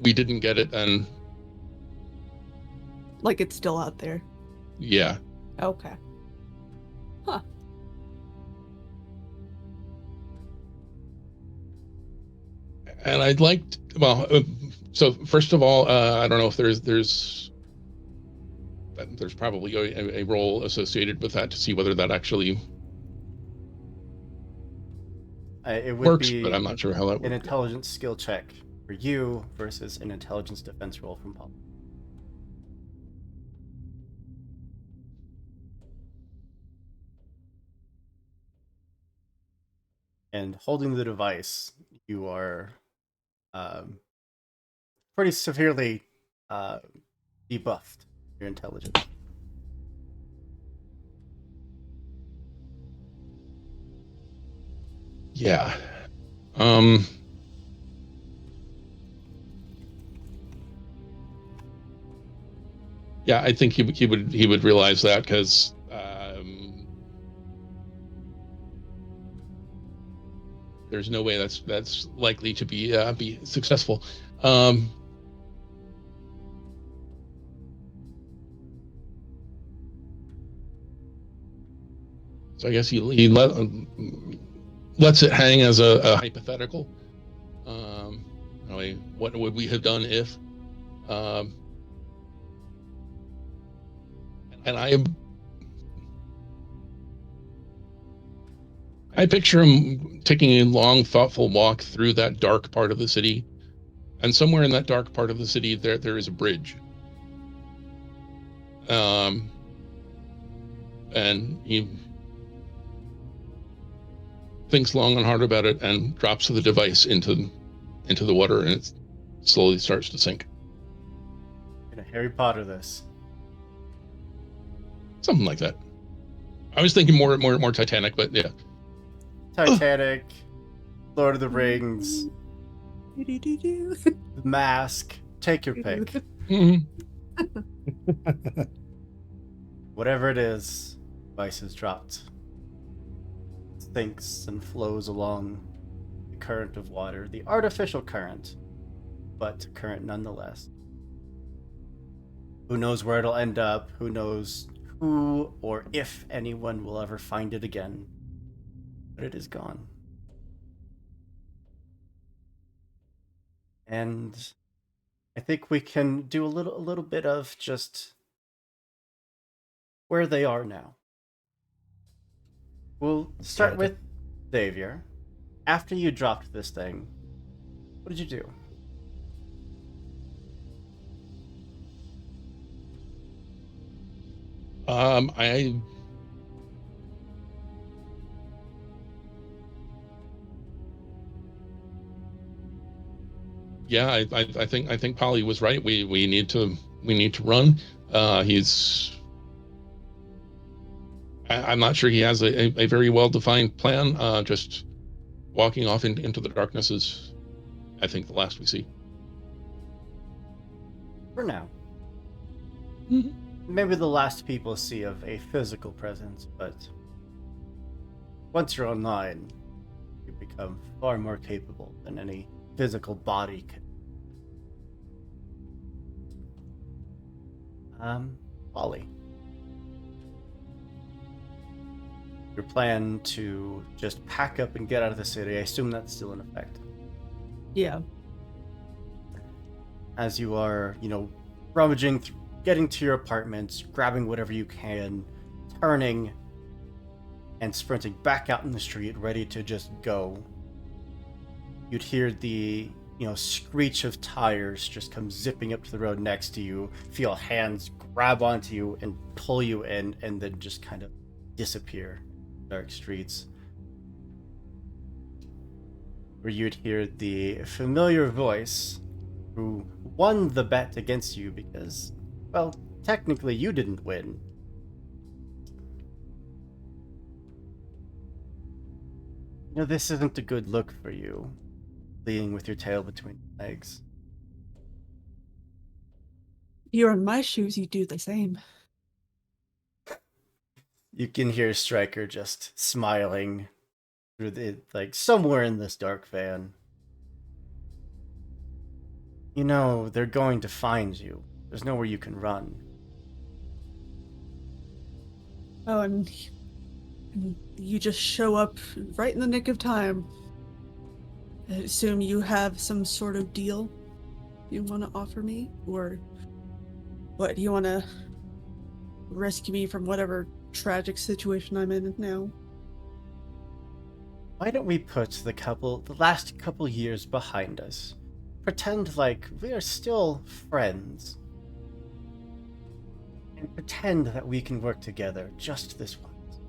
we didn't get it, and Like it's still out there. yeah. Okay. Huh. And I'd like so first of all, I don't know if there's probably a role associated with that to see whether that actually It would works, be but I'm not sure how that an works. intelligence skill check for you versus an intelligence defense roll from Paul. And holding the device, you are pretty severely debuffed your intelligence. Yeah. Yeah, I think he would realize that, because there's no way that's likely to be successful. So I guess he lets it hang as a hypothetical. What would we have done if? And I picture him taking a long, thoughtful walk through that dark part of the city, And somewhere in that dark part of the city, there is a bridge. And he thinks long and hard about it and drops the device into the water, and it slowly starts to sink. Gonna Harry Potter this. Something like that. I was thinking more Titanic, but yeah. Titanic, Lord of the Rings, Do-do-do-do. The Mask. Take your pick. Mhm. Whatever it is, device is dropped. Sinks and flows along the current of water, the artificial current, but current nonetheless. Who knows where it'll end up? Who knows who or if anyone will ever find it again? But it is gone. And I think we can do a little bit of just where they are now. We'll start with Xavier. After you dropped this thing, what did you do? I yeah, I think Polly was right. We need to run. He's I'm not sure he has a very well defined plan. Just walking off into the darkness is, I think, the last we see. For now. Mhm. Maybe the last people see of a physical presence, but once you're online, you become far more capable than any physical body could. Ollie. Your plan to just pack up and get out of the city, I assume that's still in effect. Yeah. As you are, rummaging, getting to your apartments, grabbing whatever you can, turning, and sprinting back out in the street, ready to just go. You'd hear the, screech of tires just come zipping up to the road next to you, feel hands grab onto you and pull you in, and then just kind of disappear in dark streets. Where you'd hear the familiar voice who won the bet against you because, well, technically you didn't win. This isn't a good look for you, fleeing with your tail between your legs. You're in my shoes, you do the same. You can hear Stryker just smiling through somewhere in this dark van. They're going to find you. There's nowhere you can run. Oh, and you just show up right in the nick of time. I assume you have some sort of deal you want to offer me? Or what, do you want to rescue me from whatever tragic situation I'm in now? Why don't we put the last couple years behind us? Pretend like we are still friends. And pretend that we can work together just this once.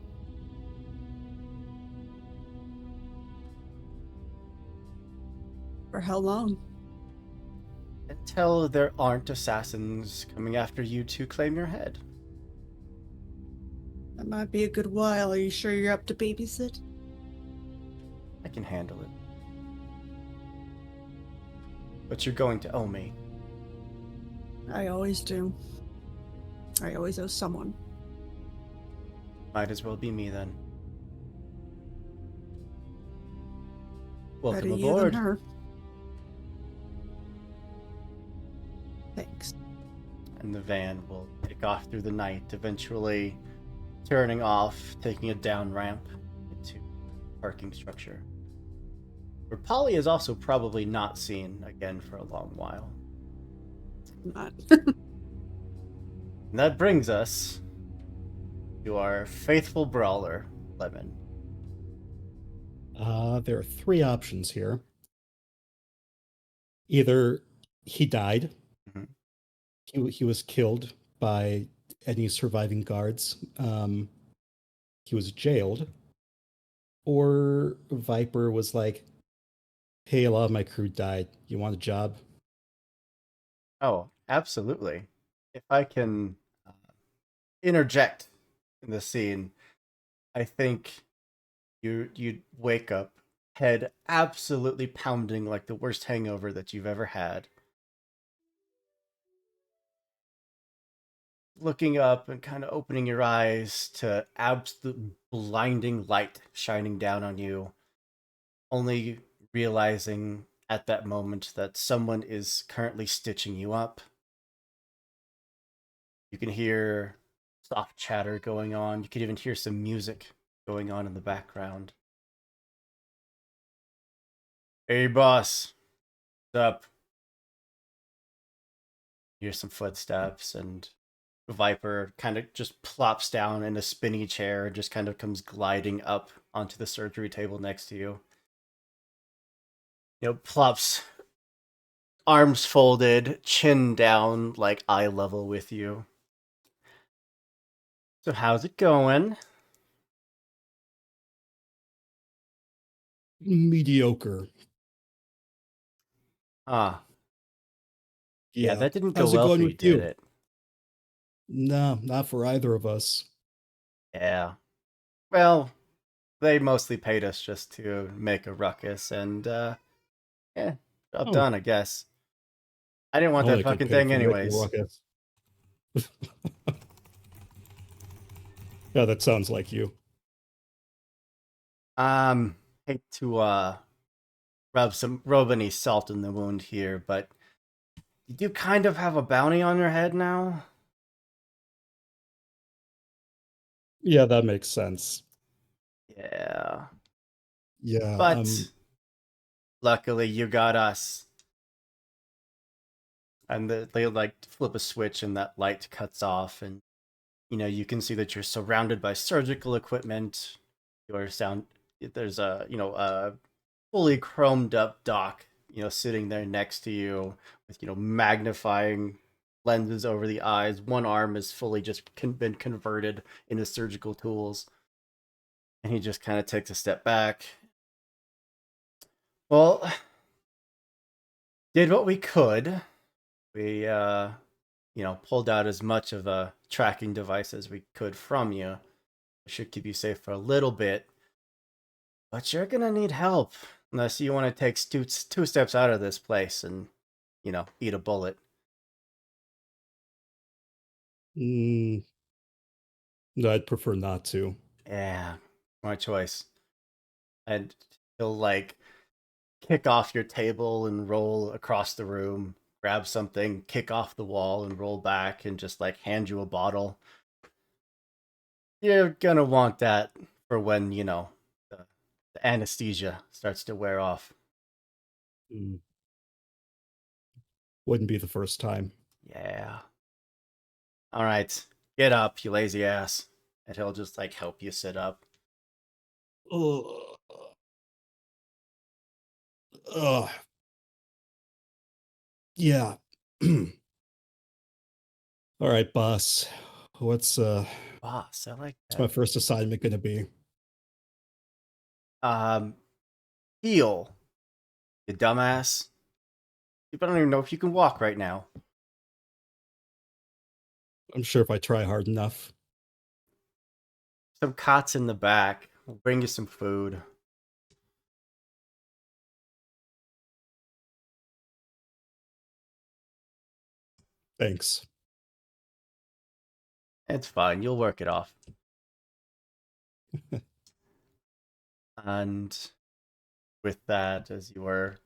For how long? Until there aren't assassins coming after you to claim your head. That might be a good while. Are you sure you're up to babysit? I can handle it. But you're going to owe me. I always do. I always owe someone. Might as well be me then. Welcome Better you aboard. than her. Thanks. And the van will take off through the night, eventually turning off, taking a down ramp into a parking structure. Where Polly is also probably not seen again for a long while. Not. And that brings us to our faithful brawler, Lemon. There are three options here. Either he died, Mhm. he was killed by any surviving guards, he was jailed, or Viper was like, "Hey, a lot of my crew died. You want a job?" Oh, absolutely. If I can interject in the scene, I think you'd wake up, head absolutely pounding like the worst hangover that you've ever had. Looking up and kind of opening your eyes to absolute blinding light shining down on you, only realizing at that moment that someone is currently stitching you up. You can hear soft chatter going on. You can even hear some music going on in the background. Hey, boss. What's up? You hear some footsteps, and Viper kind of just plops down in a spinny chair and just kind of comes gliding up onto the surgery table next to you. Plops, arms folded, chin down, like eye level with you. So, how's it going? Mediocre. Ah, yeah, Yeah. that didn't go How's it well going for you, with did you? it? No, not for either of us. Yeah. Well, they mostly paid us just to make a ruckus, and, yeah, job Oh, done, I guess. I didn't want that only get fucking paid thing for making a anyways. ruckus. Yeah, that sounds like you. Hate to, rub any salt in the wound here, but you do kind of have a bounty on your head now. Yeah, that makes sense. Yeah. Yeah, But luckily you got us. And they like flip a switch and that light cuts off, and you can see that you're surrounded by surgical equipment. Your sound There's a fully chromed up doc, sitting there next to you with magnifying lenses over the eyes. One arm is fully just been converted into surgical tools, and he just kind of takes a step back. Well, did what we could. We pulled out as much of a tracking device as we could from you. It should keep you safe for a little bit, but you're gonna need help unless you want to take two steps out of this place and eat a bullet. mm, no, I'd prefer not to. Yeah, my choice. And he'll like kick off your table and roll across the room, grab something, kick off the wall and roll back, and just like hand you a bottle. You're gonna want that for when the anesthesia starts to wear off. Mm, wouldn't be the first time. Yeah. All right, get up, you lazy ass, and he'll just like help you sit up. Ugh. Ugh. Yeah. All right, boss. What's Boss, I like my that. first assignment gonna be? Um, heal, you dumbass. I don't even know if you can walk right now. I'm sure if I try hard enough. Some cots in the back. We'll bring you some food. Thanks. It's fine. You'll work it off. And with that, as you were,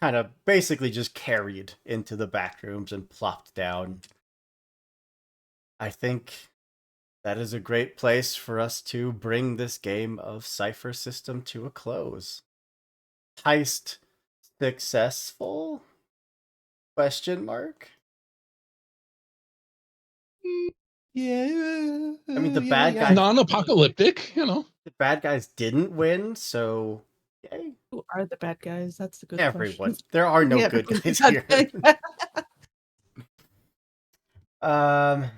kind of basically just carried into the back rooms and plopped down, I think that is a great place for us to bring this game of Cypher System to a close. Heist successful? Question mark. Yeah. I mean, the Yeah. bad Yeah. guy, Non-apocalyptic, the bad guys didn't win, so Yay. Who are the bad guys? That's the good Everyone. question. There are no Yeah, good because guys the here. bad guy-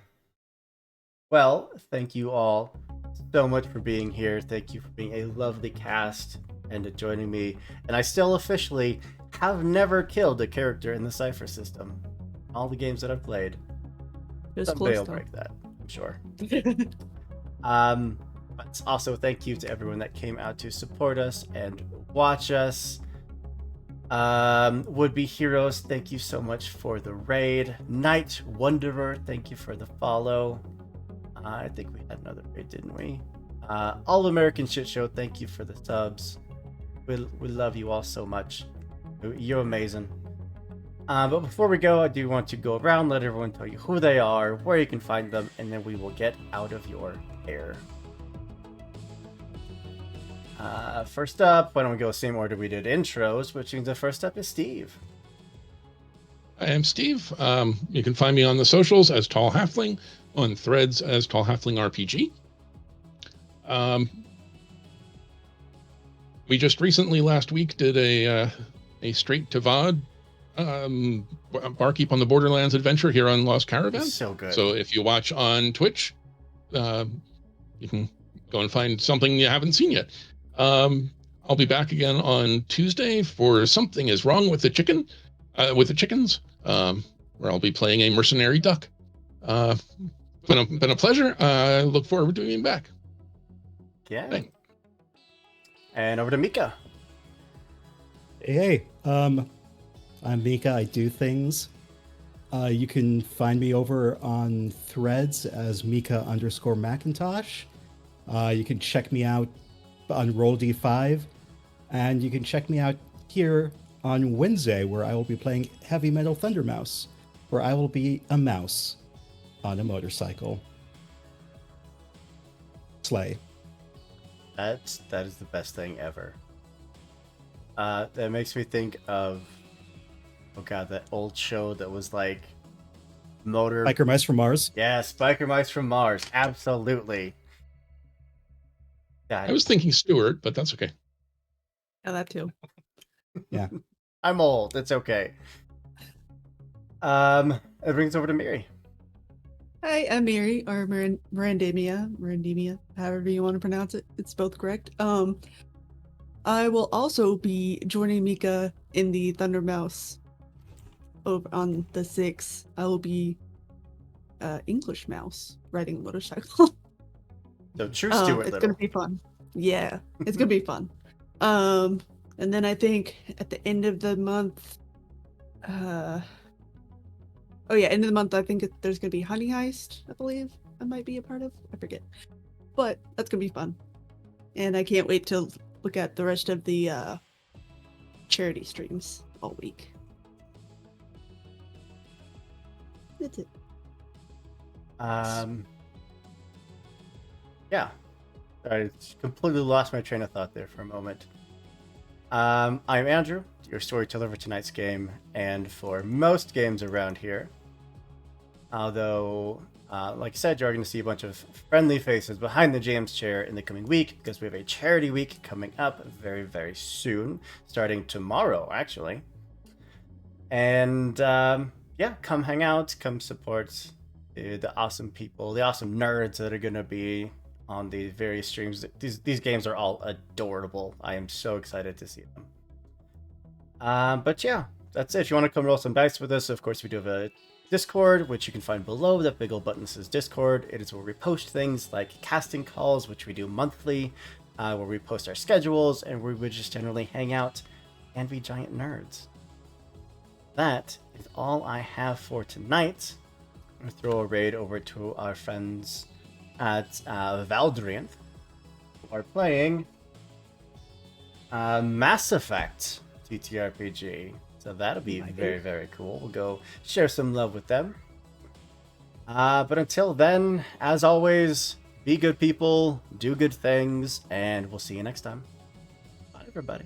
Well, thank you all so much for being here. Thank you for being a lovely cast and joining me. And I still officially have never killed a character in the Cypher system. All the games that I've played. It was Someday close I'll though. break that, I'm sure. But also thank you to everyone that came out to support us and watch us. Would Be Heroes, thank you so much for the raid. Night Wanderer, thank you for the follow. I think we had another raid, didn't we? All American Shit Show, thank you for the subs. We love you all so much. You're amazing. But before we go, I do want to go around, let everyone tell you who they are, where you can find them, and then we will get out of your hair. First up, why don't we go the same order we did intros, which means the first up is Steve. I am Steve. You can find me on the socials as Tall Halfling, on Threads as Tall Halfling RPG. We just recently, last week, did a straight to VOD Barkeep on the Borderlands adventure here on Lost Caravan. It's so good. So if you watch on Twitch, you can go and find something you haven't seen yet. I'll be back again on Tuesday for Something Is Wrong with the Chicken, with the Chickens, where I'll be playing a mercenary duck. Been a pleasure. I look forward to being back. Yeah. Thanks. And over to Mika. Hey, I'm Mika. I do things. You can find me over on Threads as Mika_Macintosh. You can check me out on Roll-D5, and you can check me out here on Wednesday, where I will be playing Heavy Metal Thunder Mouse, where I will be a mouse on a motorcycle. Slay. That is the best thing ever. That makes me think of, oh god, that old show that was like motor. Biker Mice from Mars. Yes, Biker Mice from Mars. Absolutely. God, I was thinking Stuart, but that's okay. Yeah, that too. Yeah. I'm old. It's okay. It brings over to Miri. Hi, I'm Miri, or Mirandemia, however you want to pronounce it. It's both correct. I will also be joining Mika in the Thunder Mouse over on the 6th. I will be English Mouse riding a motorcycle. So true Stuart It's Little. gonna be fun. Yeah, it's gonna be fun. And then I think at the end of the month, end of the month, I think there's gonna be Honey Heist. I believe I might be a part of. I forget, but that's gonna be fun, and I can't wait to look at the rest of the charity streams all week. That's it. Yeah. I completely lost my train of thought there for a moment. I'm Andrew, your storyteller for tonight's game, and for most games around here. Although, like I said, you're going to see a bunch of friendly faces behind the GM's chair in the coming week, because we have a charity week coming up very, very soon, starting tomorrow, actually. And yeah, come hang out, come support the awesome people, the awesome nerds that are going to be on the various streams. These games are all adorable. I am so excited to see them. But yeah, that's it. If you want to come roll some dice with us, of course, we do have a Discord, which you can find below. That big old button says Discord. It is where we post things like casting calls, which we do monthly, where we post our schedules, and where we just generally hang out and be giant nerds. That is all I have for tonight. I'm going to throw a raid over to our friends at Valdrianth, who are playing Mass Effect TTRPG. So that'll be very, very cool. We'll go share some love with them. But until then, as always, be good people, do good things, and we'll see you next time. Bye, everybody.